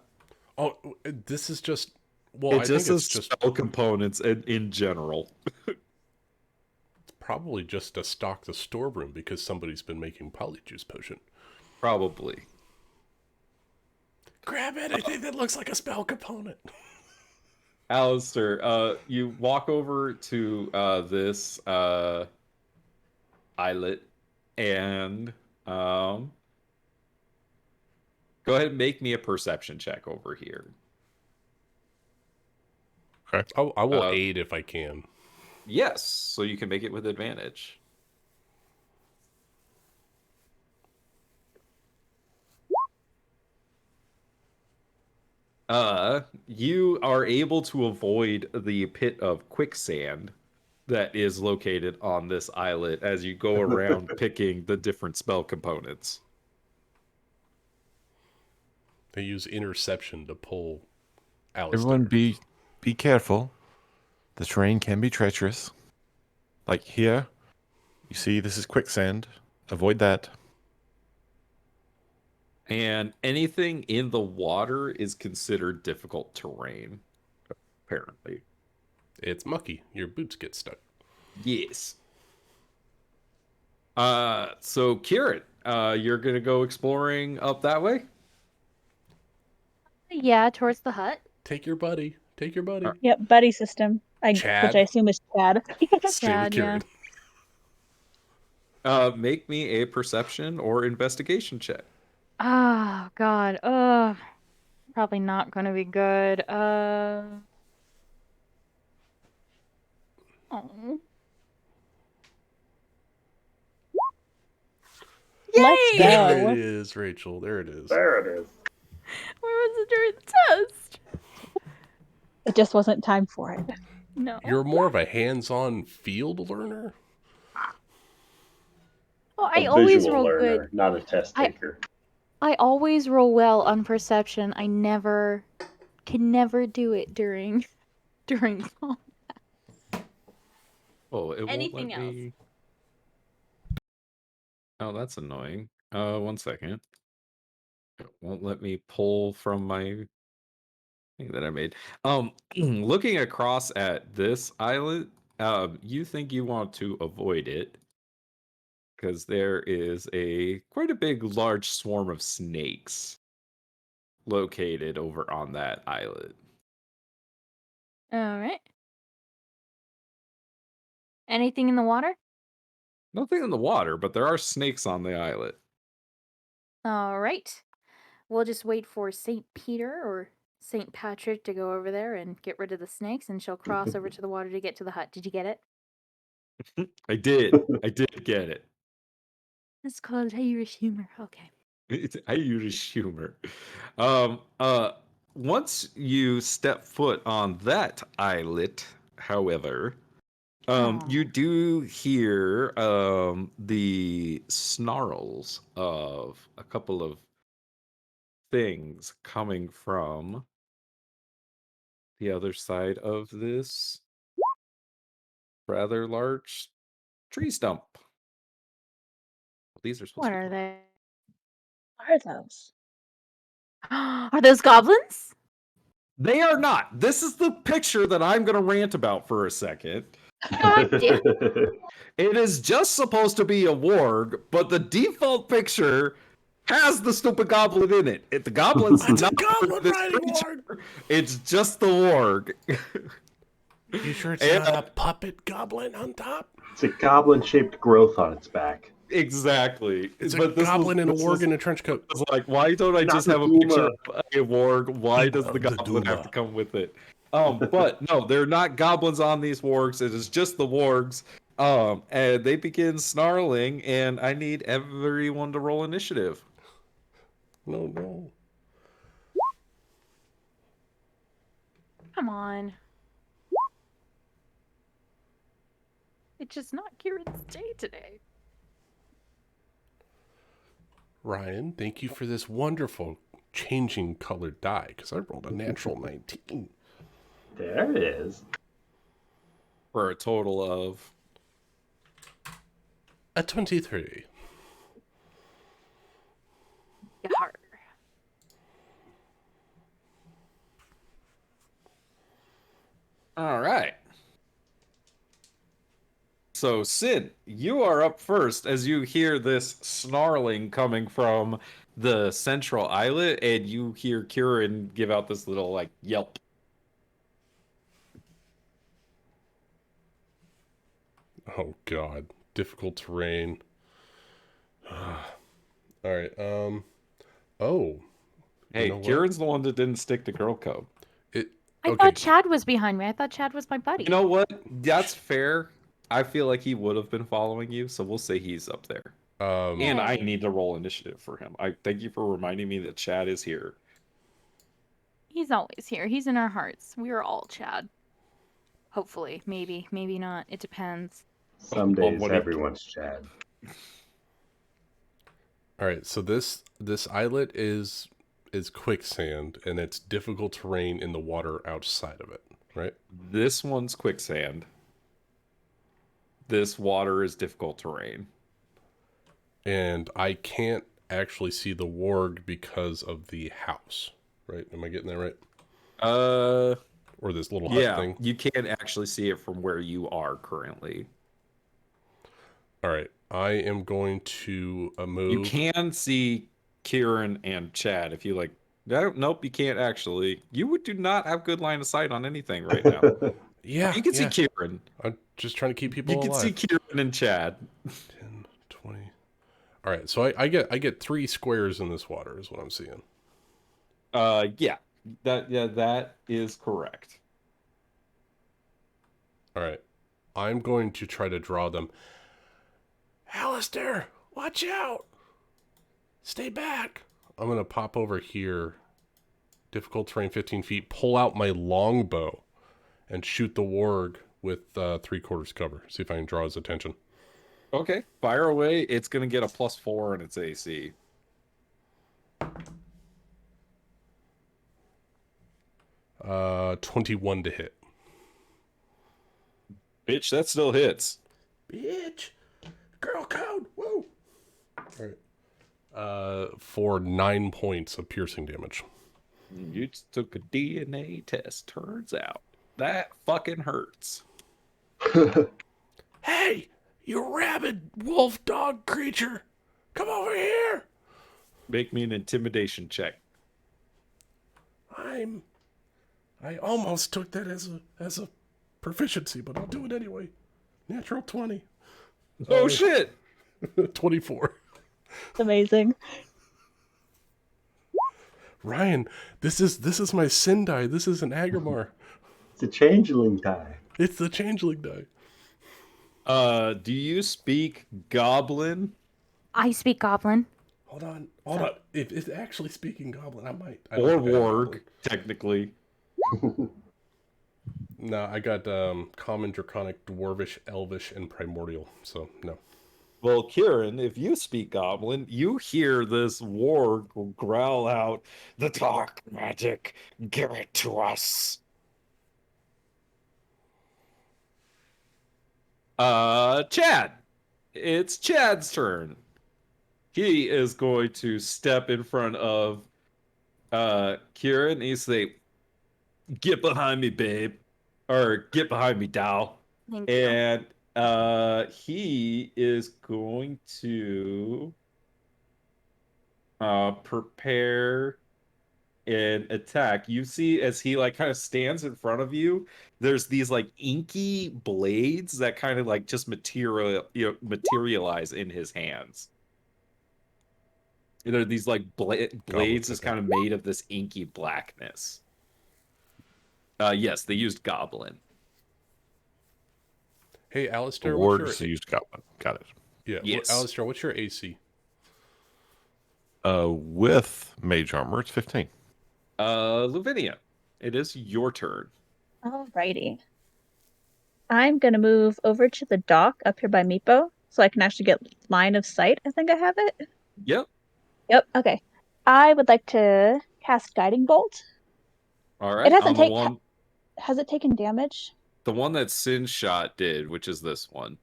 Oh, this is just... Well, it I just think it's says just spell components in general. probably just to stock the storeroom because somebody's been making polyjuice potion. Probably. Grab anything that looks like a spell component. Alistair, you walk over to this islet and go ahead and make me a perception check over here. I will Uh, aid if I can. Yes, so you can make it with advantage. You are able to avoid the pit of quicksand that is located on this islet as you go around picking the different spell components. They use interception to pull Alistair. Everyone be careful. The terrain can be treacherous. Like here, you see this is quicksand. Avoid that. And anything in the water is considered difficult terrain, apparently. It's mucky. Your boots get stuck. Yes. So Kieran, you're gonna go exploring up that way? Yeah, towards the hut. Take your buddy. Take your buddy. Yep, buddy system. Chad. Which I assume is Chad. Stay with Chad, yeah. Kieran. Make me a perception or investigation check. Oh God. Probably not gonna be good. Oh. Let's There go. it is, Rachel. There it is. There it is. Where was it during the test? It just wasn't time for it. No. You're more of a hands-on field learner? Well, I A always visual roll learner, good. not a test taker. I always roll well on perception. I can never do it during combat. Oh, it Anything won't let me. Oh, that's annoying. 1 second. It won't let me pull from my thing that I made. Looking across at this islet, you think you want to avoid it because there is quite a big, large swarm of snakes located over on that islet. All right. Anything in the water? Nothing in the water, but there are snakes on the islet. All right. We'll just wait for St. Peter or St. Patrick to go over there and get rid of the snakes, and she'll cross over to the water to get to the hut. Did you get it? I did get it. It's called Irish humor. Okay. It's Irish humor. Once you step foot on that islet, however, you do hear the snarls of a couple of things coming from the other side of this rather large tree stump. These are supposed What to be are they? What are those? Are those goblins? They are not. This is the picture that I'm going to rant about for a second. God damn. It is just supposed to be a warg, but the default picture has the stupid goblin in it. The goblin's It's a not goblin this riding creature. warg. It's just the warg. You sure it's And- not a puppet goblin on top? It's a goblin-shaped growth on its back. Exactly. It's a But this goblin in a this warg in a trench coat. was like, why don't I Not just the have a picture Duma. of a warg? Why does the The goblin have Duma. to come with it? But no, they're not goblins on these wargs. It is just the wargs. And they begin snarling, and I need everyone to roll initiative. No. Come on. It's just not Kieran's day today. Ryan, thank you for this wonderful changing colored die, because I rolled a natural 19. There it is. For a total of A 23. Yar. all right. So, Sid, you are up first as you hear this snarling coming from the central islet, and you hear Kieran give out this little like yelp. Oh God, difficult terrain. All right. Oh. Hey, You know what? Kieran's the one that didn't stick to girl code. I Okay. thought Chad was behind me. I thought Chad was my buddy. You know what? That's fair. I feel like he would have been following you, so we'll say he's up there. And I Yay. need to roll initiative for him. I thank you for reminding me that Chad is here. He's always here. He's in our hearts. We are all Chad. Hopefully. Maybe. Maybe not. It depends. Some days what do you- everyone's Chad. All right. So this islet is quicksand, and it's difficult terrain in the water outside of it. Right. This one's quicksand. This water is difficult terrain. And I can't actually see the warg because of the house. Right? Am I getting that right? Or this little hut Yeah, thing? you can't actually see it from where you are currently. All right. I am going to move. You can see Kieran and Chad if you like. No, nope, you can't actually. You do not have good line of sight on anything right now. Yeah. You can yeah. see Kieran. I'm just trying to keep people You can alive. see Kieran and Chad. 10, 20. All right, so I get 3 squares in this water is what I'm seeing. Yeah. That is correct. All right. I'm going to try to draw them. Alistair, watch out. Stay back. I'm going to pop over here. Difficult terrain 15 feet. Pull out my longbow and shoot the warg with 3/4 cover. See if I can draw his attention. Okay, fire away. It's gonna get a +4 in its AC. 21 to hit. Bitch, that still hits. Bitch. Girl code. Woo. All right. For 9 points of piercing damage. You just took a DNA test. Turns out that fucking hurts. Hey, you rabid wolf dog creature. Come over here. Make me an intimidation check. I almost took that as a proficiency, but I'll do it anyway. Natural 20. Oh shit! 24. It's amazing. Ryan, this is my sin die. This is an Agrimar. It's a changeling die. It's the changeling die. Do you speak Goblin? I speak Goblin. Hold on. If it's actually speaking Goblin, I might. Or Warg, technically. No, I got Common, Draconic, Dwarvish, Elvish, and Primordial. So no. Well, Kieran, if you speak Goblin, you hear this Warg growl out, "The dark magic, give it to us." Chad. It's Chad's turn. He is going to step in front of Kieran and he's say, "Get behind me, babe." Or "Get behind me, doll." Thank you. And he is going to prepare an attack. You see, as he like kind of stands in front of you, there's these like inky blades that kind of like just materialize in his hands. There are these like blades just kind of made of this inky blackness. Yes, they used Goblin. Hey, Alistair, Wargs used Goblin. Got it. Yeah, yes. Alistair, what's your AC? With Mage Armor, it's 15. Lavinia, it is your turn. Alrighty. I'm gonna move over to the dock up here by Meepo, so I can actually get line of sight. I think I have it. Yep. Yep. Okay. I would like to cast Guiding Bolt. All right. It doesn't on take. the one, Has it taken damage? the one that Sin Shot did, which is this one.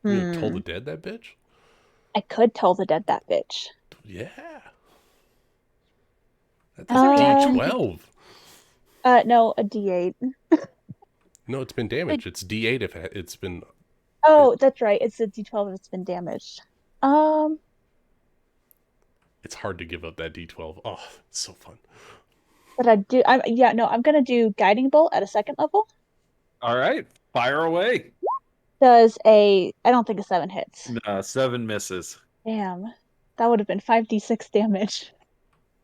You told the dead that bitch? I could toll the dead that bitch. Yeah. That's a D12. No, a D8. No, it's been damaged. It's D8 if it's been. Oh, that's right. It's a D12 if it's been damaged. It's hard to give up that D12. Oh, it's so fun. But I'm gonna do Guiding Bolt at a second level. All right. Fire away. I don't think a 7 hits. 7 misses. Damn. That would have been 5d6 damage.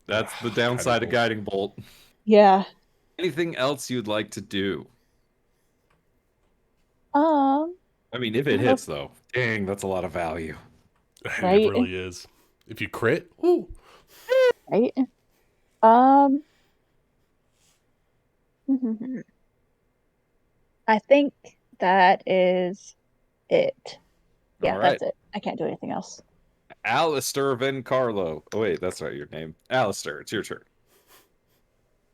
That's the downside of Guiding Bolt. Yeah. Anything else you'd like to do? I mean, if it hits, though. Dang, that's a lot of value. Right? It really is. If you crit, woo. Right? I think that is it. Yeah, All right. that's it. I can't do anything else. Alistair Vencarlo. Oh, wait, that's not your name. Alistair, it's your turn.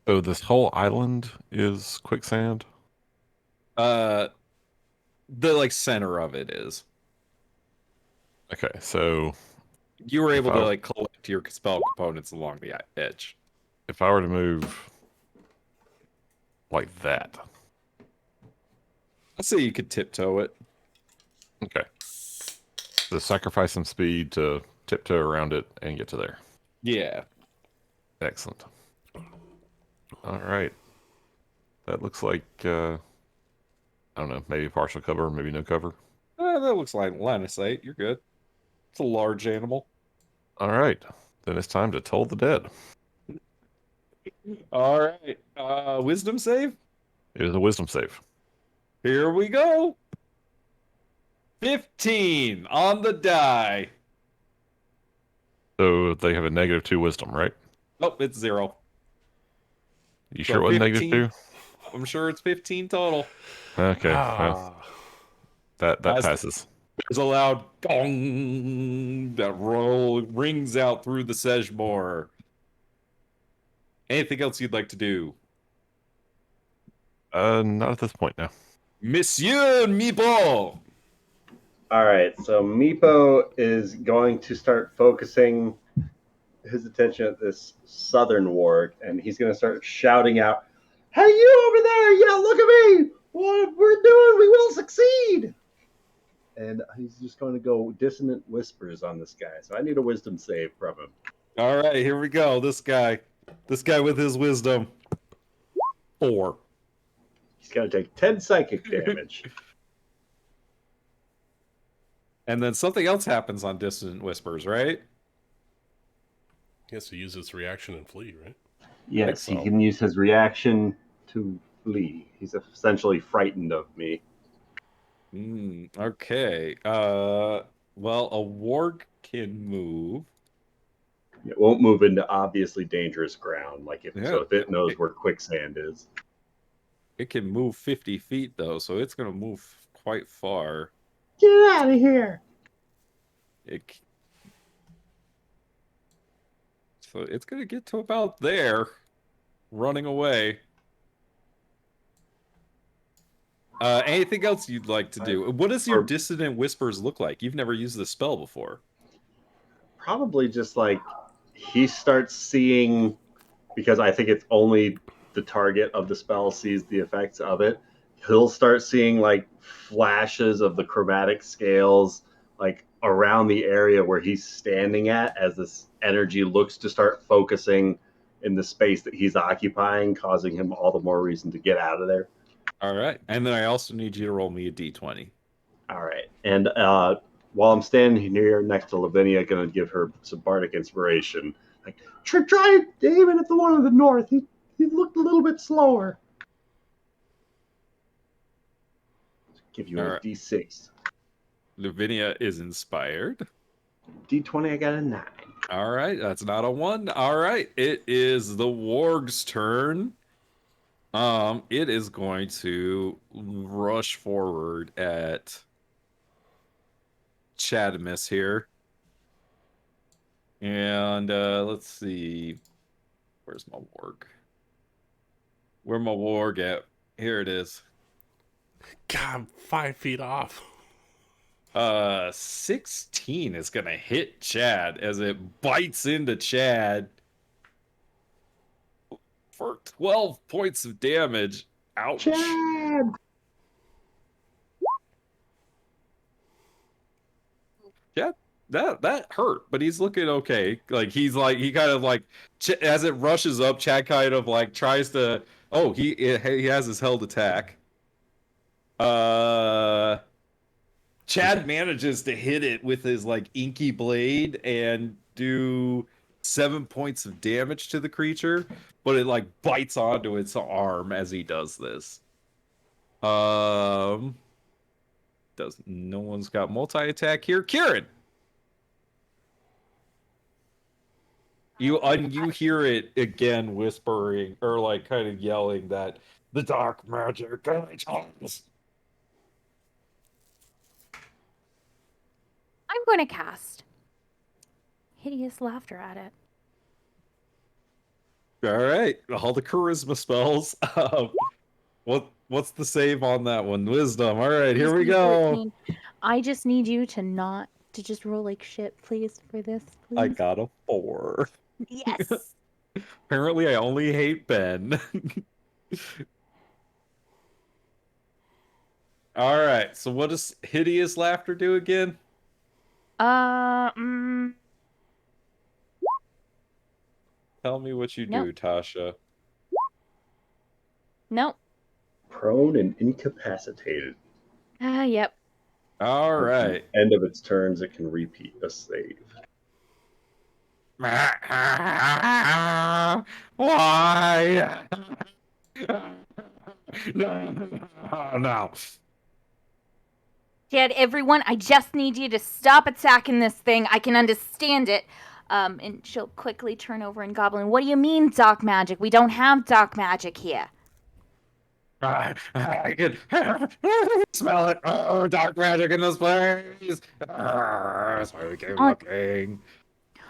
So this whole island is quicksand? The like center of it is. Okay, so You were able to like collect your spell components along the edge. if I were to move like that. I'd say you could tiptoe it. Okay. So sacrifice some speed to tiptoe around it and get to there. Yeah. Excellent. All right. That looks like, I don't know, maybe partial cover, maybe no cover. That looks like line of sight. You're good. It's a large animal. All right. Then it's time to toll the dead. All right. Wisdom save? It is a wisdom save. Here we go. 15 on the die. So they have a -2 wisdom, right? Oh, it's 0. You So sure it wasn't 15? -2? I'm sure it's 15 total. Okay. Well, that passes. There's a loud gong that rings out through the Sedgemoor. Anything else you'd like to do? Not at this point now. Monsieur Meepo! All right, so Meepo is going to start focusing his attention at this southern warg, and he's going to start shouting out, "Hey, you over there! Yeah, look at me! What we're doing, we will succeed!" And he's just going to go Dissonant Whispers on this guy. So I need a wisdom save from him. All right, here we go. This guy with his wisdom. 4. He's going to take 10 psychic damage. And then something else happens on Dissident Whispers, right? Yes, he uses his reaction and flee, right? Yes, so. he can use his reaction to flee. He's essentially frightened of me. Okay. Well, a warg can move. It won't move into obviously dangerous ground, if it knows where quicksand is. It can move 50 feet though, so it's gonna move quite far. Get out of here! So it's gonna get to about there, running away. Anything else you'd like to do? What does your Dissident Whispers look like? You've never used the spell before. Probably just he starts seeing, because I think it's only the target of the spell sees the effects of it. He'll start seeing flashes of the chromatic scales around the area where he's standing at, as this energy looks to start focusing in the space that he's occupying, causing him all the more reason to get out of there. All right. And then I also need you to roll me a d20. All right. And while I'm standing here next to Lavinia, going to give her some bardic inspiration. Try aiming at the one in the north. He looked a little bit slower. Give you a D6. Lavinia is inspired. D20, I got a 9. All right, that's not a 1. All right, it is the warg's turn. It is going to rush forward at Chadamus here. And let's see. Where's my warg? Where my warg at? Here it is. God, 5 feet off. 16 is gonna hit Chad as it bites into Chad for 12 points of damage. Ouch. Chad! Chad, that hurt, but he's looking okay. He kind of as it rushes up, Chad kind of tries to. Oh, he has his held attack. Chad manages to hit it with his inky blade and do 7 points of damage to the creature, but it bites onto its arm as he does this. No one's got multi-attack here. Kieran! You hear it again whispering or kind of yelling that the dark magic comes. I'm going to cast hideous laughter at it. All right, all the charisma spells. What's the save on that one? Wisdom. All right, here we go. 13. I just need you to just roll like shit, please, for this. Please. I got a 4. Yes. Apparently, I only hate Ben. All right. So, what does hideous laughter do again? Tell Tell me what you do, Tasha. Nope. Prone and incapacitated. Yep. All right. At the end of its turns, it can repeat a save. Why? No. Dad, everyone, I just need you to stop attacking this thing. I can understand it. And she'll quickly turn over and goblin. What do you mean, dark magic? We don't have dark magic here. I can smell it. Oh, dark magic in this place. Sorry, keep looking.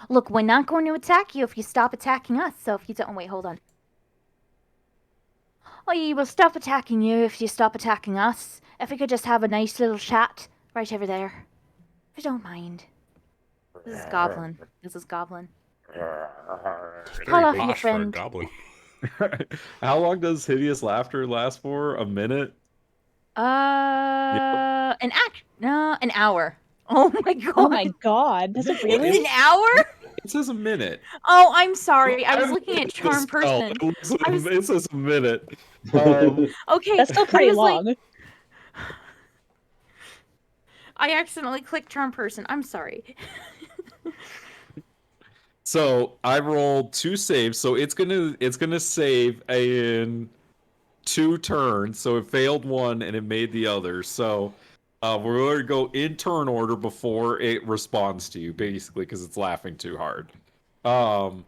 Look, we're not going to attack you if you stop attacking us. So if you don't... Wait, hold on. We will stop attacking you if you stop attacking us. If we could just have a nice little chat right over there. If you don't mind. This is Goblin. Call off your friend. Goblin. How long does hideous laughter last for? A minute? An hour. Oh my god. Oh my god. Does it really? An hour? It says a minute. Oh, I'm sorry. I was looking at Charm Person. It says a minute. Okay. That's still pretty long. I accidentally clicked Charm Person. I'm sorry. So I rolled 2 saves, so it's gonna save in 2 turns. So it failed one and it made the other. So we're going to go in turn order before it responds to you, basically, because it's laughing too hard. So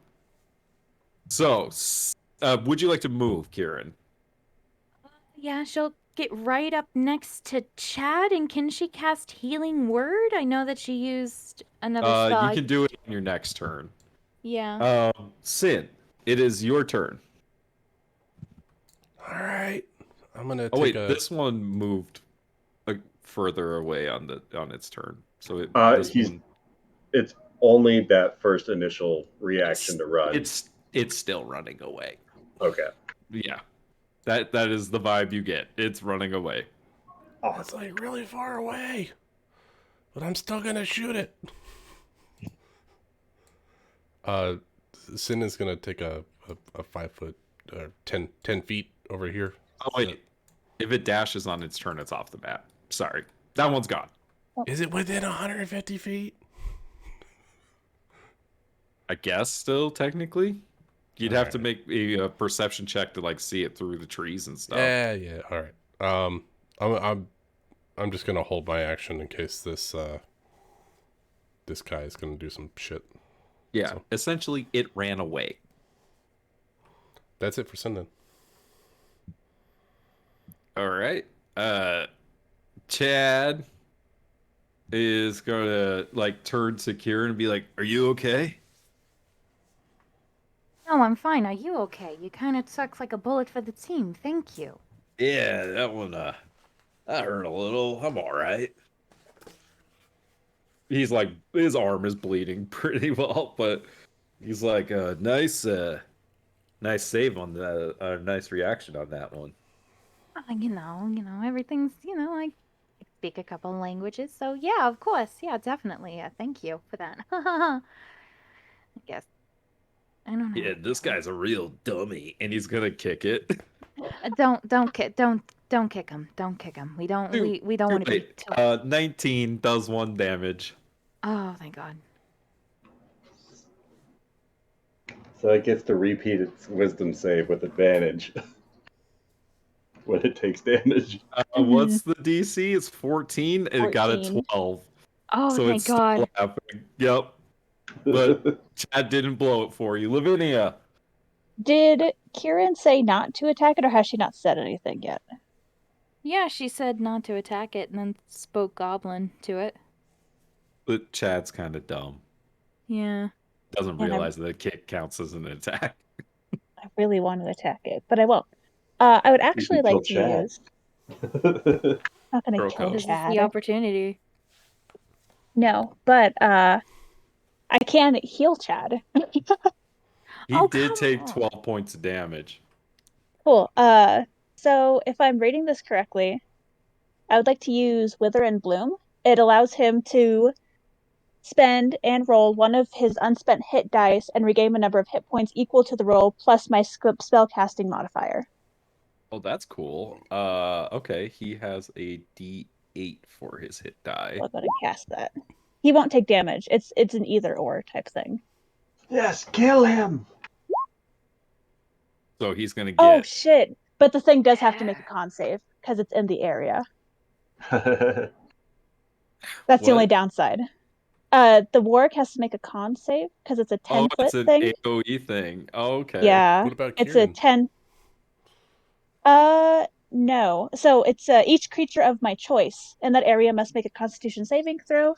would you like to move, Kieran? Yeah, she'll get right up next to Chad, and can she cast Healing Word? I know that she used another spell. You can do it on your next turn. Yeah. Sin, it is your turn. All right. I'm gonna Oh wait, take a. this one moved further away on its turn. So it's only that first initial reaction to run. It's still running away. Okay. Yeah. That is the vibe you get. It's running away. Oh, It's like really far away, but I'm still gonna shoot it. Sin is gonna take a 5 foot or 10 feet over here. Oh wait, if it dashes on its turn, it's off the map. Sorry, that one's gone. Is it within 150 feet? I guess still technically, you'd have to make a perception check to like see it through the trees and stuff. Yeah. All right. I'm just gonna hold my action in case this guy is gonna do some shit. Yeah, So. essentially, it ran away. That's it for Sin then. All right. Chad is gonna like turn to Kieran and be like, "Are you okay?" No, I'm fine. Are you okay? You kind of suck like a bullet for the team. Thank you. Yeah, that one. That hurt a little. I'm all right. He's like, his arm is bleeding pretty well, but he's like, nice save on that. Nice reaction on that one. You know, everything's, I speak a couple languages, so yeah, of course, yeah, definitely. Thank you for that. I guess. I don't know. Yeah, this guy's a real dummy, and he's gonna kick it. Don't kick him. Don't kick him. We don't want to be too. 19 does 1 damage. Oh, thank God. So it gets to repeat its wisdom save with advantage when it takes damage. What's the DC? It's 14. It got a 14. 12. Oh, So thank it's God. still happening. Yep. But Chad didn't blow it for you. Lavinia. Did Kieran say not to attack it, or has she not said anything yet? Yeah, she said not to attack it and then spoke goblin to it. But Chad's kind of dumb. Yeah. Doesn't And realize that a kick counts as an attack. I really want to attack it, but I won't. I would actually kill like to Chad. use. Not gonna Roko. kill This is Chad. the opportunity. No, but I can heal Chad. He Oh, did come take on. 12 points of damage. Cool. So if I'm reading this correctly, I would like to use Wither and Bloom. It allows him to spend and roll one of his unspent hit dice and regain a number of hit points equal to the roll plus my spellcasting modifier. Oh, that's cool. Okay, he has a D8 for his hit die. I'll go ahead and cast that. He won't take damage. It's an either or type thing. Yes, kill him. So he's gonna Oh get. shit! But the thing does have to make a con save because it's in the area. That's the only What? downside. The Warg has to make a con save because it's a 10 Oh, it's foot an thing. AoE thing. Oh, okay. Yeah, What about it's Kieran? a 10. No. So it's each creature of my choice in that area must make a Constitution saving throw.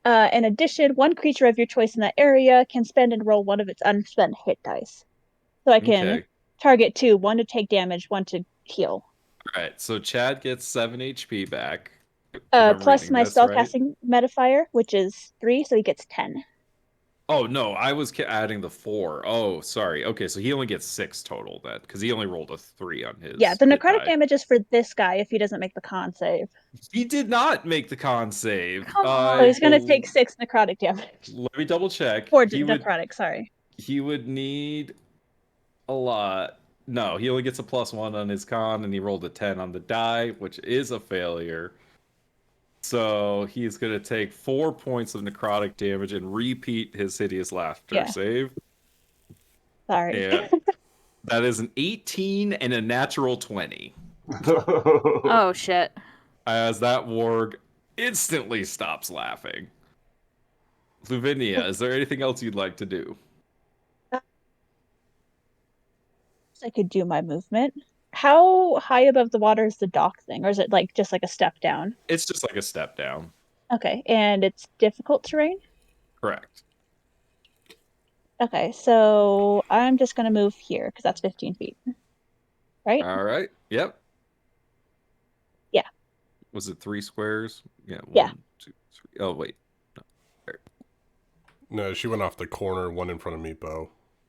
In addition, one creature of your choice in that area can spend and roll one of its unspent hit dice. So I can Okay. target 2, 1 to take damage, 1 to heal. All right. So Chad gets 7 HP back. if I'm Plus reading my this right. spellcasting modifier, which is 3, so he gets 10. Oh no, I was adding the 4. Oh, sorry. Okay, so he only gets 6 total then, because he only rolled a 3 on his. Yeah, the hit necrotic die. damage is for this guy if he doesn't make the con save. He did not make the con save. Come on. So he's gonna take 6 necrotic damage. Let me double check. 4 He would. necrotic, sorry. He would need a lot. No, he only gets a +1 on his con, and he rolled a 10 on the die, which is a failure. So he's going to take 4 points of necrotic damage and repeat his hideous laughter Yeah. save. Sorry. And that is an 18 and a natural 20. Oh shit. As that warg instantly stops laughing. Luvinia, is there anything else you'd like to do? I could do my movement. How high above the water is the dock thing, or is it like just like a step down? It's just like a step down. Okay, and it's difficult terrain? Correct. Okay, so I'm just gonna move here because that's 15 feet. Right? All right. Yep. Yeah. Was it 3 squares? Yeah. Yeah. 1, 2, 3. Oh, wait. No, she went off the corner, one in front of Meepo.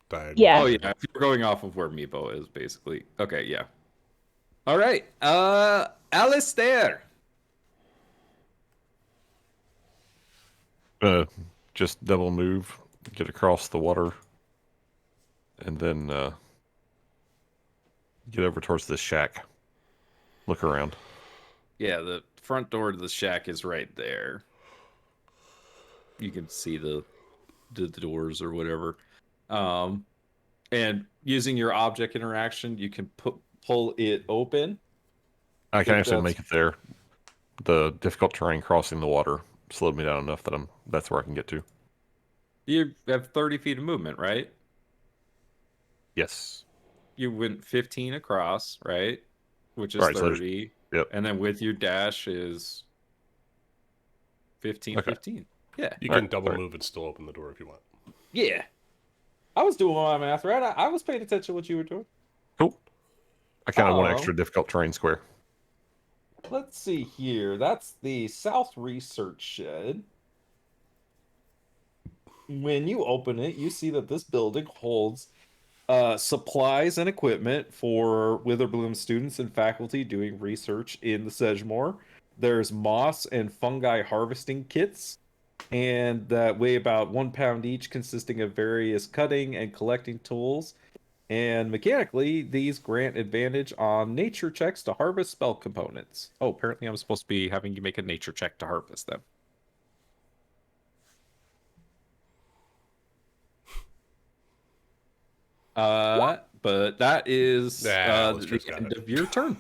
Diagonal. Yeah. Oh, yeah. If you're going off of where Meepo is, basically. Okay, yeah. All right. Alistair. Just double move, get across the water, and then get over towards this shack. Look around. Yeah, the front door to the shack is right there. You can see the doors or whatever. And using your object interaction, you can pull it open. I can If actually that's- make it there. The difficult terrain crossing the water slowed me down enough that that's where I can get to. You have 30 feet of movement, right? Yes. You went 15 across, right? Which is Right, so 30. Yep. And then with your dash is 15, Okay. 15. Yeah. You All can right, double all right. move and still open the door if you want. Yeah. I was doing my math, right? I was paying attention to what you were doing. Cool. I kind of want Oh. extra difficult terrain square. Let's see here. That's the South Research Shed. When you open it, you see that this building holds supplies and equipment for Witherbloom students and faculty doing research in the Sedgemoor. There's moss and fungi harvesting kits, and that weigh about 1 pound each, consisting of various cutting and collecting tools. And mechanically, these grant advantage on nature checks to harvest spell components. Oh, apparently I'm supposed to be having you make a nature check to harvest them. But that is Alistair's the got end it. of your turn.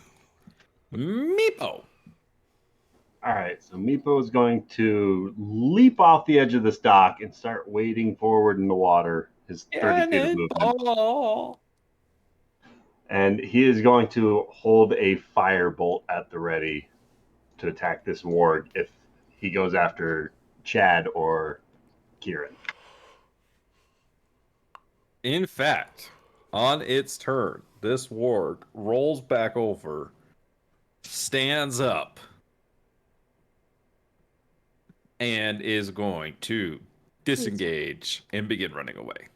Meepo. All right, so Meepo is going to leap off the edge of this dock and start wading forward in the water. His 30 feet of movement. Cannonball. And he is going to hold a firebolt at the ready to attack this warg if he goes after Chad or Kieran. In fact, on its turn, this warg rolls back over, stands up, and is going to disengage and begin running away.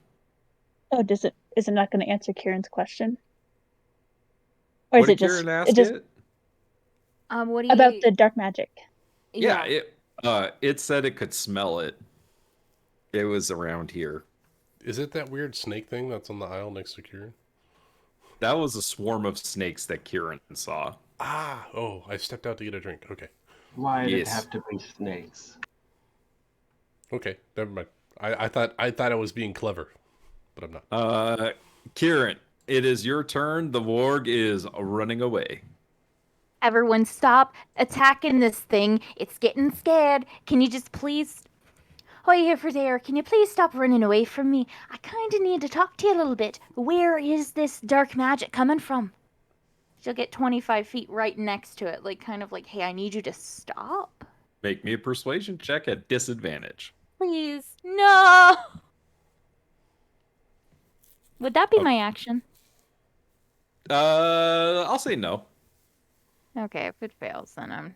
Oh, is it not going to answer Kieran's question? Or What is did it just Kieran ask it? What do you about the dark magic? Yeah, it said it could smell it. It was around here. Is it that weird snake thing that's on the aisle next to Kieran? That was a swarm of snakes that Kieran saw. Ah, oh, I stepped out to get a drink. Okay. Why did it Yes. have to be snakes? Okay, never mind. I thought I was being clever, but I'm not. Kieran, it is your turn. The warg is running away. Everyone stop attacking this thing. It's getting scared. Can you just please... Hi here for there. Can you please stop running away from me? I kind of need to talk to you a little bit. Where is this dark magic coming from? She'll get 25 feet right next to it. Like, kind of like, hey, I need you to stop. Make me a persuasion check at disadvantage. Please. No! Would that be my action? I'll say no. Okay, if it fails, then I'm...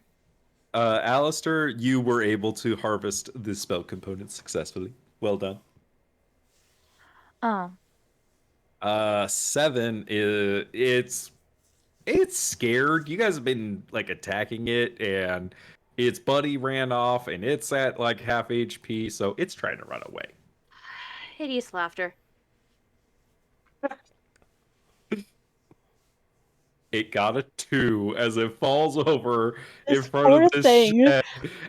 Alistair, you were able to harvest the spell component successfully. Well done. Oh. 7 is it's scared. You guys have been like attacking it, and its buddy ran off, and it's at like half HP, so it's trying to run away. Hideous laughter. It got a 2 as it falls over in This front of poor this thing. shed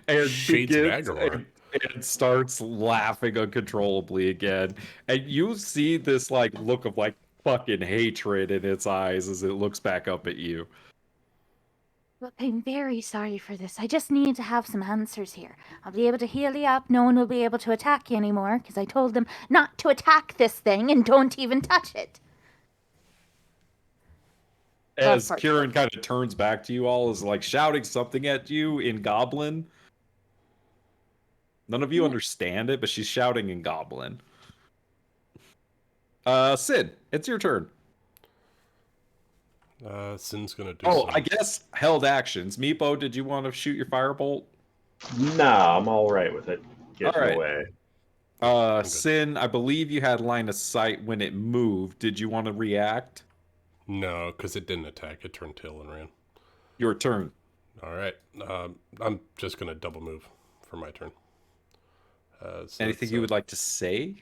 and Shades of begins Agarwar. and starts laughing uncontrollably again. And you see this like look of like fucking hatred in its eyes as it looks back up at you. Look, I'm very sorry for this. I just need to have some answers here. I'll be able to heal you up. No one will be able to attack you anymore because I told them not to attack this thing and don't even touch it. As part. Kieran kind of turns back to you all, is like shouting something at you in Goblin. None of you understand it, but she's shouting in Goblin. Sid, it's your turn. Sin's gonna do. Oh, I guess held actions. Meepo, did you want to shoot your firebolt? Nah, I'm all right with it. Getting All right. away. Sin, I believe you had line of sight when it moved. Did you want to react? No, because it didn't attack. It turned tail and ran. Your turn. All right. I'm just gonna double move for my turn. So Anything you would like to say?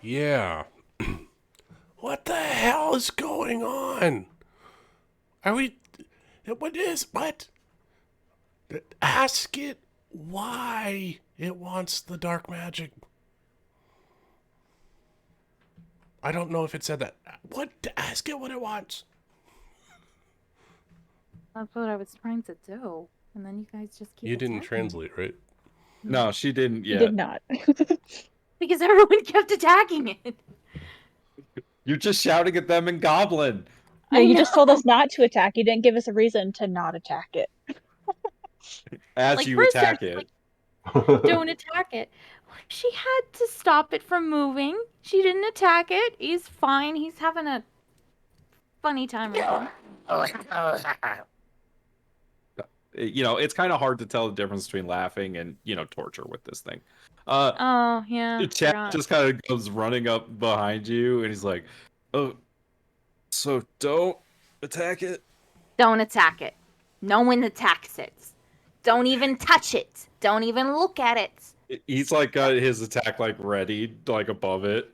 Yeah. What the hell is going on? Are we? What? Ask it why it wants the dark magic. I don't know if it said that. Ask it what it wants. That's what I was trying to do. And then you guys just keep You didn't attacking. translate, right? No, she didn't You yet. did not. Because everyone kept attacking it. You're just shouting at them in Goblin. No, I you just know. told us not to attack. You didn't give us a reason to not attack it. As Like, you first I attack was it. like, don't attack it. She had to stop it from moving. She didn't attack it. He's fine. He's having a funny time with him. You know, it's kind of hard to tell the difference between laughing and, you know, torture with this thing. Oh, yeah. Chad forgot. just kind of goes running up behind you, and he's like, "Oh, so don't attack it." Don't attack it. No one attacks it. Don't even touch it. Don't even look at it. He's like got his attack like ready, like above it.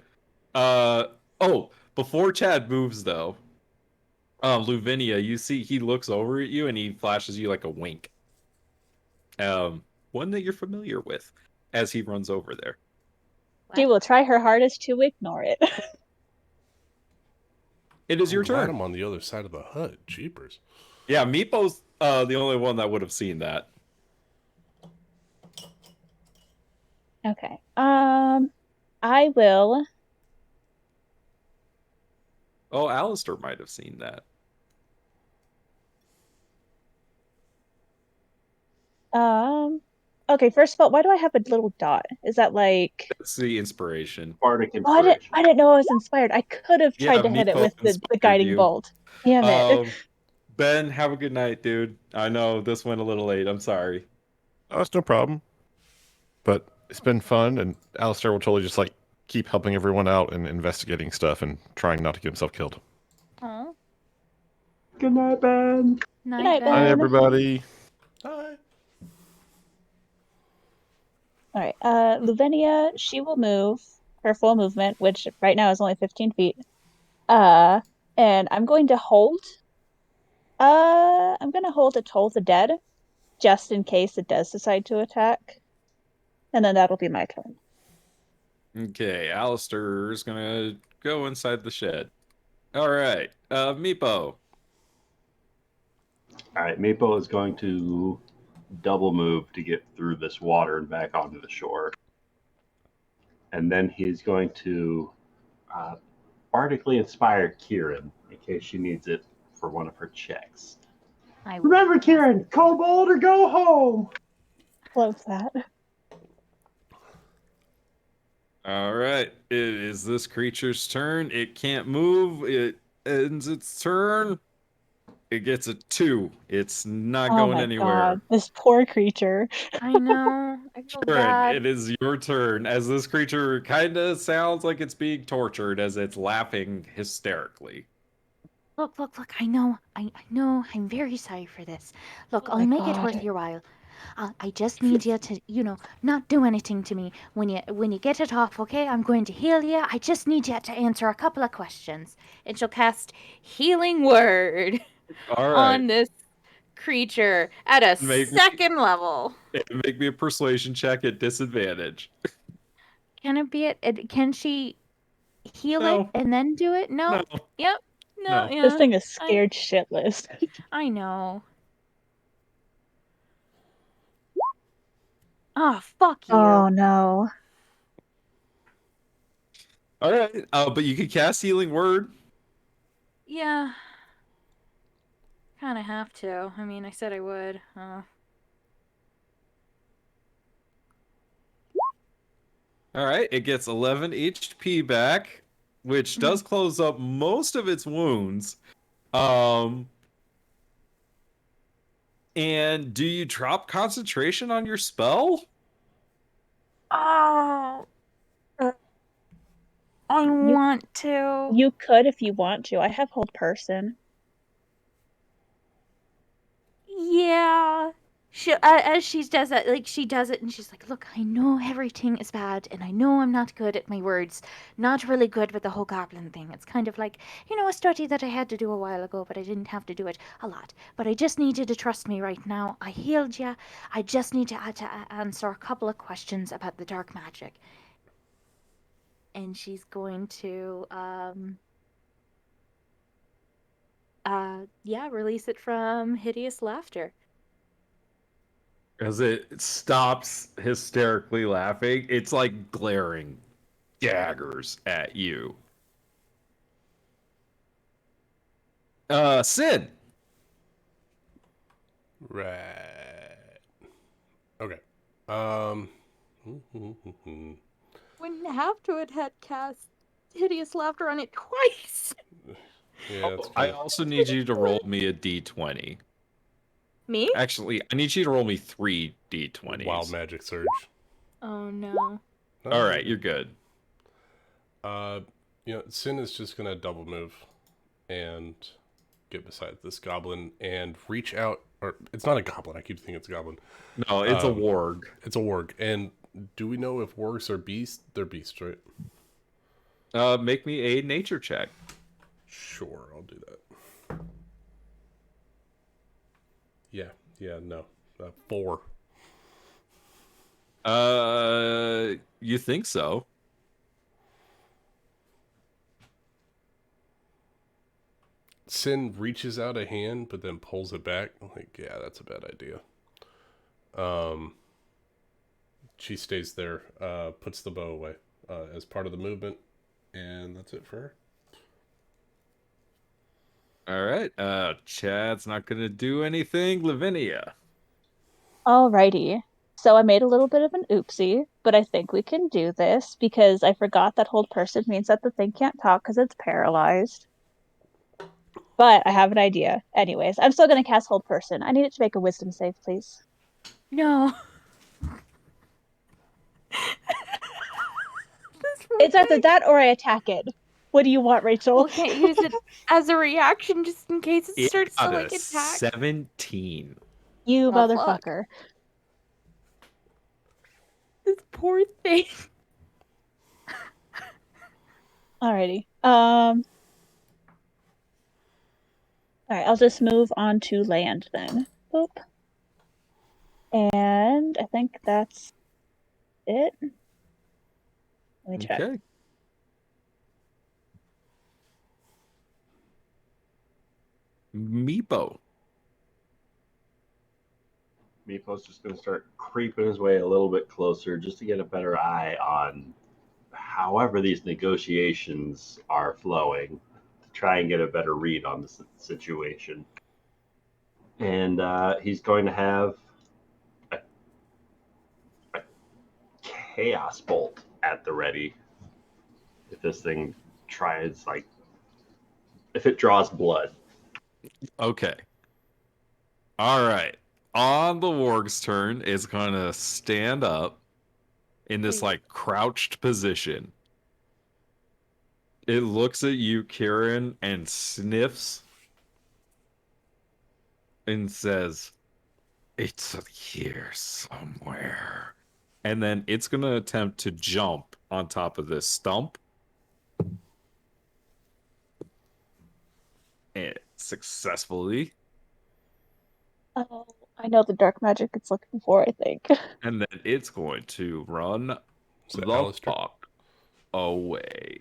Oh, before Chad moves though, Luvinia, you see he looks over at you and he flashes you like a wink. One that you're familiar with, as he runs over there. She will try her hardest to ignore it. It is your I'm glad turn. I'm on the other side of the hut. Jeepers. Yeah, Meepo's the only one that would have seen that. Okay. I will. Oh, Alistair might have seen that. Okay, first of all, why do I have a little dot? Is that like... It's the inspiration. Bardic Oh, inspiration. I didn't know I was inspired. I could have tried to hit it Meepo with the inspired guiding you. bolt. Damn it. Ben, have a good night, dude. I know this went a little late. I'm sorry. Oh, that's no problem. But it's been fun, and Alistair will totally just like keep helping everyone out and investigating stuff and trying not to get himself killed. Oh, Good night, Ben. night, night, Ben. Hi, Ben. everybody. Hi. All right. Luvenia, she will move her full movement, which right now is only 15 feet. And I'm going to hold. I'm going to hold to Toll the Dead, just in case it does decide to attack. And then that'll be my turn. Okay, Alistair's gonna go inside the shed. All right, Meepo. All right, Meepo is going to double move to get through this water and back onto the shore. And then he's going to bardically inspire Kieran in case she needs it for one of her checks. Remember, Kieran, kobold or go home. Love that. All right, it is this creature's turn. It can't move. It ends its turn. It gets a 2. It's not Oh going my anywhere. God, this poor creature. I know. I feel Kieran, bad. it is your turn as this creature kind of sounds like it's being tortured as it's laughing hysterically. Look. I know. I'm very sorry for this. Look, Oh I'll my make it God. worth your while. I just need you to, not do anything to me when you get it off, okay? I'm going to heal you. I just need you to answer a couple of questions. And she'll cast Healing Word All right. on this creature at a second level. Make me a persuasion check at disadvantage. Can it be can she heal No. it and then do it? No. No. Yep. No. No. Yeah. This thing is scared shitless. I know. Oh, fuck you. Oh no. All right. But you can cast Healing Word. Yeah. Kind of have to. I mean, I said I would. All right. It gets 11 HP back, which does close up most of its wounds. And do you drop concentration on your spell? Oh. I want to. You could if you want to. I have hold person. Yeah. As she does that, like, she does it and she's like, look, I know everything is bad and I know I'm not good at my words. Not really good with the whole goblin thing. It's kind of like, a study that I had to do a while ago, but I didn't have to do it a lot. But I just need you to trust me right now. I healed you. I just need you to answer a couple of questions about the dark magic. And she's going to, release it from Hideous Laughter. As it stops hysterically laughing, it's like glaring daggers at you. Sid. Right. Okay. Wouldn't have to have had cast Hideous Laughter on it twice. Yeah, I also need you to roll me a d20. Me? Actually, I need you to roll me 3 d20s. Wild magic surge. Oh no. All right, you're good. Sin is just gonna double move and get beside this goblin and reach out. Or it's not a goblin. I keep thinking it's a goblin. No, it's a warg. It's a warg. And do we know if wargs are beasts? They're beasts, right? Make me a nature check. Sure, I'll do that. Yeah, no. 4. You think so? Sin reaches out a hand, but then pulls it back. I'm like, yeah, that's a bad idea. She stays there, puts the bow away as part of the movement, and that's it for her. All right. Chad's not gonna do anything. Lavinia. Alrighty. So I made a little bit of an oopsie, but I think we can do this because I forgot that hold person means that the thing can't talk because it's paralyzed. But I have an idea. Anyways, I'm still going to cast hold person. I need it to make a wisdom save, please. No. It's either that or I attack it. What do you want, Rachel? We can't use it as a reaction just in case it starts to got a attack. 17. You Oh, motherfucker. This poor thing. Alrighty. Alright, I'll just move on to land then. Boop. And I think that's it. Let me check. Okay. Meepo. Meepo's just going to start creeping his way a little bit closer just to get a better eye on however these negotiations are flowing, to try and get a better read on the situation. And he's going to have a chaos bolt at the ready if this thing tries, if it draws blood. Okay. All right. On the warg's turn, it's gonna stand up in this crouched position. It looks at you, Kieran, and sniffs and says, It's here somewhere. And then it's going to attempt to jump on top of this stump. And successfully. Oh, I know the dark magic it's looking for, I think. And then it's going to run Is that the Alistair? fuck away.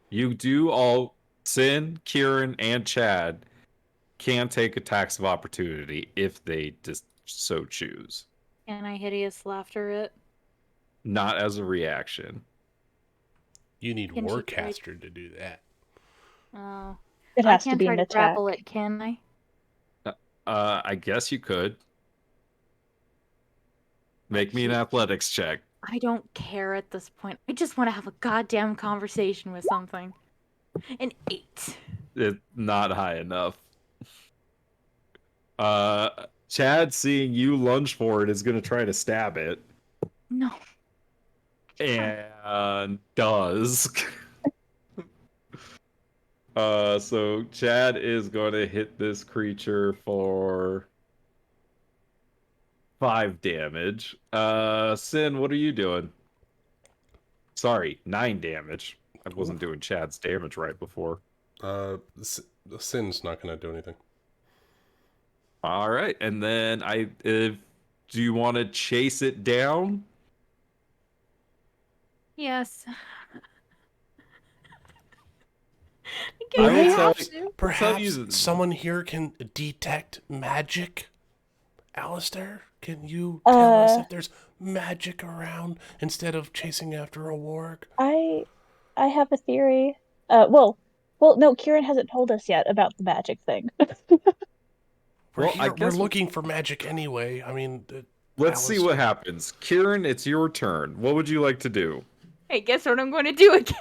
You do all, Sin, Kieran, and Chad can take attacks of opportunity if they just so choose. Can I hideous laughter it? Not as a reaction. You need Can she Warcaster to do that. Oh. It I has to can't be try an to attack. grapple it, can I? I guess you could. Make me an athletics check. I don't care at this point. I just want to have a goddamn conversation with something. An 8. It's not high enough. Chad, seeing you lunge for it, is going to try to stab it. No. And does. So Chad is going to hit this creature for 5 damage. Sin, what are you doing? Sorry, 9 damage. I wasn't doing Chad's damage right before. The Sin's not going to do anything. All right, and then do you want to chase it down? Yes. I would guess tell- have to. Perhaps someone here can detect magic? Alistair, can you tell us if there's magic around instead of chasing after a warg? I have a theory. Well, no, Kieran hasn't told us yet about the magic thing. We're looking for magic anyway. I mean, let's see what happens. Kieran, it's your turn. What would you like to do? Hey, guess what I'm going to do again?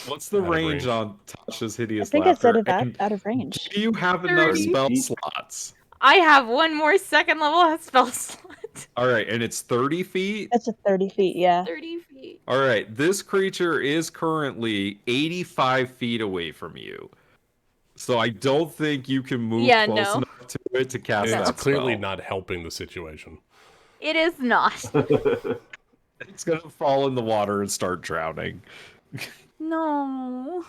What's the range on Tasha's I hideous think it said laughter? about out of range. Do you have enough 30. spell slots? I have one more second level spell slot. All right, and it's 30 feet? It's a 30 feet, yeah. 30 feet. All right, this creature is currently 85 feet away from you. So I don't think you can move close enough to it to cast that It's clearly spell. not helping the situation. It is not. It's going to fall in the water and start drowning. No.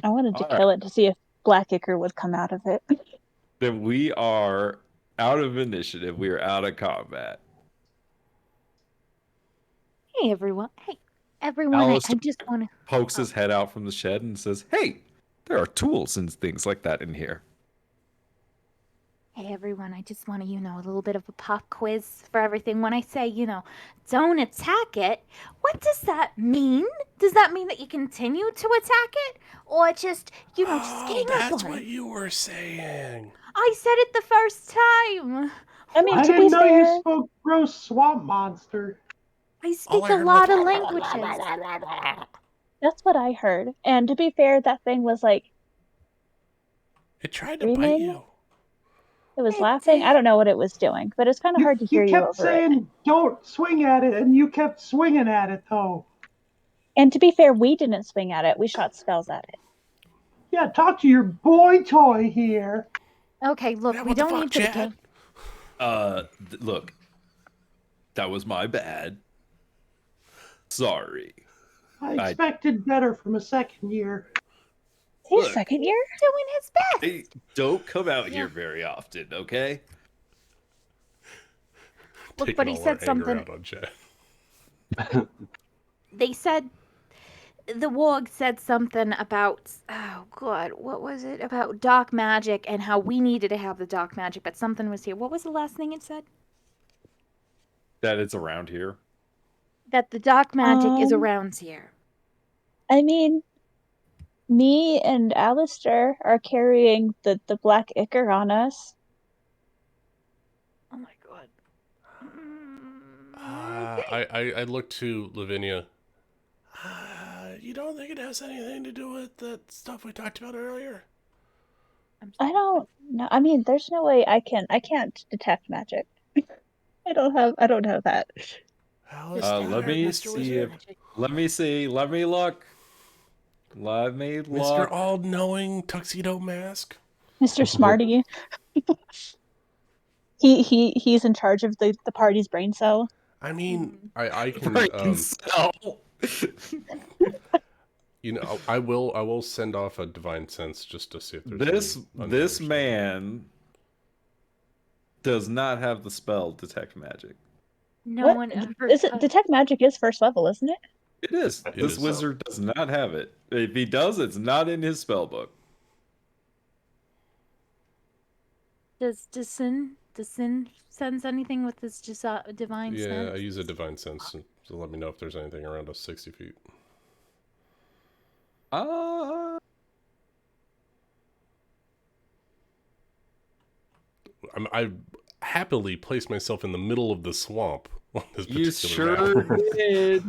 I wanted to kill it to see if Black Ichor would come out of it. Then we are out of initiative. We are out of combat. Hey, everyone. Hey, everyone. I Alistair just want to... pokes his head out from the shed and says, "Hey, there are tools and things like that in here." Hey, everyone. I just want to, a little bit of a pop quiz for everything. When I say, don't attack it, what does that mean? Does that mean that you continue to attack it? Or just, just gang up That's on what it? you were saying. I said it the first time. I mean, I to be didn't know you fair, spoke gross swamp monster. I speak a lot of languages. that's what I heard. And to be fair, that thing was like, It tried to bite you. it was laughing. I don't know what it was doing, but it's kind of hard to hear you kept over saying, it. don't swing at it, and you kept swinging at it, though. And to be fair, we didn't swing at it. We shot spells at it. Yeah, talk to your boy toy here. Okay, look, Yeah, we what the don't fuck, need to Chad? begin. Look, that was my bad. Sorry. I expected better from a second year. His second year? Doing his best. They don't come out here very often, okay? Look, Taking but he all our said anger something. out on Chad. They said the Warg said something about, oh god, what was it? About dark magic and how we needed to have the dark magic, but something was here. What was the last thing it said? That it's around here. That the dark magic is Um, around here. I mean, me and Alistair are carrying the Black Ichor on us. Oh my god. I look to Lavinia. You don't think it has anything to do with the stuff we talked about earlier? I don't know. I mean, there's no way I can't detect magic. I don't have that. Let me see. Let me see. Let me look. Let me look. Mr. All-Knowing Tuxedo Mask. Mr. Smarty. He's in charge of the party's brain cell. I mean, I can Brain cell. you know, I will send off a divine sense just to see if there's This man does not have the spell detect magic. No What? one ever. Is it detect magic is first level, isn't it? It is. It This is. wizard does not have it. If he does, it's not in his spell book. Does Sin sense anything with this just divine Yeah, sense? I use a divine sense to let me know if there's anything around us 60 feet. I happily place myself in the middle of the swamp on this You particular sure map. did.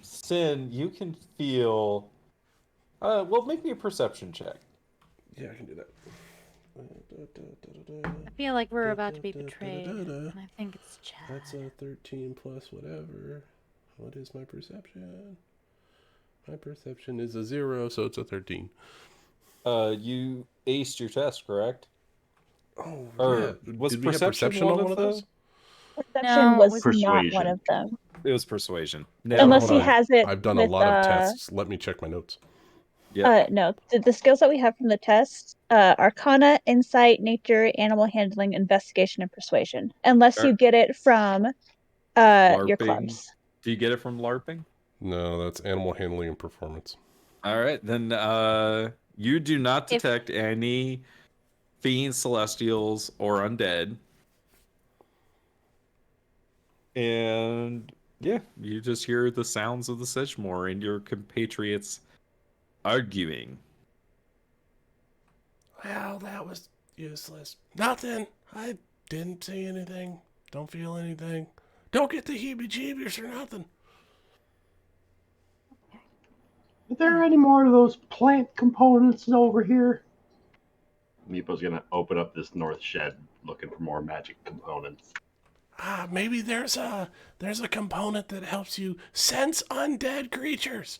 Sin, you can feel. Well, make me a perception check. Yeah, I can do that. I feel like we're about to be betrayed. And I think it's Chad. That's a 13 plus whatever. What is my perception? My perception is a 0, so it's a 13. You aced your test, correct? Oh, Or yeah. was Did we have perception perception on one one of of those? Perception No, was it was not one persuasion. of them. It was persuasion. Unless he hold on. has it I've done with, a lot of tests. Let me check my notes. Yeah. No, the skills that we have from the test, Arcana, Insight, Nature, Animal Handling, Investigation, and Persuasion. Unless you get it from your LARPing. clubs. Do you get it from LARPing? No, that's animal handling and performance. All right, then you do not If- detect any fiends, celestials, or undead. And yeah, you just hear the sounds of the Sedgemoor and your compatriots arguing. Well, that was useless. Nothing. I didn't see anything. Don't feel anything. Don't get the heebie-jeebies or nothing. Are there any more of those plant components over here? Meepo's gonna open up this north shed looking for more magic components. Maybe there's a component that helps you sense undead creatures.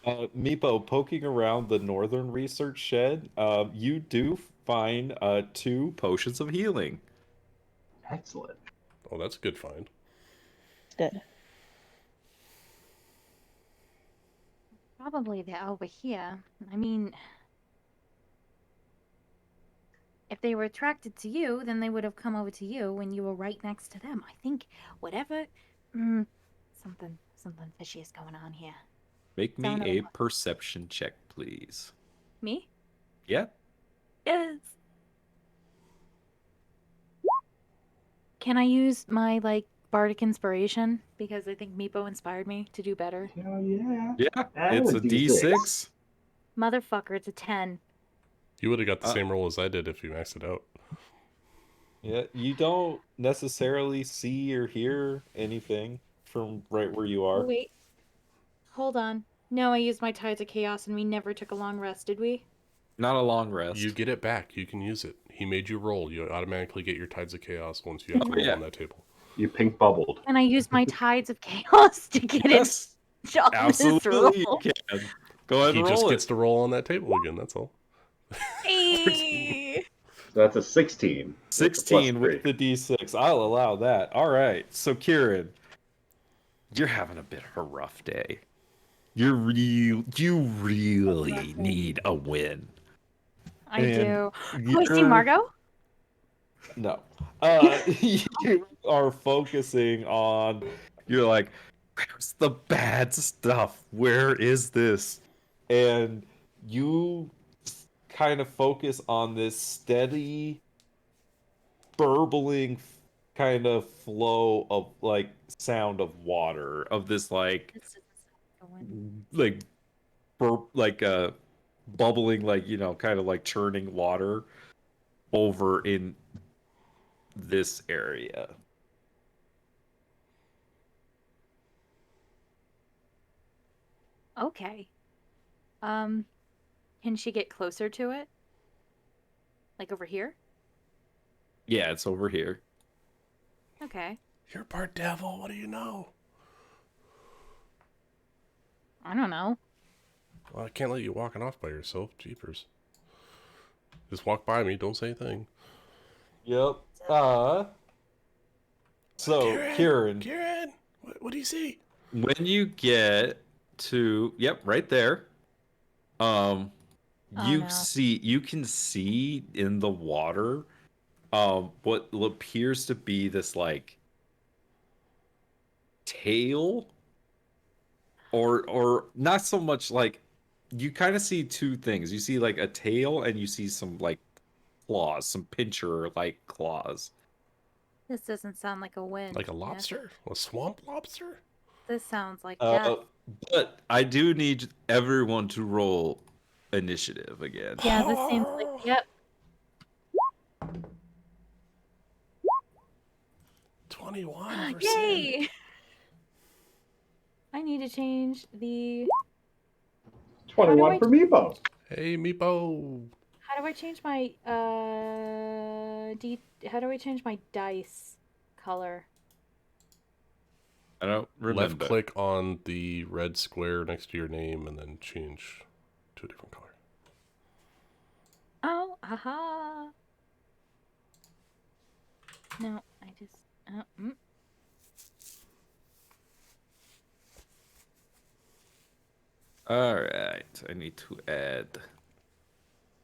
Meepo, poking around the northern research shed, you do find 2 potions of healing. Excellent. Oh, that's a good find. Good. Probably they're over here. I mean, if they were attracted to you, then they would have come over to you when you were right next to them. I think whatever, something fishy is going on here. Make me Don't know a what. perception check, please. Me? Yeah. Yes. Can I use my bardic inspiration because I think Meepo inspired me to do better? Hell yeah. Yeah, That it's was a D6. D6. Motherfucker, it's a 10. You would have got the same roll as I did if you maxed it out. Yeah, you don't necessarily see or hear anything from right where you are. Wait. Hold on. No, I used my Tides of Chaos and we never took a long rest, did we? Not a long rest. You get it back. You can use it. He made you roll. You automatically get your Tides of Chaos once you have to roll yeah. on that table. You pink bubbled. And I used my Tides of Chaos to get Yes, it on absolutely this you roll. can. Go ahead He and just roll gets it. to roll on that table again. That's all. Hey. So that's a 16. That's a 16 plus with the D6. I'll allow that. All right. So, Kieran, you're having a bit of a rough day. You really need a win. I And do. Oh, I see you're- Margot? No. You are focusing on, you're like, where's the bad stuff? Where is this? And you kind of focus on this steady, burbling kind of flow of sound of water, of this bubbling, kind of churning water over in this area. Okay. Can she get closer to it? Like over here? Yeah, it's over here. Okay. You're part devil. What do you know? I don't know. Well, I can't let you walking off by yourself. Jeepers. Just walk by me. Don't say a thing. Yep. So, Kieran, what do you see? when you get to, right there, no. you can see in the water, what appears to be this like tail, or not so much like, you kind of see two things. You see like a tail, and you see some like claws, some pincher like claws. This doesn't sound like a win. Like a lobster? A swamp lobster? This sounds like death. But I do need everyone to roll initiative again. Yeah, this seems like, yep. 21 for Yay! Sin. I need to change the... 21 for Meepo. Hey, Meepo. How do I change my how do I change my dice color? I don't remember. Left click on the red square next to your name and then change to a different color. Oh, aha. No, I just All right, I need to add.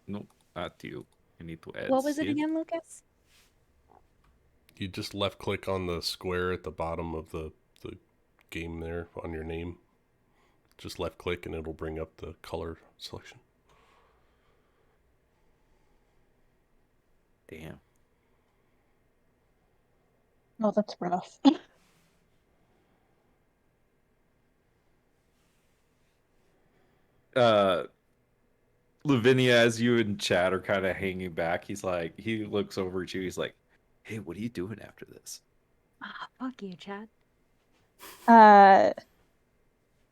Nope, not you. I need to add. What was it Sid. again, Lucas? You just left click on the square at the bottom of the game there on your name. Just left click and it'll bring up the color selection. Damn. Oh, that's rough. Lavinia, as you and Chad are kind of hanging back, he looks over at you. He's like, "Hey, what are you doing after this?" Ah, fuck you, Chad.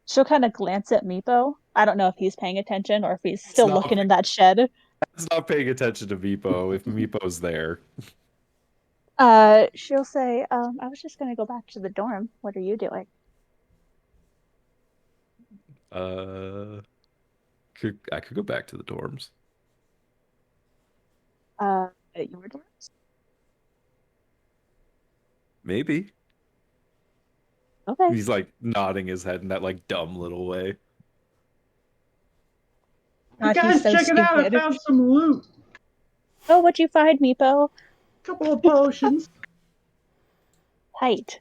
She'll kind of glance at Meepo. I don't know if he's paying attention or if he's still looking in that shed. It's not paying attention to Meepo if Meepo's there. She'll say, I was just gonna go back to the dorm. What are you doing? I could go back to the dorms. At your dorms? Maybe. Okay. He's like nodding his head in that like dumb little way. God, Guys, he's so check it out. I stupid. found some loot. Oh, what'd you find, Meepo? Couple of potions. Tight.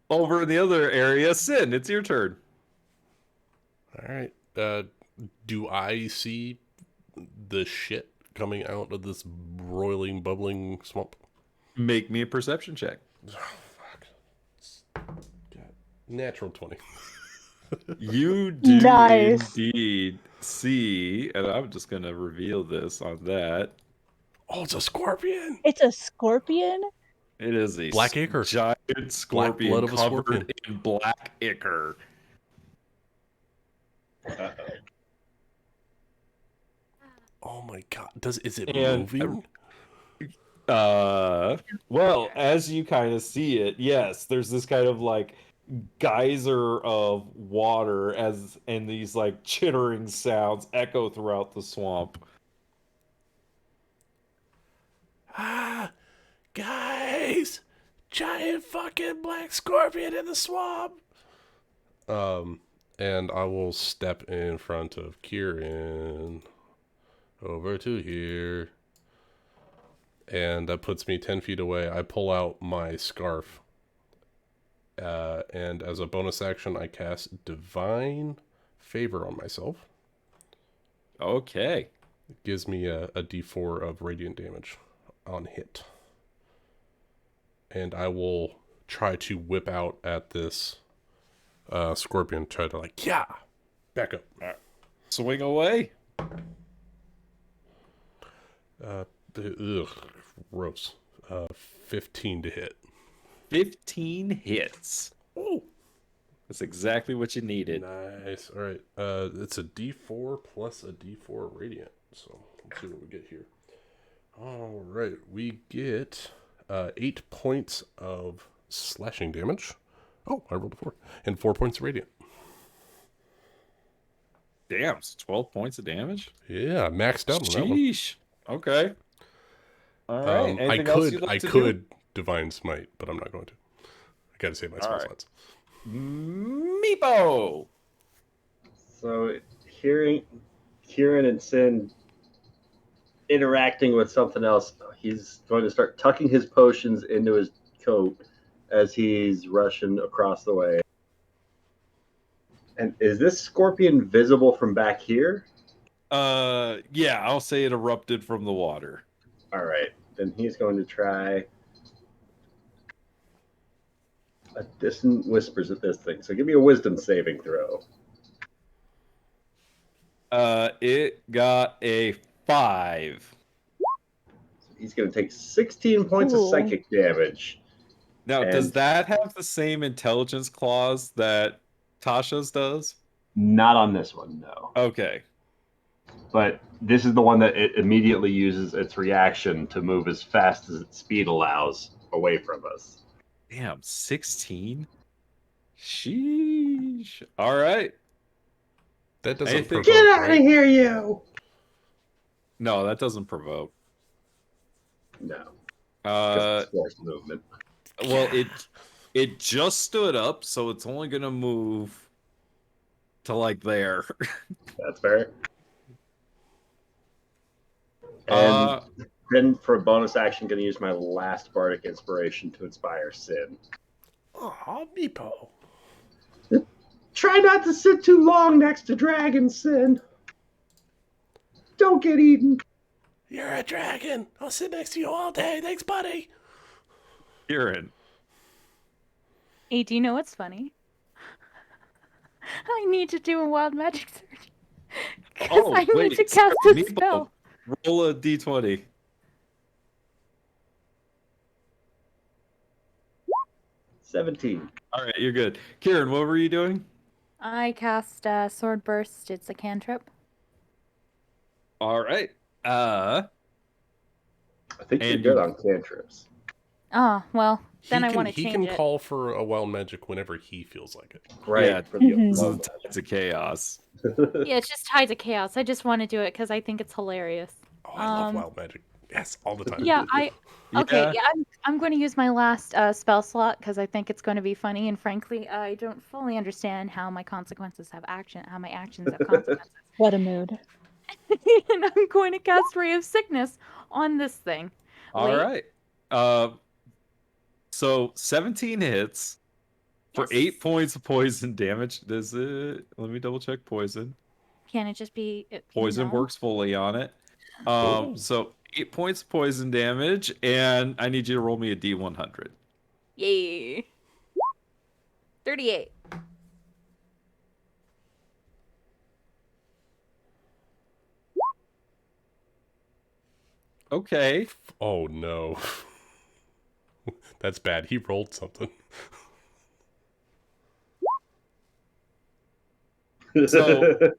Over in the other area, Sin, it's your turn. All right. Do I see the shit coming out of this roiling, bubbling swamp? Make me a perception check. Oh, fuck. God. Natural 20. You do Nice. indeed see, and I'm just gonna reveal this on that. Oh, it's a scorpion. It's a scorpion? It is a Black ichor. giant scorpion blood of a covered scorpion. in black ichor. Oh my god. Is it And- moving? Well, as you kind of see it, yes, there's this kind of like geyser of water and these like chittering sounds echo throughout the swamp. Ah, guys, giant fucking black scorpion in the swamp. And I will step in front of Kieran over to here. And that puts me 10 feet away. I pull out my scarf. And as a bonus action, I cast Divine Favor on myself. Okay. It gives me a d4 of radiant damage on hit. And I will try to whip out at this scorpion, try to like, yeah, back up. Swing away. Gross. 15 to hit. 15 hits. Oh, That's exactly what you needed. nice. All right. It's a d4 plus a d4 radiant. So let's see what we get here. All right, we get 8 points of slashing damage. Oh, I rolled a 4. And 4 points of radiant. Damn, so 12 points of damage? Yeah, maxed out on that one. Sheesh. Okay. All right. Anything else you'd like to could Divine Smite, but I'm not going to. I gotta save my spell slots. Meepo! So hearing Kieran and Sin interacting with something else, he's going to start tucking his potions into his coat as he's rushing across the way. And is this scorpion visible from back here? Yeah, I'll say it erupted from the water. All right, then he's going to try a Dissident Whispers at this thing. So give me a wisdom saving throw. It got a 5. He's going to take 16 points of psychic damage. Now, does that have the same intelligence clause that Tasha's does? Not on this one, no. Okay. But this is the one that it immediately uses its reaction to move as fast as its speed allows away from us. Damn, 16? Sheesh. All right. That doesn't provoke, Get out right? of here, you! No, that doesn't provoke. No. Uh, force movement. well, it just stood up, so it's only gonna move to like there. That's fair. And then for a bonus action, going to use my last bardic inspiration to inspire Sin. Oh, Meepo. Try not to sit too long next to Dragon, Sin. Don't get eaten. You're a dragon. I'll sit next to you all day. Thanks, buddy. Kieran. Hey, do you know what's funny? I need to do a wild magic search. Because I need to cast a Meepo, spell. Roll a d20. 17. All right, you're good. Kieran, what were you doing? I cast Sword Burst. It's a cantrip. All right. I think you're good on cantrips. Oh, well, then I want to He change can it. call for a wild magic whenever he feels like it. Right. Yeah, For the it's a chaos. Yeah, it's just tied to chaos. I just want to do it because I think it's hilarious. Oh, I love wild magic. Yes, all the time. Yeah, I'm going to use my last spell slot because I think it's going to be funny. And frankly, I don't fully understand how my consequences have how my actions have consequences. What a mood. And I'm going to cast Ray of Sickness on this thing. All right. So 17 hits for 8 points of poison damage. Does it? Let me double check poison. Can it just be Poison works fully on it. So 8 points of poison damage, and I need you to roll me a D100. Yay. 38. Okay. Oh no. That's bad. He rolled something. So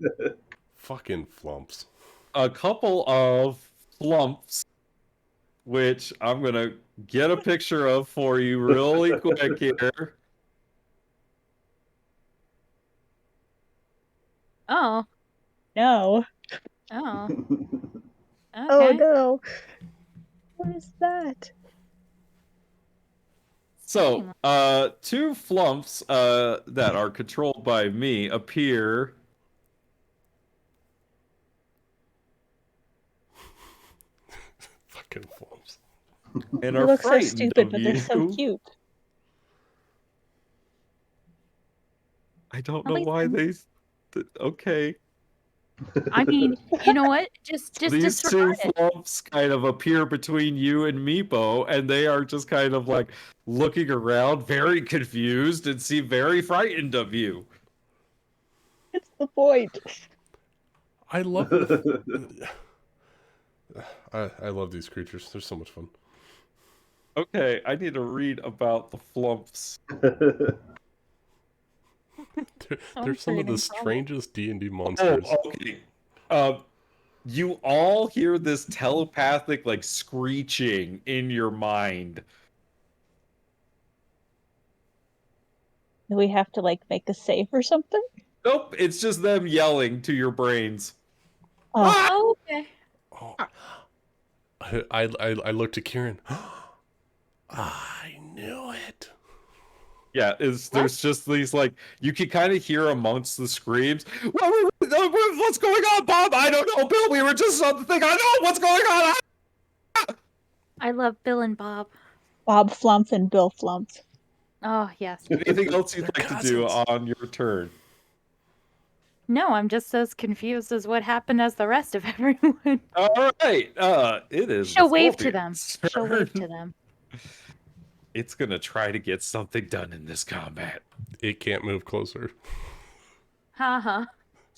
fucking flumps. A couple of flumps, which I'm gonna get a picture of for you really quick here. Oh. No. Oh. Okay. Oh no. What is that? So, 2 flumps that are controlled by me appear. Fucking flumps. And They are look so frightened stupid, of but they're so you. cute. I don't know why they. Okay. I mean, you know what? Just These 2 disregard it. flumps kind of appear between you and Meepo, and they are just kind of like looking around, very confused, and seem very frightened of you. It's the point. I love I love these creatures. They're so much fun. Okay, I need to read about the flumps. They're some of the strangest D&D monsters. Oh, okay. You all hear this telepathic, like, screeching in your mind. Do we have to, like, make a save or something? Nope, it's just them yelling to your brains. Oh. Oh, okay. Oh. I looked at Kieran. I knew it. Yeah, there's just these like you can kind of hear amongst the screams. What's going on, Bob? I don't know, Bill. We were just on the thing. I know what's going on. I love Bill and Bob. Bob Flump and Bill Flump. Oh, yes. Anything else you'd They're like to do cousins. on your turn? No, I'm just as confused as what happened as the rest of everyone. All right, it is. She'll the wave to them. Scorpion's She'll wave turn. to them. It's gonna try to get something done in this combat. It can't move closer. Haha.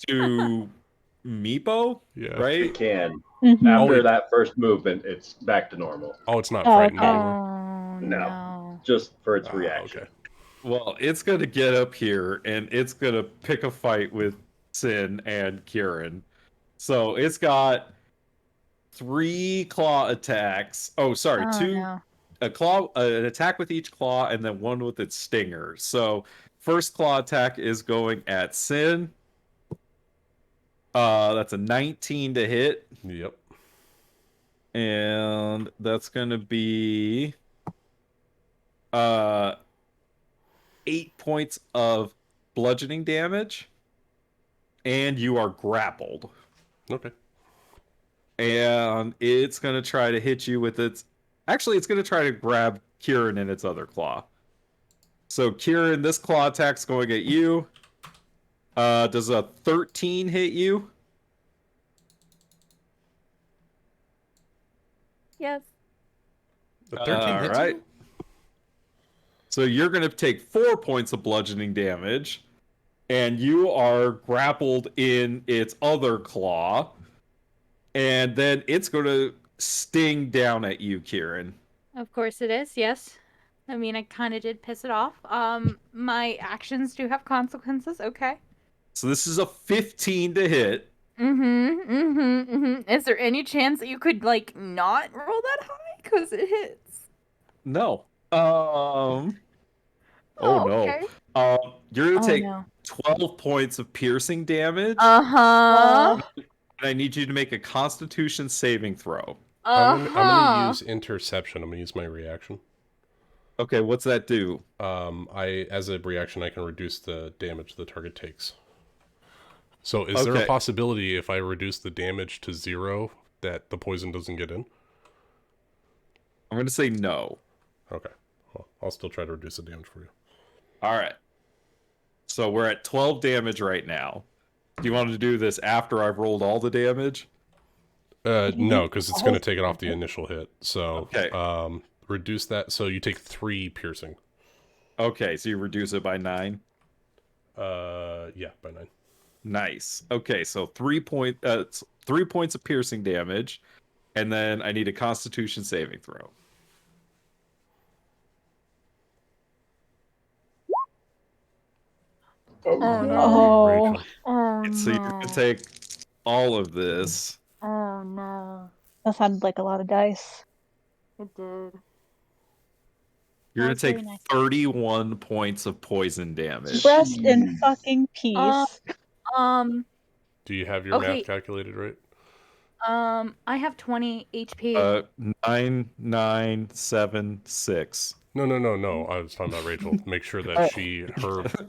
To Meepo, Yeah. right? It can. Mhm. After it- that first movement, it's back to normal. Oh, it's not Oh, frightened okay. anymore. Oh, No. no. Just for its Oh, reaction. okay. Well, it's gonna get up here and it's gonna pick a fight with Sin and Kieran. So it's got 3 claw attacks. Oh, sorry, Oh, 2 no. an attack with each claw, and then 1 with its stinger. So first claw attack is going at Sin. That's a 19 to hit, Yep. and that's gonna be 8 points of bludgeoning damage, and you are grappled. Okay. And it's gonna try to hit you with its. Actually, it's gonna try to grab Kieran in its other claw. So Kieran, this claw attack's going at you. Does a 13 hit you? Yes. The 13 hits Alright. you? So you're gonna take 4 points of bludgeoning damage, and you are grappled in its other claw, and then it's gonna sting down at you, Kieran. Of course it is, yes. I mean, I kind of did piss it off. My actions do have consequences, okay. So this is a 15 to hit. Is there any chance that you could, like, not roll that high? Because it hits. No. Oh okay. no. You're gonna Oh, take no. 12 points of piercing damage, Uh-huh. and I need you to make a Constitution saving throw. I'm Uh-huh. gonna use interception. I'm gonna use my reaction. Okay, what's that do? As a reaction, I can reduce the damage the target takes. So, is there a Okay. possibility if I reduce the damage to 0 that the poison doesn't get in? I'm gonna say no. Okay. Well, I'll still try to reduce the damage for you. All right. So we're at 12 damage right now. Do you want to do this after I've rolled all the damage? No, because it's gonna take it off the initial hit. So, Okay. reduce that. So you take 3 piercing. Okay, so you reduce it by 9. Yeah, by 9. Nice. Okay, so 3 points of piercing damage, and then I need a Constitution saving throw. Oh, no. Oh. Rachel. Oh, So you're gonna take all of this. Oh, no. That sounded like a lot of dice. It did. You're gonna That's take very nice. 31 points of poison damage. Rest in fucking peace. Do you have your Okay. math calculated right? I have 20 HP. 9976. No. I was talking about Rachel. Make sure that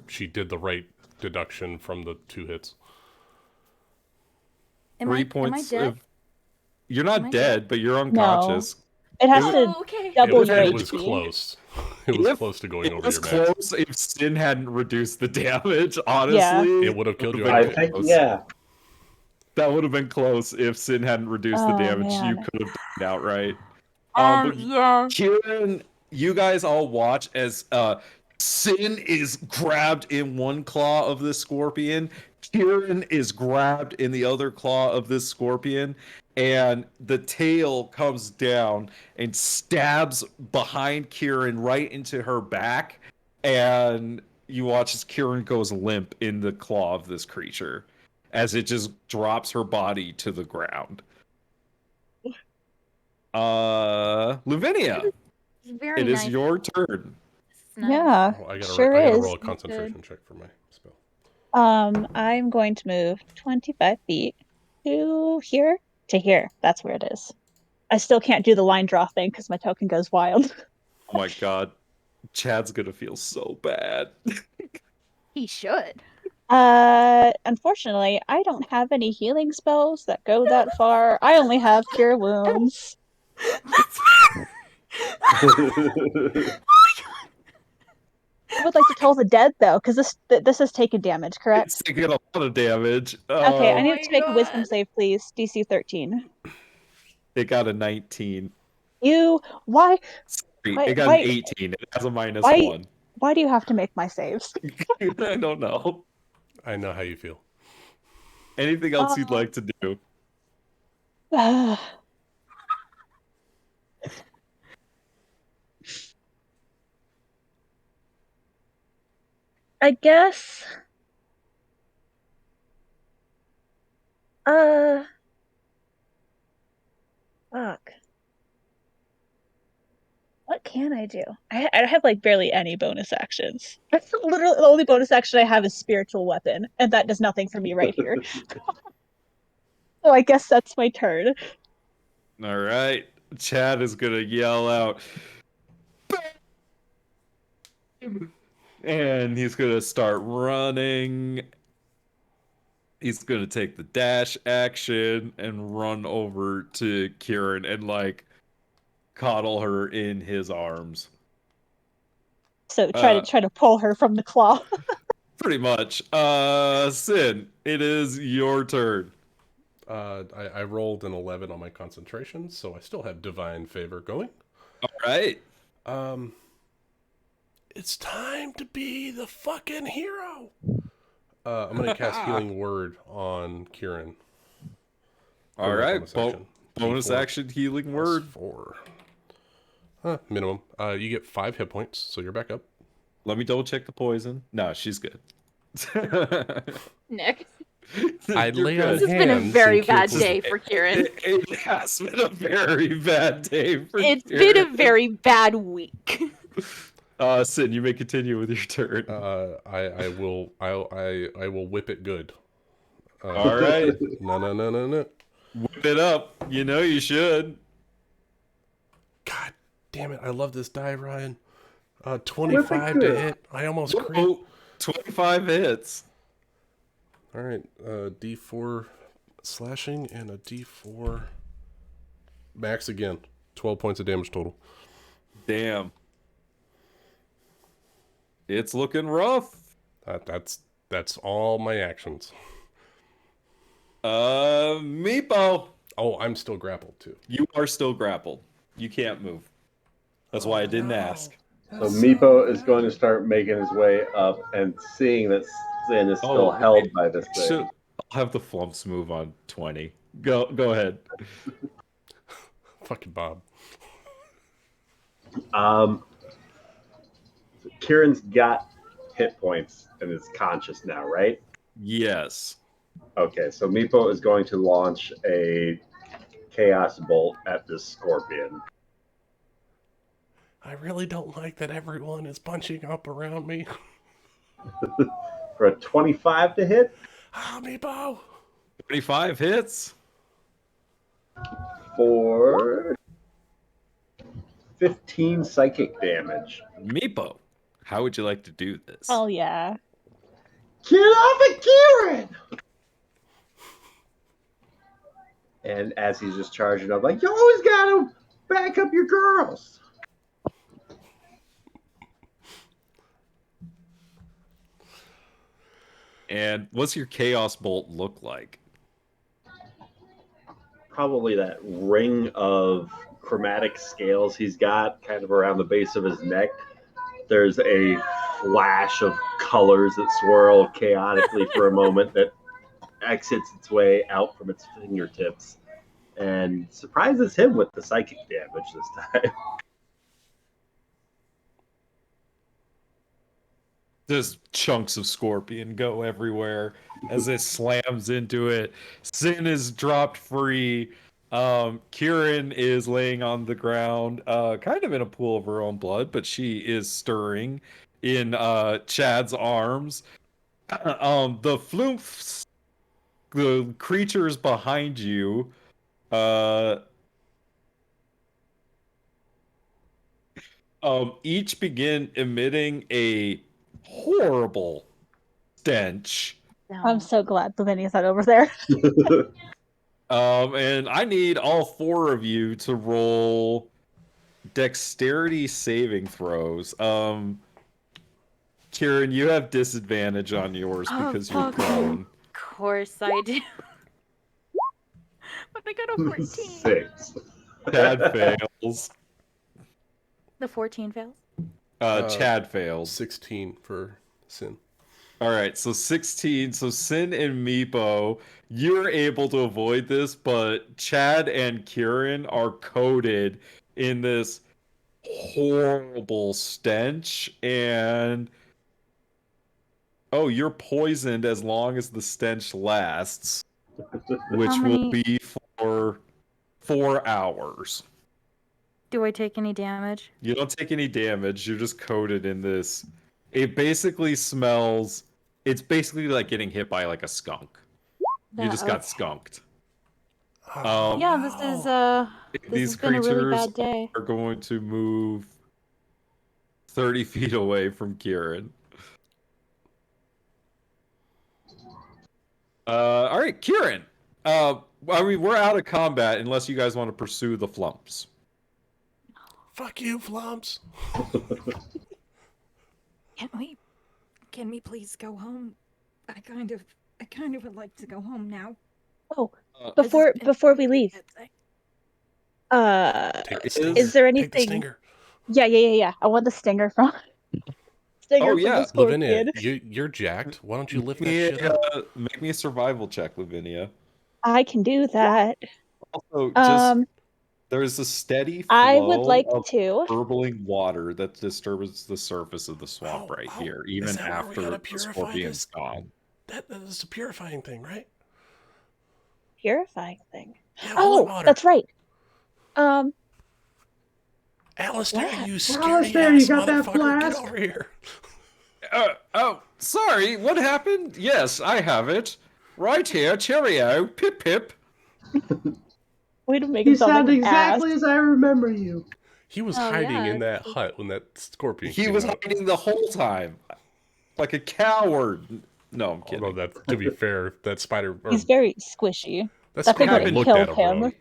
she did the right deduction from the 2 hits. am I 3 points dead? of. You're Am I not dead? dead, but you're unconscious. It has It to Oh, okay. double was- your It was HP. close. It was If- close to going It over was your max. close if Sin hadn't reduced the damage, honestly. Yeah. It would have killed you. I Would've think, close. yeah. That would have been close if Sin hadn't reduced the Oh, damage. You man. could have died outright. But Yeah. Kieran, you guys all watch as Sin is grabbed in one claw of this scorpion. Kieran is grabbed in the other claw of this scorpion, and the tail comes down and stabs behind Kieran right into her back, and you watch as Kieran goes limp in the claw of this creature as it just drops her body to the ground. Lavinia, It's very it is nice. your turn. It's nice. Yeah, Oh, I sure gotta is. roll a concentration check for my spell. I'm going to move 25 feet to here. To here. That's where it is. I still can't do the line draw thing because my token goes wild. Oh my god. Chad's gonna feel so bad. He should. Unfortunately, I don't have any healing spells that go that far. I only have cure wounds. I would like to toll the dead though, because this has taken damage, correct? It's taking a lot of damage. Okay, I Oh need my to make a wisdom God. save, please. DC 13. It got a 19. Why It got why- an 18. It has a minus why- 1. why do you have to make my saves? I don't know. I know how you feel. Anything else you'd like to do? I guess. Fuck. What can I do? I have like barely any bonus actions. That's literally the only bonus action I have is spiritual weapon, and that does nothing for me right here. So I guess that's my turn. All right. Chad is going to yell out. And he's going to start running. He's going to take the dash action and run over to Kieran and like coddle her in his arms. So try to pull her from the claw. Pretty much. Sin, it is your turn. I rolled an 11 on my concentration, so I still have divine favor going. All right. It's time to be the fucking hero. I'm gonna cast Healing Word on Kieran. All right. Bonus Bonus D4 action healing word. 4. Minimum. You get 5 hit points, so you're back up. Let me double check the poison. No, she's good. Nick. I'd You're lay good. on This has been a hands very and bad keep- day for Kieran. It has been a very bad day for It's Kieran. been a very bad week. Sin, you may continue with your turn. I will whip it good. All right. No. Whip it up. You know you should. God damn it! I love this die, Ryan. 25 to good. hit. I almost crit. Oh, 25 hits. All right, D4 slashing and a D4 max again. 12 points of damage total. Damn. It's looking rough. That's all my actions. Meepo. Oh, I'm still grappled too. You are still grappled. You can't move. That's why I didn't ask. So Meepo is going to start making his way up and seeing that Sin is still held by this thing. I'll have the flumps move on 20. Go ahead. Fucking Bob. Kieran's got hit points and is conscious now, right? Yes. Okay, so Meepo is going to launch a Chaos Bolt at this scorpion. I really don't like that everyone is bunching up around me. For a 25 to hit. Ah, Meepo! 25 hits. For 15 psychic damage. Meepo, how would you like to do this? Oh yeah. Get off of Kieran! And as he's just charging up, like, You always gotta back up your girls. And what's your Chaos Bolt look like? probably that ring of chromatic scales he's got kind of around the base of his neck. There's a flash of colors that swirl chaotically for a moment that exits its way out from its fingertips and surprises him with the psychic damage this time. Just chunks of scorpion go everywhere as it slams into it. Sin is dropped free. Kieran is laying on the ground, kind of in a pool of her own blood, but she is stirring in Chad's arms. The floomps, the creatures behind you, each begin emitting a horrible stench. I'm so glad Lavinia's not over there. And I need all 4 of you to roll dexterity saving throws. Kieran, you have disadvantage on yours because you're prone. Of course I do. But I got a 14. 6. Chad fails. The 14 fails? Chad fails. 16 for Sin. All right, so 16. So Sin and Meepo, you're able to avoid this, but Chad and Kieran are coated in this horrible stench, and you're poisoned as long as the stench lasts, which will be for 4 hours. Do I take any damage? You don't take any damage. You're just coated in this. It basically smells. It's basically like getting hit by like a skunk. You just got skunked. Yeah, this has been a really bad day. Are going to move 30 feet away from Kieran. All right, Kieran. We're out of combat unless you guys want to pursue the flumps. Fuck you, flumps. Can we please go home? I kind of would like to go home now. Oh, before we leave, is there anything? Take the stinger. Yeah. I want the stinger from. Stinger from the scorpion. Lavinia, you're jacked. Why don't you lift that shit up? Make me a survival check, Lavinia. I can do that. Also, there's a steady flow I would like of to burbling water that disturbs the surface of the swamp here, even after the scorpion's gone. That is a purifying thing, right? Purifying thing. Yeah, that's right. Alistair, you scaredy Alistair, ass you got that motherfucker, flask? get over here. Sorry, what happened? Yes, I have it. Right here, cheerio, pip pip. Way to make You him sound sound like an exactly ass. as I remember you. He was hiding in that hut when that scorpion He came was out. hiding the whole time. Like a coward. No, I'm kidding. Although to be fair, that spider... He's very squishy. That thing spider would looked kill at him, him. really.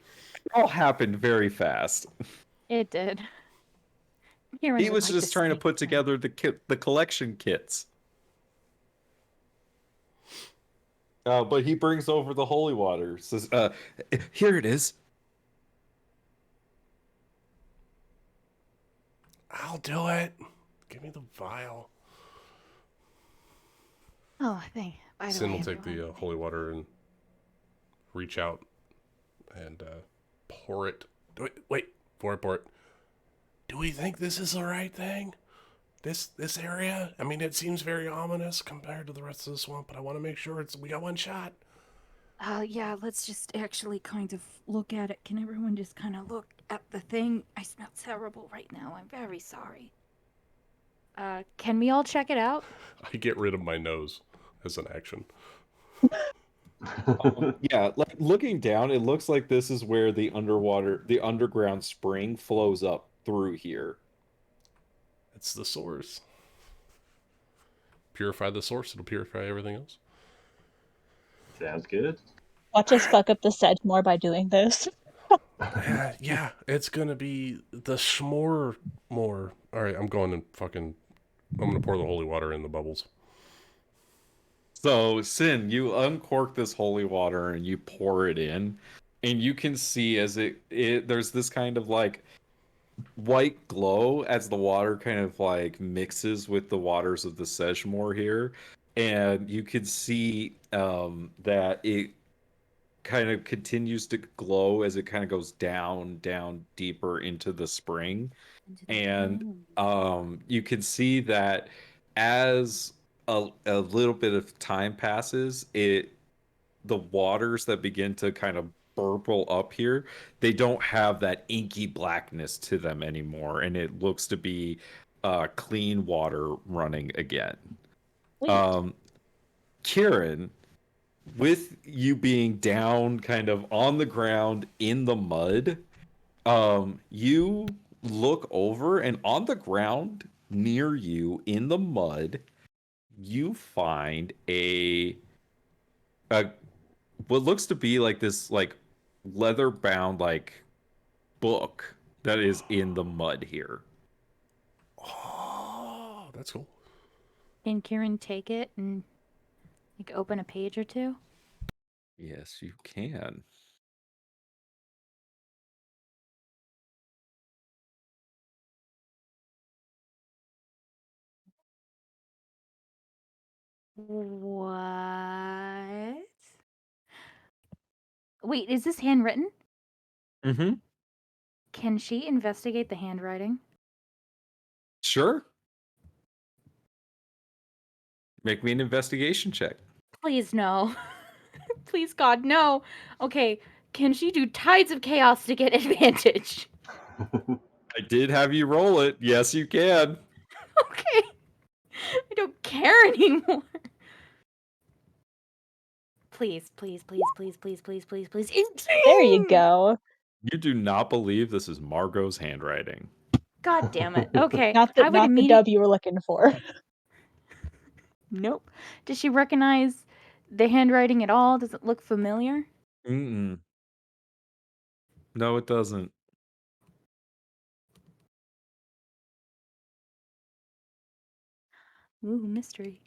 It all happened very fast. It did. He was just trying to put together the collection kits. But he brings over the holy water. Says, here it is. I'll do it. Give me the vial. Oh, thank you. By the Sin way, will take the holy water and reach out and pour it. Wait, pour it. Do we think this is the right thing? This area? I mean, it seems very ominous compared to the rest of the swamp, but I want to make sure we got one shot. Yeah, let's just actually kind of look at it. Can everyone just kind of look at the thing? I smell terrible right now. I'm very sorry. Can we all check it out? I get rid of my nose as an action. Yeah, like looking down, it looks like this is where the underground spring flows up through here. It's the source. Purify the source, it'll purify everything else. Sounds good. Watch us fuck up the sedge more by doing this. Yeah, it's gonna be the s'more more. Alright, I'm gonna pour the holy water in the bubbles. So, Sin, you uncork this holy water and you pour it in, and you can see as there's this kind of like white glow as the water kind of like mixes with the waters of the Sedgemoor here, and you can see that it kind of continues to glow as it kind of goes down deeper into the spring, and you can see that as a little bit of time passes, the waters that begin to kind of burble up here, they don't have that inky blackness to them anymore, and it looks to be clean water running again. Kieran, with you being down kind of on the ground in the mud, you look over and on the ground near you in the mud, you find a what looks to be like this like leather bound like book that is in the mud here. Oh, that's cool. Can Kieran take it and like open a page or two? Yes, you can. What? Wait, is this handwritten? Mm-hmm. Can she investigate the handwriting? Sure. Make me an investigation check. Please no. Please God, no. Okay, can she do Tides of Chaos to get advantage? I did have you roll it. Yes, you can. Okay. I don't care anymore. Please, please, please, please, please, please, please, please. There you go. You do not believe this is Margot's handwriting. God damn it. Okay. Not I would the immediately. dub you were looking for. Nope. Does she recognize the handwriting at all? Does it look familiar? Mm-mm. No, it doesn't. Ooh, mystery.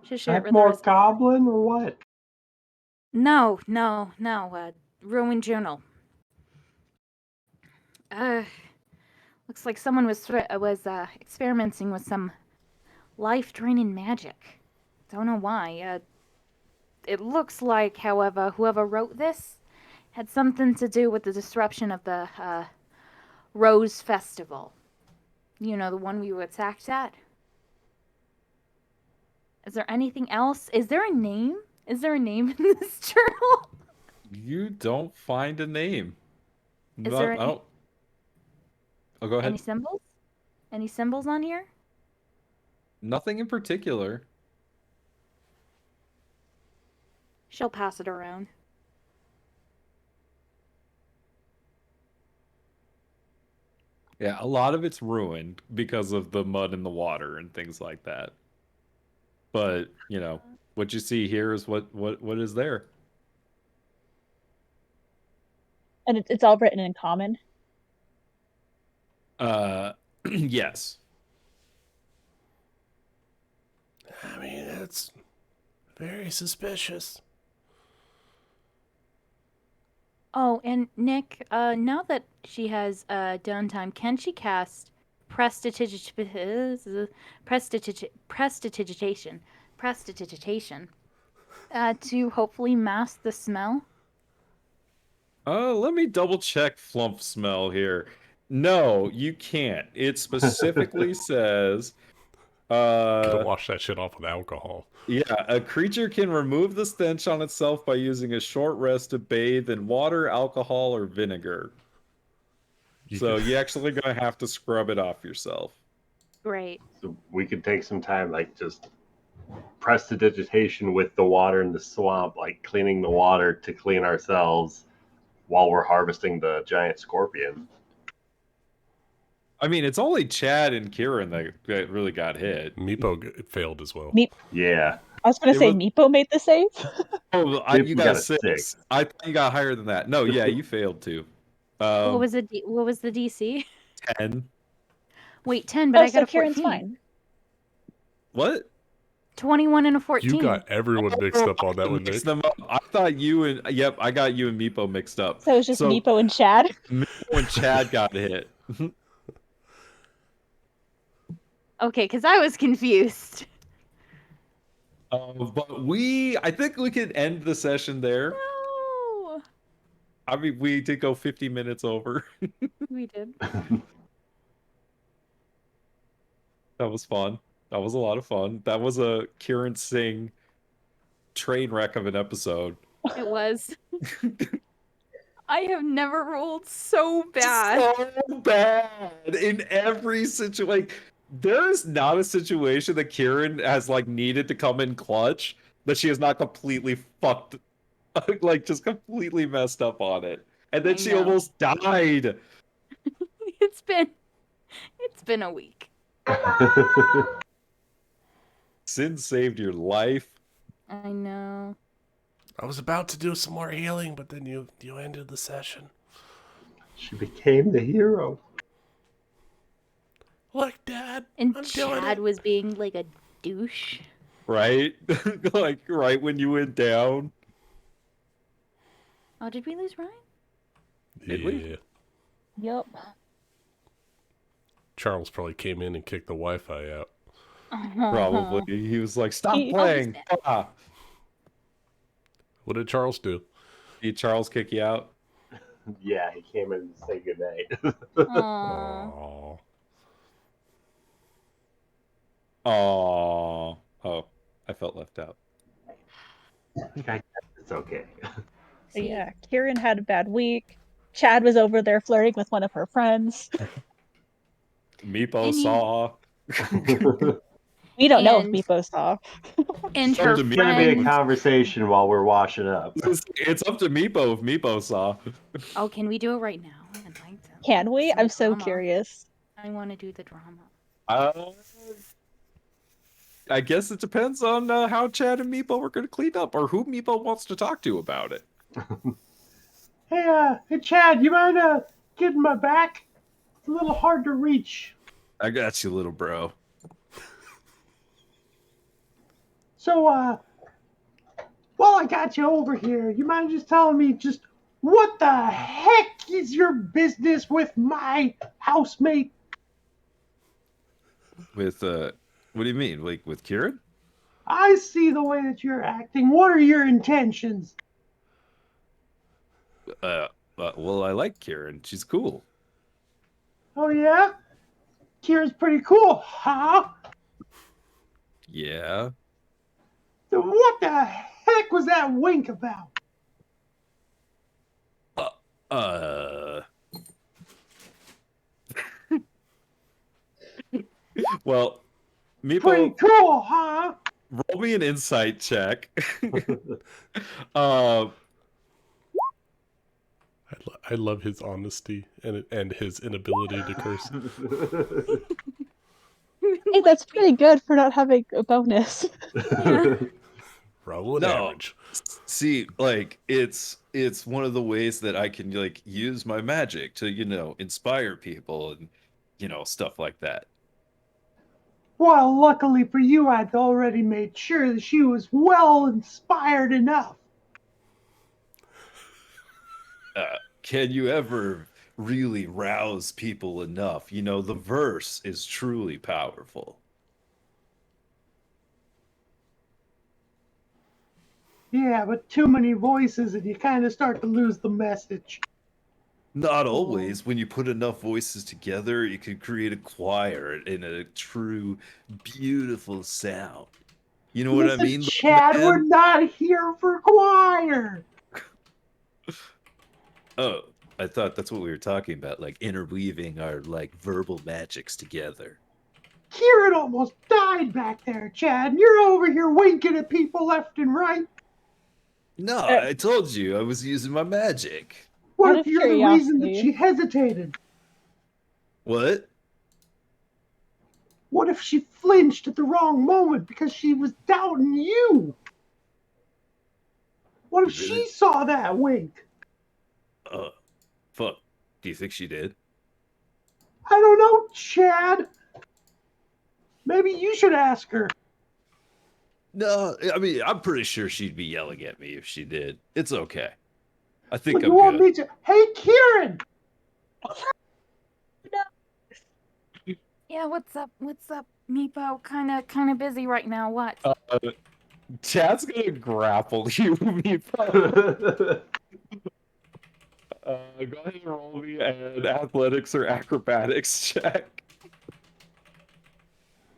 Should share it Type with the more rest. goblin or what? No. Ruined journal. Looks like someone was experimenting with some life-draining magic. Don't know why. It looks like, however, whoever wrote this had something to do with the disruption of the Rose Festival. You know, the one we were attacked at? Is there anything else? Is there a name? Is there a name in this journal? You don't find a name. Is there I don't. Oh, go ahead. any symbols? Any symbols on here? Nothing in particular. She'll pass it around. Yeah, a lot of it's ruined because of the mud and the water and things like that. But, you know, what you see here is what is there. And it's all written in common. Yes. I mean, that's very suspicious. Oh, and Nick, now that she has downtime, can she cast prestidigitation to hopefully mask the smell? Let me double check flump smell here. No, you can't. It specifically says Gotta wash that shit off with alcohol. yeah, a creature can remove the stench on itself by using a short rest to bathe in water, alcohol, or vinegar. You're actually gonna have to scrub it off yourself. Great. So we could take some time, like just prestidigitation with the water in the swamp, like cleaning the water to clean ourselves while we're harvesting the giant scorpion. I mean, it's only Chad and Kieran that really got hit. Meepo failed as well. Yeah. I was going to say Meepo made the save. Oh, you got a 6. I thought you got higher than that. No, yeah, you failed too. What was the DC? 10. Wait, 10, but I got a 14. Kieran's fine. What? 21 and a 14. You got everyone mixed up on that one, Nick. Them up. I thought you and I got you and Meepo mixed up. So it was just Meepo and Chad. Meepo and Chad got hit. Okay, because I was confused. But I think we could end the session there. No. I mean, we did go 50 minutes over. We did. That was fun. That was a lot of fun. That was a Kieran Singh train wreck of an episode. It was. I have never rolled so bad. So bad in every situation. Like, There is not a situation that Kieran has like needed to come in clutch that she has not completely fucked, like just completely messed up on it, and then I she know. almost died. It's been a week. Sin saved your life. I know. I was about to do some more healing, but then you ended the session. She became the hero. Look, Dad, And I'm doing Chad it. was being like a douche. Right? Like right when you went down. Oh, did we lose Ryan? Did we? Yeah. Yup. Charles probably came in and kicked the Wi-Fi out. Probably. He was like, "Stop He- playing." Ah. What did Charles do? Did Charles kick you out? Yeah, he came in to say goodnight. Aw. Oh. Oh. Oh, I felt left out. It's okay. Yeah, Kieran had a bad week. Chad was over there flirting with one of her friends. Meepo And you- saw. We don't know if And- Meepo saw. And Some her to me- It's gonna be a friend. conversation while we're washing up. It's up to Meepo if Meepo saw. Oh, can we do it right now? I'd like to. Can we? Some I'm so drama. curious. I want to do the drama. I guess it depends on how Chad and Meepo are going to clean up, or who Meepo wants to talk to about it. Hey, Chad, you mind getting my back? It's a little hard to reach. I got you, little bro. So, while I got you over here, you mind just telling me just what the heck is your business with my housemate? With what do you mean? Like with Kieran? I see the way that you're acting. What are your intentions? Well, I like Kieran. She's cool. Oh, yeah? Kira's pretty cool, huh? Yeah. Then what the heck was that wink about? Well, Pretty Meepo, cool, huh? roll me an insight check. I love his honesty and his inability to curse. Hey, that's pretty good for not having a bonus. Roll an No. average. See, like it's one of the ways that I can like use my magic to, inspire people and stuff like that. Well, luckily for you, I'd already made sure that she was well inspired enough. Can you ever really rouse people enough? The verse is truly powerful. Yeah, but too many voices and you kind of start to lose the message. Not always. When you put enough voices together, you can create a choir in a true, beautiful sound. You know what I Listen, mean? Chad, man? we're not here for choir. Oh, I thought that's what we were talking about, like interweaving our like verbal magics together. Kieran almost died back there, Chad, and you're over here winking at people left and right. No, I told you I was using my magic. What Out if of you're the reason that curiosity. she hesitated? What? What if she flinched at the wrong moment because she was doubting you? What if she Really? saw that wink? Fuck. Do you think she did? I don't know, Chad. Maybe you should ask her. No, I mean, I'm pretty sure she'd be yelling at me if she did. It's okay. I think But I'm you want good. me to? Hey, Kieran! Yeah, what's up? What's up, Meepo? Kind of busy right now. What? Chad's gonna grapple you, Meepo. Go ahead and roll me an athletics or acrobatics check.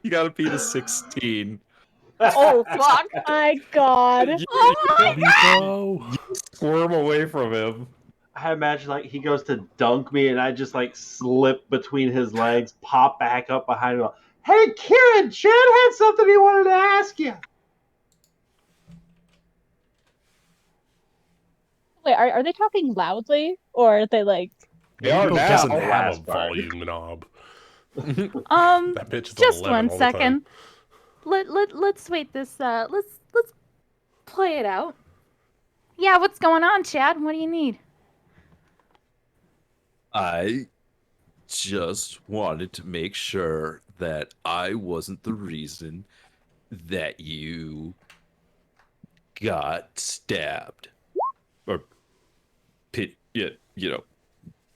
You gotta beat a 16. Oh, fuck. My God. Meepo! Squirm away from him. I imagine like he goes to dunk me and I just like slip between his legs, pop back up behind him. Hey, Kieran, Chad had something he wanted to ask you. Wait, are they talking loudly, or are they like? They are Miko now. doesn't have a Last part. volume knob. Um, That bitch is just 11 one all the time. second. Let's wait this. Let's play it out. Yeah, what's going on, Chad? What do you need? I just wanted to make sure that I wasn't the reason that you got stabbed or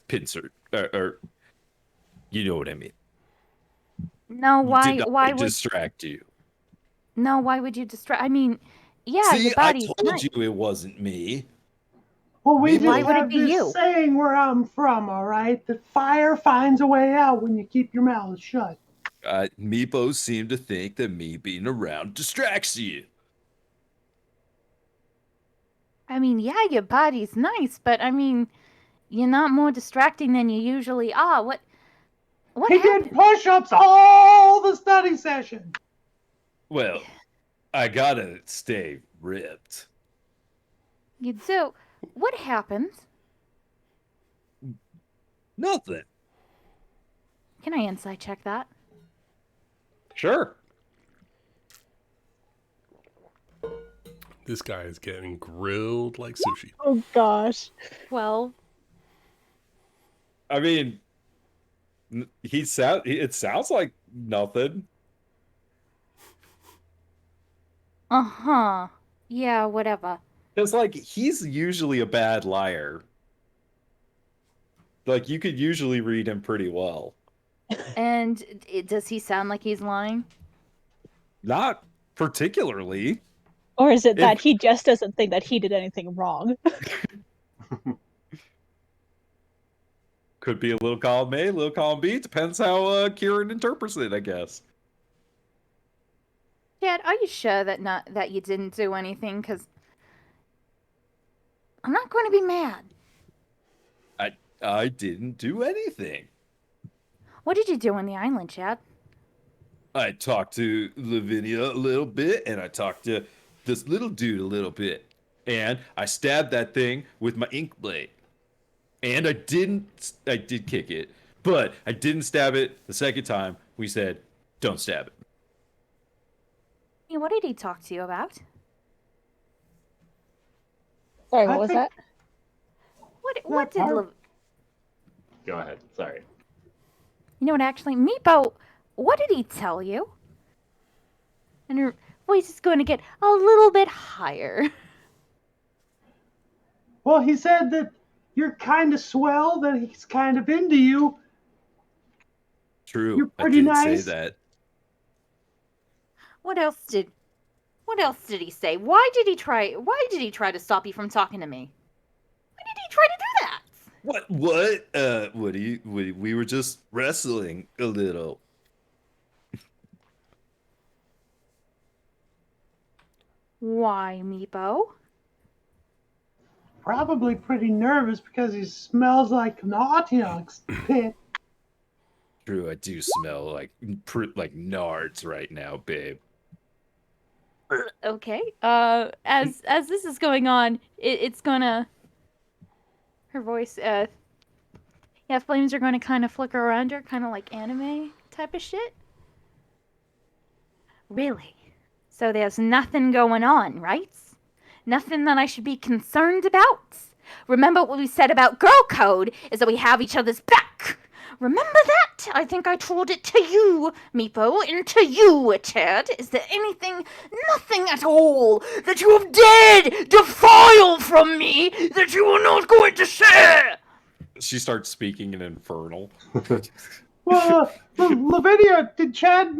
pincered or you know what I mean. No, why? Did Why I would? distract you? No, why would you distract? I mean, yeah, See, your I body's told nice. you it wasn't me. Well, we Maybe just why would it have be this you? saying where I'm from, all right? That fire finds a way out when you keep your mouth shut. Meepo seemed to think that me being around distracts you. I mean, yeah, your body's nice, but I mean, you're not more distracting than you usually are. What He happened? did push-ups all the study session. Well, I gotta stay ripped. You do. What happened? Nothing. Can I insight check that? Sure. This guy is getting grilled like sushi. Oh gosh. Well, I mean, it sounds like nothing. uh-huh. Yeah, whatever. Because, like, he's usually a bad liar. Like, you could usually read him pretty well. And does he sound like he's lying? Not particularly. Or is it that If- he just doesn't think that he did anything wrong? Could be a little column A, a little column B. Depends how Kieran interprets it, I guess. Chad, are you sure that you didn't do anything? Because I'm not going to be mad. I didn't do anything. What did you do on the island, Chad? I talked to Lavinia a little bit, and I talked to this little dude a little bit. And I stabbed that thing with my ink blade. And I did kick it, but I didn't stab it the second time. We said, don't stab it. Hey, what did he talk to you about? Sorry, I what was think- that? What did Go ahead. Sorry. You know what, actually, Meepo, what did he tell you? And her voice is going to get a little bit higher. Well, he said that you're kind of swell, that he's kind of into you. True, You're I pretty did nice. say that. What else did he say? Why did he try to stop you from talking to me? Why did he try to do that? What we were just wrestling a little. Why, Meepo? Probably pretty nervous because he smells like an Naughty's pit. True, I do smell like nards right now, babe. Okay. As this is going on, it's gonna. Her voice. Flames are gonna kind of flicker around her, kind of like anime type of shit. Really? So there's nothing going on, right? Nothing that I should be concerned about? Remember what we said about girl code is that we have each other's back. Remember that? I think I told it to you, Meepo, and to you, Chad. Is there nothing at all that you have dared defile from me that you are not going to share? She starts speaking in Infernal. Well, Lavinia, did Chad